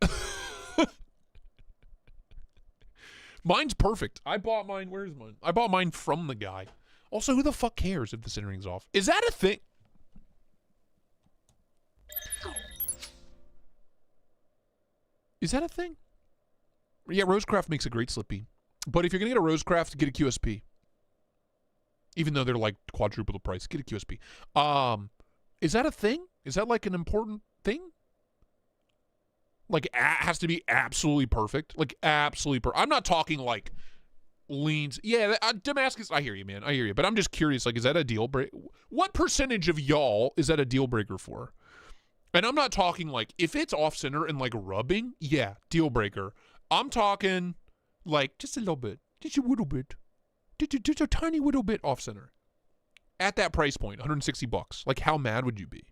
Mine's perfect. I bought mine. Where's mine? I bought mine from the guy. Also, who the fuck cares if the centering's off? Is that a thing? Is that a thing? Yeah, Rosecraft makes a great Slippy. But if you're going to get a Rosecraft, get a QSP. Even though they're like quadruple the price, get a QSP. Is that a thing? Is that like an important thing? Like, has to be absolutely perfect? Like, absolutely perfect. I'm not talking like leans. Yeah, Damascus, I hear you, man. I hear you. But I'm just curious, like, is that a deal breaker? What percentage of y'all is that a deal breaker for? And I'm not talking like, if it's off center and like rubbing, yeah, deal breaker. I'm talking like just a little bit. Just a little bit. Just a tiny little bit off center. At that price point, $160. Like, how mad would you be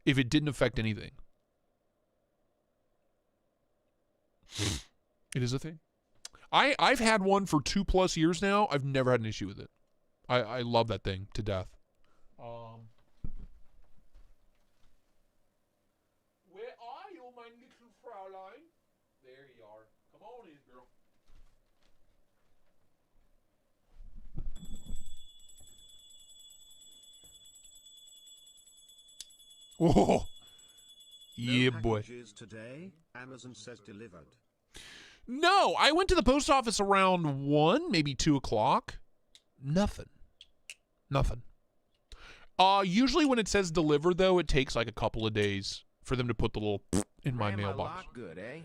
if it didn't affect anything? It is a thing. I've had one for 2+ years now. I've never had an issue with it. I love that thing to death. Where are you, my little Fraulein? There you are. Come on in, girl. Oh, yeah, boy. Today, Amazon says delivered. No, I went to the post office around 1, maybe 2 o'clock. Nothing. Usually when it says delivered, though, it takes like a couple of days for them to put the little in my mailbox. Good, eh?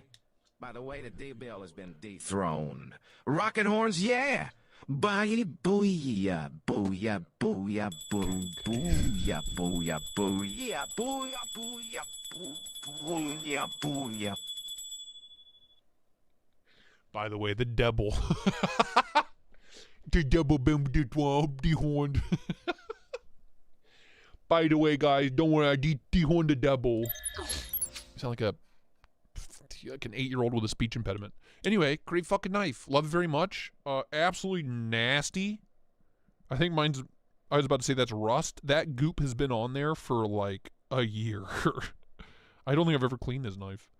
By the way, the D-Bill has been dethroned. Rocket horns, yeah. Booyah, booyah, booyah, booyah, booyah, booyah, booyah, booyah, booyah, booyah, booyah. By the way, the devil. The devil been dehorned. By the way, guys, don't worry, I dehorned the devil. You sound like an 8-year-old with a speech impediment. Anyway, great fucking knife. Love it very much. Absolutely nasty. I think mine's... I was about to say that's rust. That goop has been on there for like a year. I don't think I've ever cleaned this knife.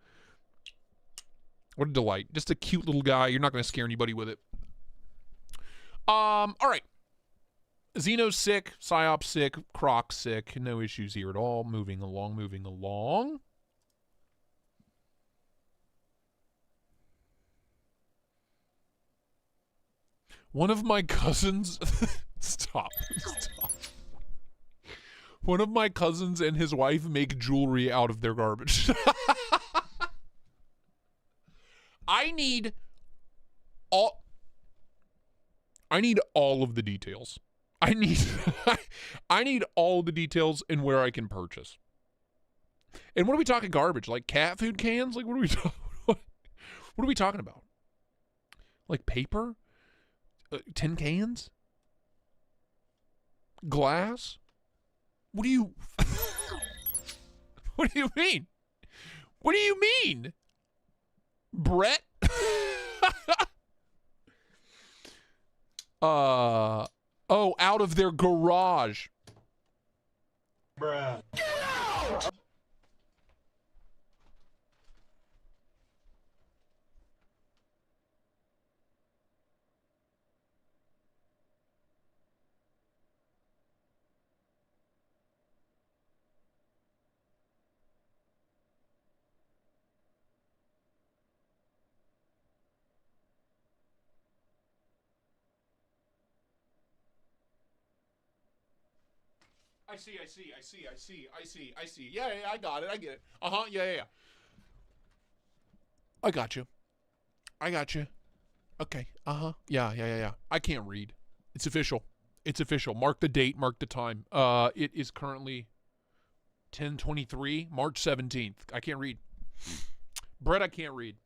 What a delight. Just a cute little guy. You're not going to scare anybody with it. All right. Xeno's sick. Psyop's sick. Croc's sick. No issues here at all. Moving along. One of my cousins... Stop. One of my cousins and his wife make jewelry out of their garbage. I need all of the details. I need all the details and where I can purchase. And what are we talking garbage? Like cat food cans? Like what are we talking about? Like paper? Tin cans? Glass? What do you... What do you mean? What do you mean? Brett? Oh, out of their garage. Bruh. I see. Yeah, I got it. I get it. Uh-huh, yeah. I got you. Okay, uh-huh. Yeah. I can't read. It's official. Mark the date, mark the time. It is currently 10:23, March 17th. I can't read. Brett, I can't read.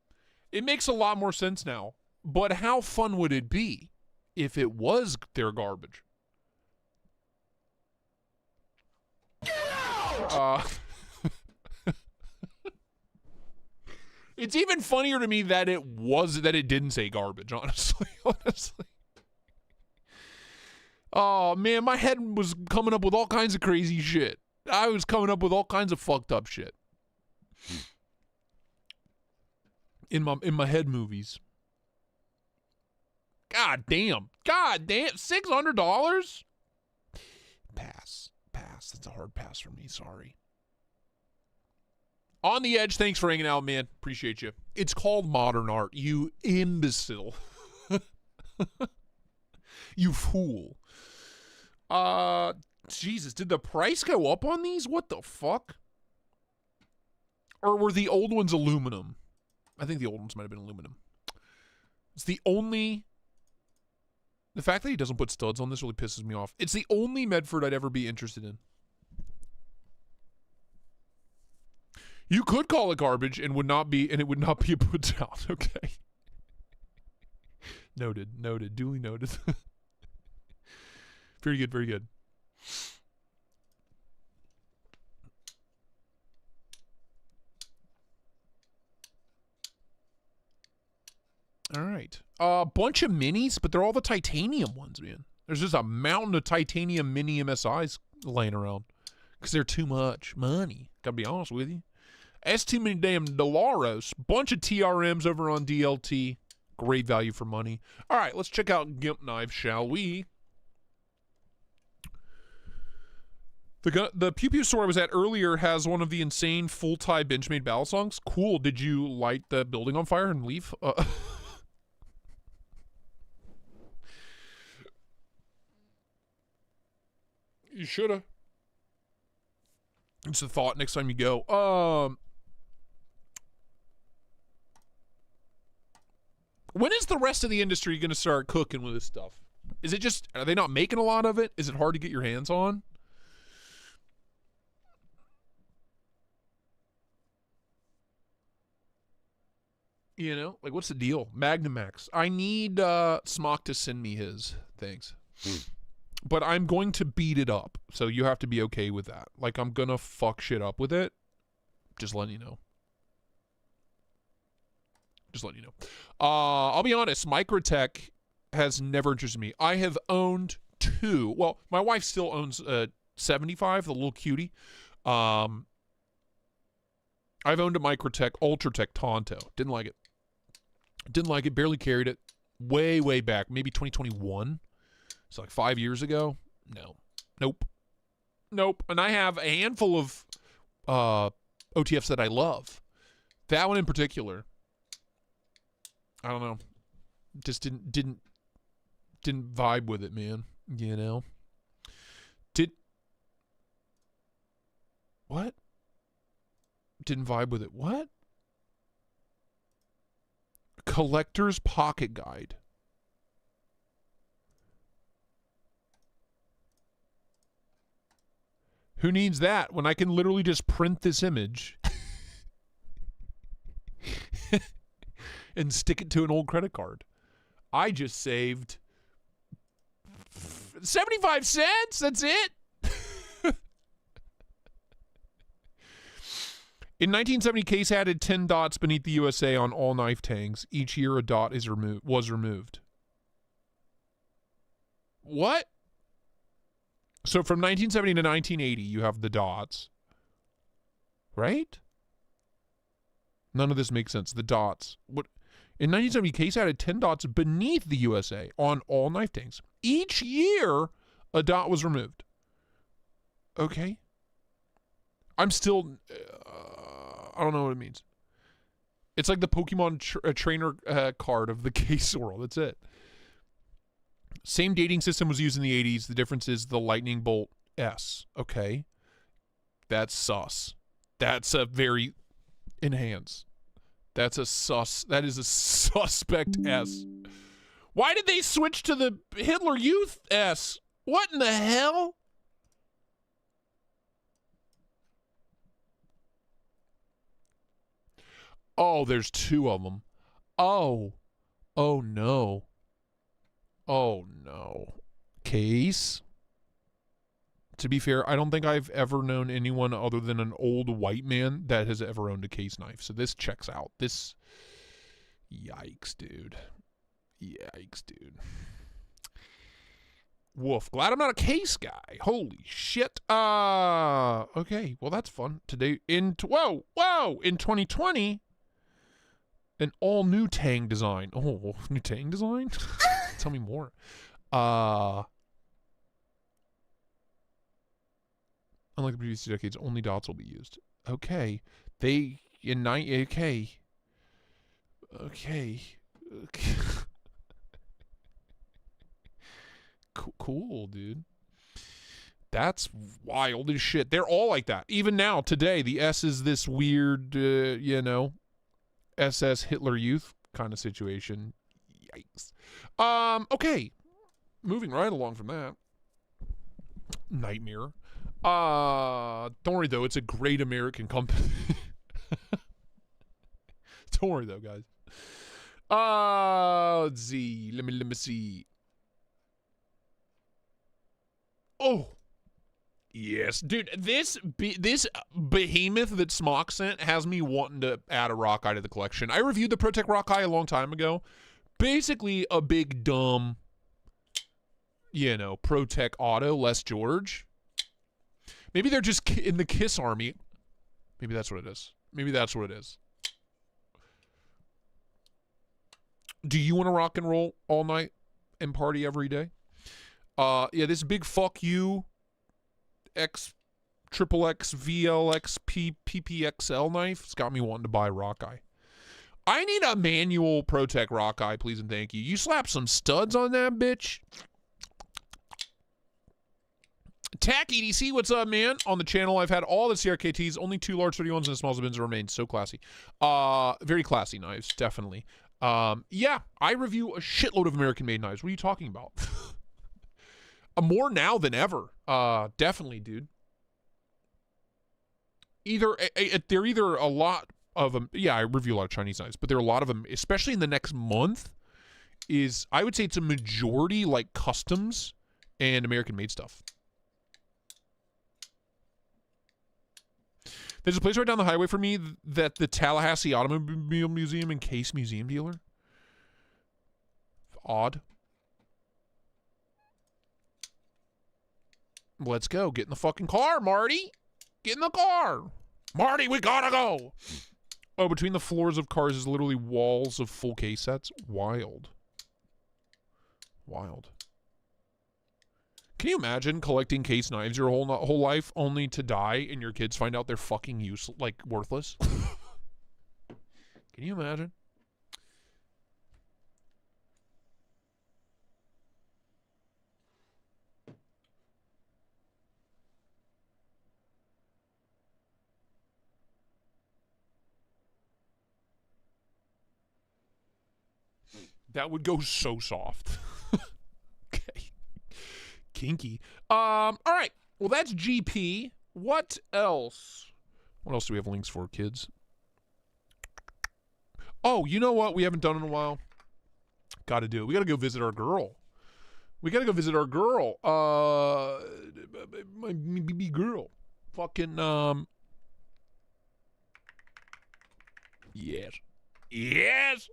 It makes a lot more sense now. But how fun would it be if it was their garbage? It's even funnier to me that it didn't say garbage, honestly. Oh man, my head was coming up with all kinds of crazy shit. I was coming up with all kinds of fucked up shit. In my head movies. God damn. $600? Pass. That's a hard pass for me. Sorry. On the Edge, thanks for hanging out, man. Appreciate you. It's called modern art, you imbecile. You fool. Jesus, did the price go up on these? What the fuck? Or were the old ones aluminum? I think the old ones might have been aluminum. It's the only... The fact that he doesn't put studs on this really pisses me off. It's the only Medford I'd ever be interested in. You could call it garbage and it would not be a put down. Okay. Noted. Duly noted. Very good. All right. A bunch of minis, but they're all the titanium ones, man. There's just a mountain of titanium mini MSIs laying around because they're too much money. Gotta be honest with you. That's too many damn Dolaros. Bunch of TRMs over on DLT. Great value for money. All right, let's check out Gimp Knives, shall we? The Pew Pew store I was at earlier has one of the insane full-tie Benchmade battle songs. Cool. Did you light the building on fire and leave? You shoulda. It's a thought next time you go. When is the rest of the industry going to start cooking with this stuff? Is it just, are they not making a lot of it? Is it hard to get your hands on? You know, like what's the deal? Magnamax. I need Smock to send me his. Thanks. But I'm going to beat it up, so you have to be okay with that. Like, I'm going to fuck shit up with it. Just letting you know. I'll be honest, Microtech has never interested me. I have owned two. Well, my wife still owns 75, the little cutie. I've owned a Microtech Ultratech Tonto. Didn't like it. Barely carried it. Way back. Maybe 2021. So like 5 years ago. Nope. And I have a handful of OTFs that I love. That one in particular, I don't know. Just didn't vibe with it, man. You know. What? Didn't vibe with it. What? Collector's Pocket Guide. Who needs that when I can literally just print this image and stick it to an old credit card? I just saved 75 cents. That's it. In 1970, Case added 10 dots beneath the USA on all knife tangs. Each year, a dot was removed. What? So from 1970 to 1980, you have the dots. Right? None of this makes sense. The dots. What? In 1970, Case added 10 dots beneath the USA on all knife tangs. Each year, a dot was removed. Okay. I'm still... I don't know what it means. It's like the Pokemon trainer card of the Case world. That's it. Same dating system was used in the 80s. The difference is the Lightning Bolt S. Okay. That's sus. That's a very enhance. That's a sus. That is a suspect S. Why did they switch to the Hitler Youth S? What in the hell? Oh, there's two of them. Oh. Oh, no. Oh, no. Case? To be fair, I don't think I've ever known anyone other than an old white man that has ever owned a Case knife. So this checks out. This... Yikes, dude. Yikes, dude. Woof. Glad I'm not a Case guy. Holy shit. Okay. Well, that's fun. Today, whoa. In 2020... an all-new tang design. Oh, new tang design? Tell me more. Unlike the previous 2 decades, only dots will be used. Okay. Okay. Cool, dude. That's wild as shit. They're all like that. Even now, today, the S is this weird, SS Hitler Youth kind of situation. Yikes. Okay. Moving right along from that. Nightmare. Don't worry though, it's a great American company. Don't worry though, guys. Let's see. Let me see. Oh. Yes, dude, this behemoth that Smock sent has me wanting to add a rock eye to the collection. I reviewed the ProTech rock eye a long time ago. Basically a big dumb, ProTech auto, Les George. Maybe they're just in the Kiss army. Maybe that's what it is. Do you want to rock and roll all night and party every day? Yeah, this big fuck you XXX VLX PPXL knife. It's got me wanting to buy a rock eye. I need a manual ProTech rock eye, please and thank you. You slap some studs on that bitch. Tack EDC, what's up, man? On the channel, I've had all the CRKTs, only 2 large 31s and a small bins remain. So classy. Very classy knives, definitely. Yeah, I review a shitload of American-made knives. What are you talking about? More now than ever. Definitely, dude. They're either a lot of them. Yeah, I review a lot of Chinese knives, but there are a lot of them, especially in the next month. I would say it's a majority like customs and American-made stuff. There's a place right down the highway for me that the Tallahassee Automobile Museum and Case Museum dealer. Odd. Let's go. Get in the fucking car, Marty. Get in the car. Marty, we gotta go. Oh, between the floors of cars is literally walls of full case sets. Wild. Wild. Can you imagine collecting case knives your whole life only to die and your kids find out they're fucking worthless? Can you imagine? That would go so soft. Okay. Kinky. All right. Well, that's GP. What else? What else do we have links for, kids? Oh, you know what we haven't done in a while? Got to do it. We got to go visit our girl. My BB girl. Fucking, yes. Yes!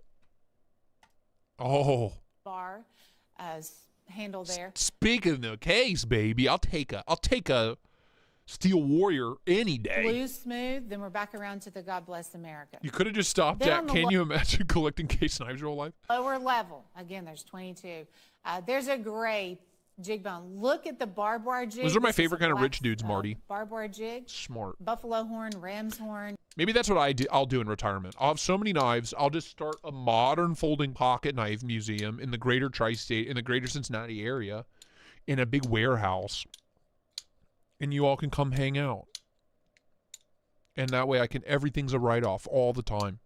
Oh. Bar handle there. Speaking of the case, baby, I'll take a Steel Warrior any day. Blue smooth, then we're back around to the God Bless America. You could have just stopped Then at, on the can you imagine collecting case knives your whole life? Lower level, again, there's 22. There's a gray jig bone. Look at the barbed wire jig. Those are my This is favorite a kind of black, rich dudes, Marty. Barbed wire jig. Smart. Buffalo horn, ram's horn. Maybe that's what I'll do in retirement. I'll have so many knives, I'll just start a modern folding pocket knife museum in the greater Tristate, in the greater Cincinnati area, in a big warehouse. And you all can come hang out. And that way everything's a write-off all the time.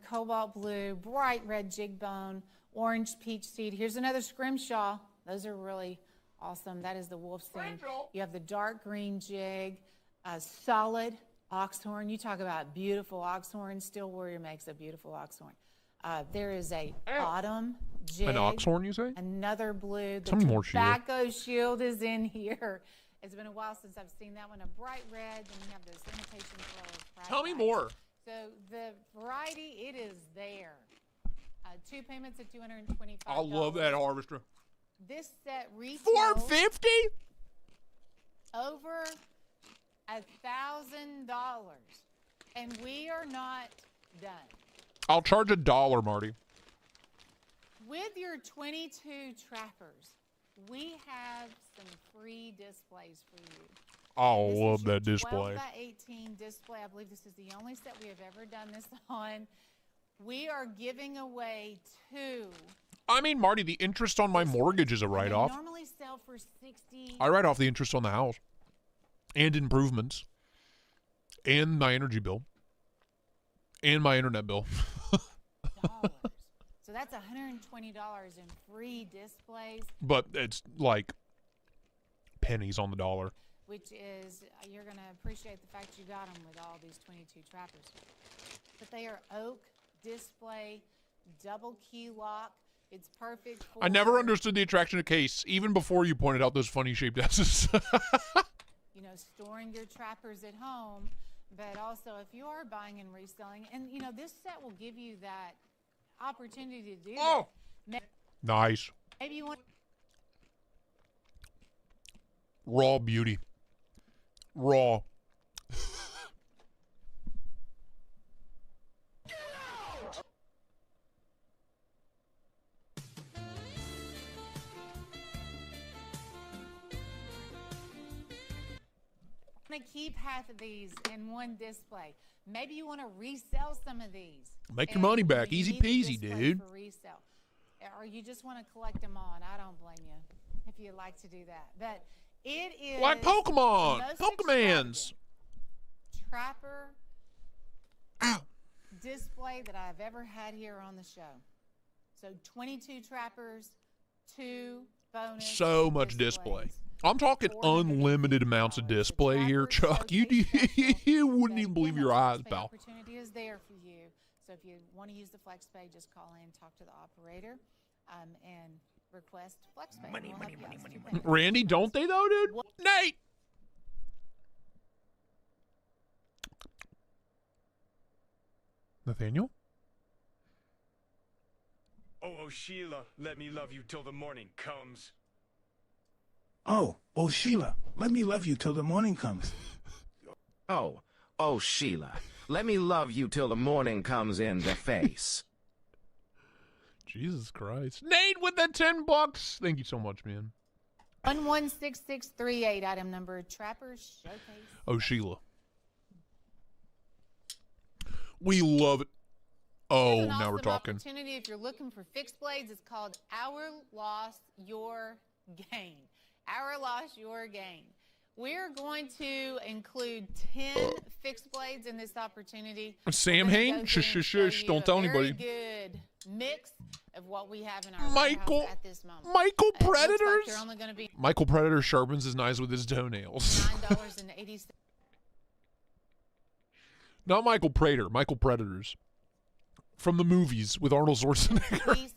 Cobalt blue, bright red jig bone, orange peach seed. Here's another scrimshaw. Those are really awesome. That is the Wolfstein. You have the dark green jig, solid ox horn. You talk about beautiful ox horn. Steel Warrior makes a beautiful ox horn. There is a autumn jig. An ox horn, you say? Another blue. The Tell me more, Sheila. tobacco shield is in here. It's been a while since I've seen that one. A bright red. Then you have those imitation pearls. Tell me more. So the variety, it is there. 2 payments at $225. I love that harvester. This set retails $450? over $1,000, and we are not done. I'll charge $1, Marty. With your 22 trappers, we have some free displays for you. I This love is your that display. 12x18 display. I believe this is the only set we have ever done this on. We are giving away 2. I mean, Marty, the interest on my mortgage is a write-off. They normally sell for $60. I write off the interest on the house and improvements and my energy bill and my internet bill. So that's $120 in free displays. But it's like pennies on the dollar. Which is, you're going to appreciate the fact you got them with all these 22 trappers. But they are oak display, double key lock. It's perfect for... I never understood the attraction of case, even before you pointed out those funny shaped S's. You know, storing your trappers at home, but also if you are buying and reselling, and you know, this set will give you that opportunity to do that. Nice. Maybe you want... Raw beauty. Raw. to keep half of these in one display. Maybe you want to resell some of these. Make your money back. You Easy need the peasy, display dude. For resale. Or you just want to collect them all, and I don't blame you if you like to do that. But it is Like Pokemon. the most Pokemans. extravagant Trapper display that I've ever had here on the show. So 22 trappers, 2 bonus So much display. I'm talking unlimited amounts of display here, Chuck. You wouldn't even believe your eyes, pal. Opportunity is there for you. So if you want to use the FlexPay, just call in, talk to the operator, and request FlexPay. Money. Randy, don't they though, dude? Nate! Nathaniel? Oh, Sheila, let me love you till the morning comes. Oh, Sheila, let me love you till the morning comes. Oh, Sheila, let me love you till the morning comes in the face. Jesus Christ. Nate with the $10. Thank you so much, man. 116638, item number Trappers Showcase. Oh, Sheila. We love it. Oh, Here's an now awesome we're talking. Opportunity if you're looking for fixed blades. It's called Our Loss, Your Gain. Our Loss, Your Gain. We're going to include 10 fixed blades in this opportunity. Sam Hain? Shush, don't tell anybody. Very good mix of what we have in our Michael, warehouse at this moment. Michael It looks like Predators? they're only going to be Michael Predator sharpens his knives with his toenails. $9.80. Not Michael Prater, Michael Predators. From the movies with Arnold Schwarzenegger.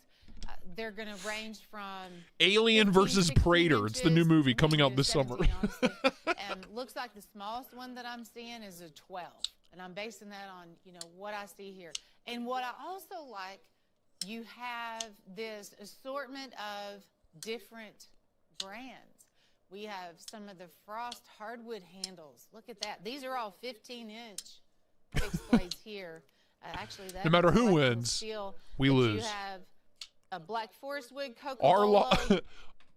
they're going to range from Alien 15, versus 16 Praetor. It's the new inches, movie coming out to this summer. 17, honestly. And looks like the smallest one that I'm seeing is a 12. And I'm basing that on, you know, what I see here. And what I also like, you have this assortment of different brands. We have some of the Frost hardwood handles. Look at that. These are all 15-inch fixed blades here. Actually, that No matter who electrical wins, steel. we But lose. You have a Black Forest wood, Coca-Cola.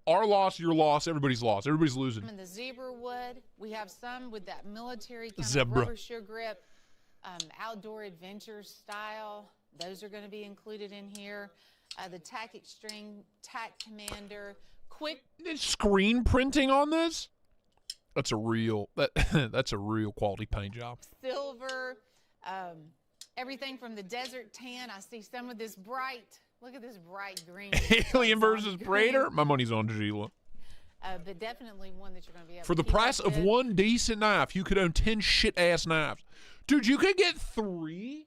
Our loss, your loss, everybody's loss. Everybody's losing. And the zebra wood. We have some with that military kind Zebra. of rubber shoe grip, outdoor adventure style. Those are going to be included in here. The Tac Extreme, Tac Commander, quick. Screen printing on this? That's a real that's a real quality paint job. Silver, everything from the desert tan. I see some of this bright. Look at this bright green. Alien versus Praetor? My money's on Sheila. But definitely one that you're going to be able For to the keep price up of with. one decent knife, you could own 10 shit-ass knives. Dude, you could get 3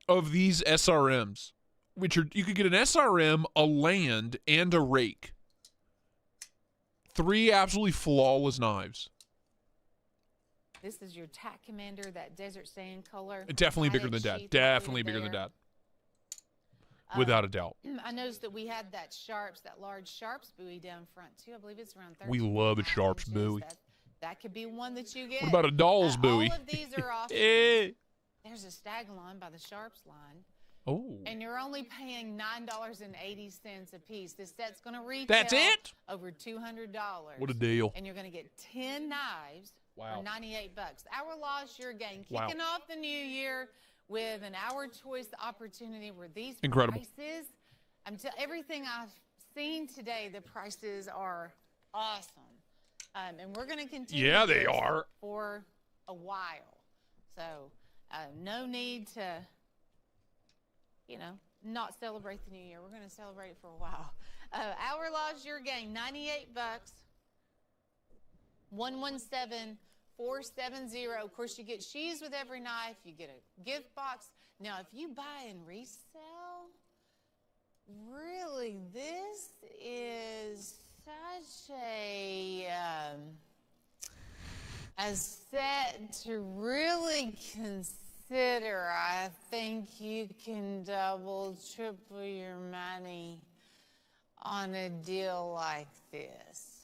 of these SRMs. You could get an SRM, a land, and a rake. 3 absolutely flawless knives. This is your Tac Commander, that desert sand color. Definitely bigger High-end than that. sheath Definitely included bigger than there. that. Without a doubt. I noticed that we had that Sharps, that large Sharps buoy down front too. I believe it's around 13. We love a Sharps buoy. That could be one that you get. What about a Doll's buoy? All of these are off. Eh. There's a stag line by the Sharps line. Oh. And you're only paying $9.80 a piece. This set's going to retail That's it? over $200. What a deal. And you're going to get 10 knives Wow. for $98. Our Lost Your Game. Wow. Kicking off the new year with an Our Choice opportunity where these Incredible. prices, everything I've seen today, the prices are awesome. And we're going to continue Yeah, they this are. for a while. So no need to, you know, not celebrate the new year. We're going to celebrate it for a while. Our Lost Your Game, $98. 117-470. Of course, you get sheaths with every knife. You get a gift box. Now, if you buy and resell, really, this is such a set to really consider. I think you can double, triple your money on a deal like this.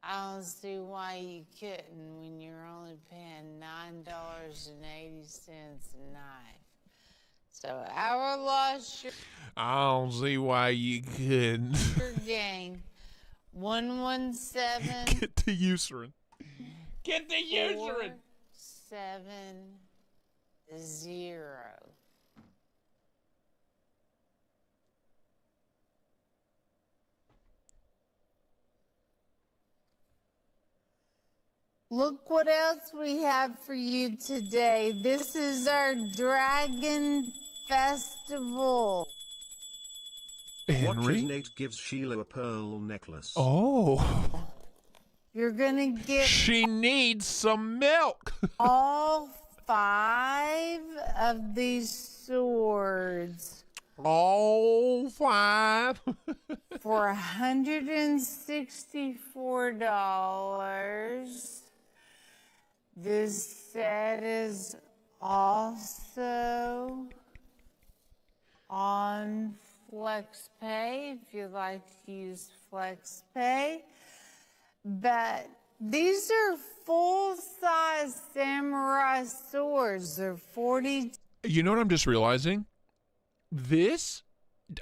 I don't see why you couldn't when you're only paying $9.80 a knife. So Our Lost Your I don't see why you couldn't. Game, 117. Get the Eucerin. Get the Eucerin. 470. Look what else we have for you today. This is our Dragon Festival. Watches Nate gives Sheila a pearl necklace. Oh. You're gonna get She needs some milk. all 5 of these swords All 5. for $164. This set is also on FlexPay if you'd like to use FlexPay. But these are full-size samurai swords. They're 40. You know what I'm just realizing? This,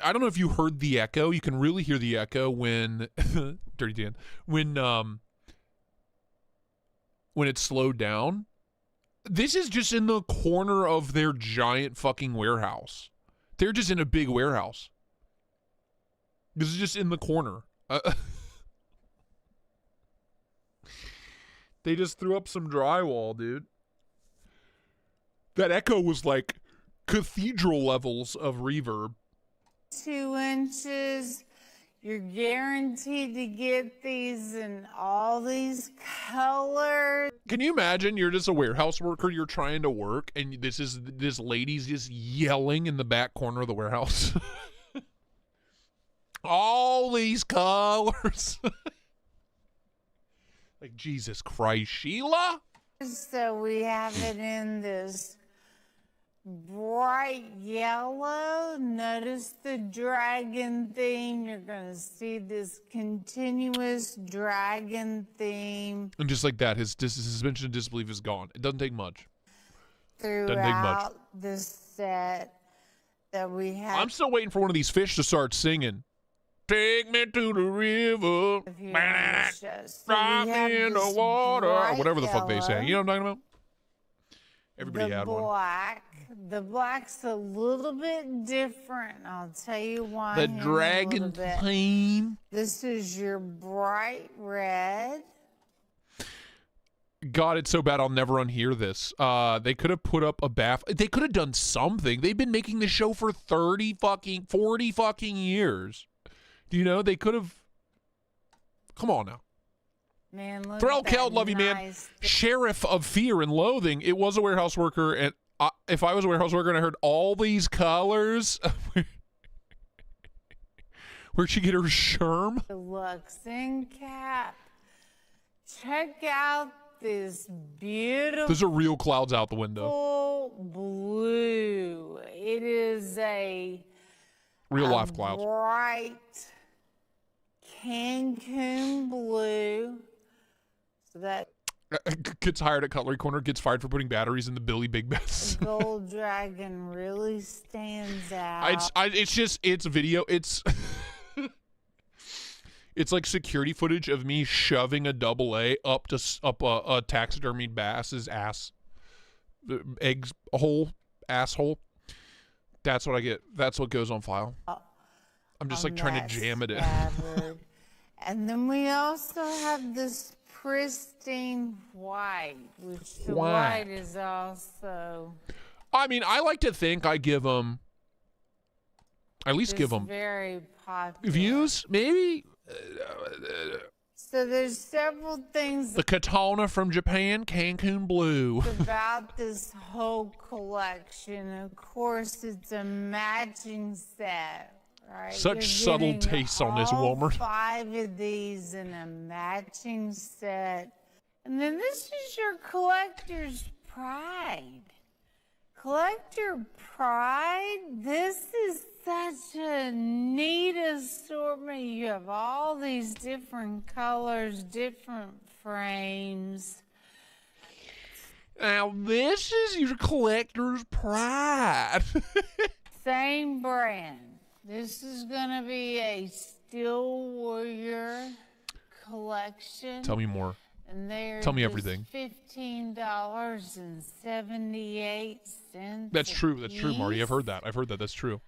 I don't know if you heard the echo. You can really hear the echo when, Dirty Dan, when it's slowed down. This is just in the corner of their giant fucking warehouse. They're just in a big warehouse. This is just in the corner. They just threw up some drywall, dude. That echo was like cathedral levels of reverb. 2 inches. You're guaranteed to get these in all these colors. Can you imagine? You're just a warehouse worker. You're trying to work, and this lady's just yelling in the back corner of the warehouse. All these colors. Like, Jesus Christ, Sheila. So we have it in this bright yellow. Notice the dragon theme. You're going to see this continuous dragon theme. And just like that, his suspension of disbelief is gone. It doesn't take much. Throughout the set that we have. I'm still waiting for one of these fish to start singing. Take me to the river. Drop me in the water. Or whatever the fuck they say. You know what I'm talking about? Everybody had one. The black's a little bit different. I'll tell you why. The dragon theme. This is your bright red. God, it's so bad I'll never unhear this. They could have put up a bath. They could have done something. They've been making the show for 40 fucking years. Do you know? They could have. Come on now. Man, look Threll at that Keld, love you, man. Sheriff of Fear and Loathing. It was a warehouse worker, and if I was a warehouse worker and I heard all these colors, where'd she get her sherm? The Luxing cap. Check out this beautiful. Those are real clouds out the window. Blue. It is a real life clouds. Bright Cancun blue. So that gets hired at Cutlery Corner, gets fired for putting batteries in the Billy Big Bets. the gold dragon really stands out. It's video. It's it's like security footage of me shoving a AA up a taxidermied bass's ass, asshole. That's what I get. That's what goes on file. I'm just like trying to jam it in. And then we also have this pristine white, which the white is also. I mean, I like to think I give them, at least give them very popular views, maybe. So there's several things. The katana from Japan, Cancun blue. About this whole collection, of course, it's a matching set. Right. Such subtle taste on this woman. 5 of these in a matching set. And then this is your collector's pride. Collector pride. This is such a neat assortment. You have all these different colors, different frames. Now this is your collector's pride. Same brand. This is going to be a Steel Warrior collection. Tell me more. And they're Tell me everything. $15.78. That's true. That's true, Marty. I've heard that. That's true.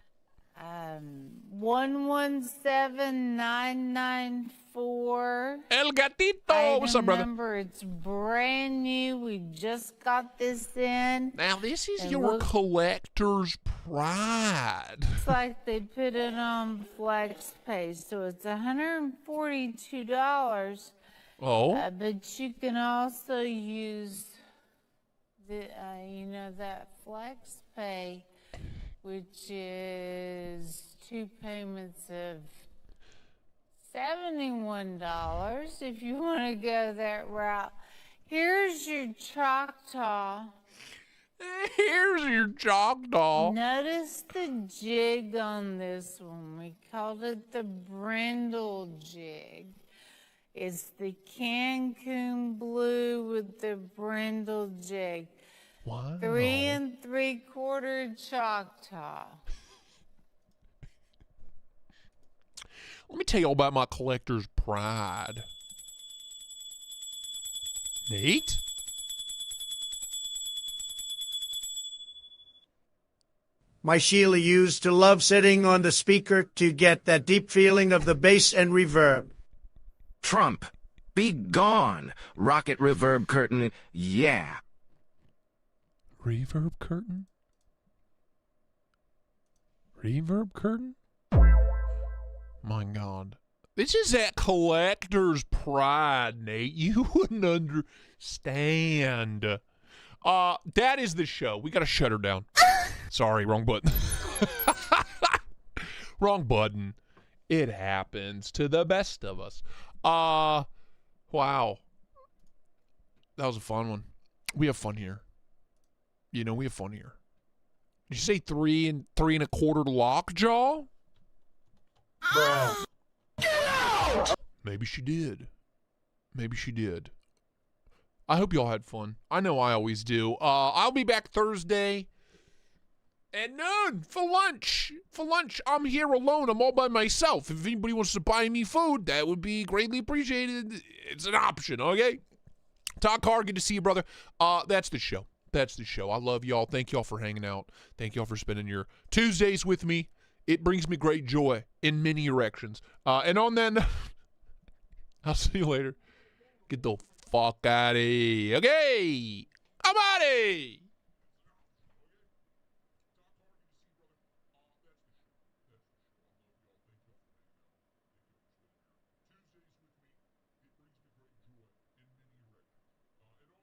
117994. El Gatito. What's up, brother? Remember, it's brand new. We just got this in. Now this is your collector's pride. Looks like they put it on Flex Pay, so it's $142. Oh. But you can also use the that Flex Pay, which is 2 payments of $71 if you want to go that route. Here's your Choctaw. Here's your Choctaw. Notice the jig on this one. We called it the brindle jig. It's the Cancun blue with the brindle jig. Wow. 3 3/4 Choctaw. Let me tell you all about my collector's pride. Nate? My Sheila used to love sitting on the speaker to get that deep feeling of the bass and reverb. Trump, be gone. Rocket reverb curtain, yeah. Reverb curtain? Reverb curtain? My God. This is that collector's pride, Nate. You wouldn't understand. That is the show. We got to shut her down. Sorry, wrong button. Wrong button. It happens to the best of us. Wow. That was a fun one. We have fun here. You know, we have fun here. Did you say 3 3.25 lockjaw? Bro. Maybe she did. Maybe she did. I hope y'all had fun. I know I always do. I'll be back Thursday at noon for lunch. I'm here alone. I'm all by myself. If anybody wants to buy me food, that would be greatly appreciated. It's an option, okay? Todd Carr, good to see you, brother. That's the show. That's the show. I love y'all. Thank y'all for hanging out. Thank y'all for spending your Tuesdays with me. It brings me great joy in many directions. And on that note, I'll see you later. Get the fuck out of here. Okay. I'm out of here.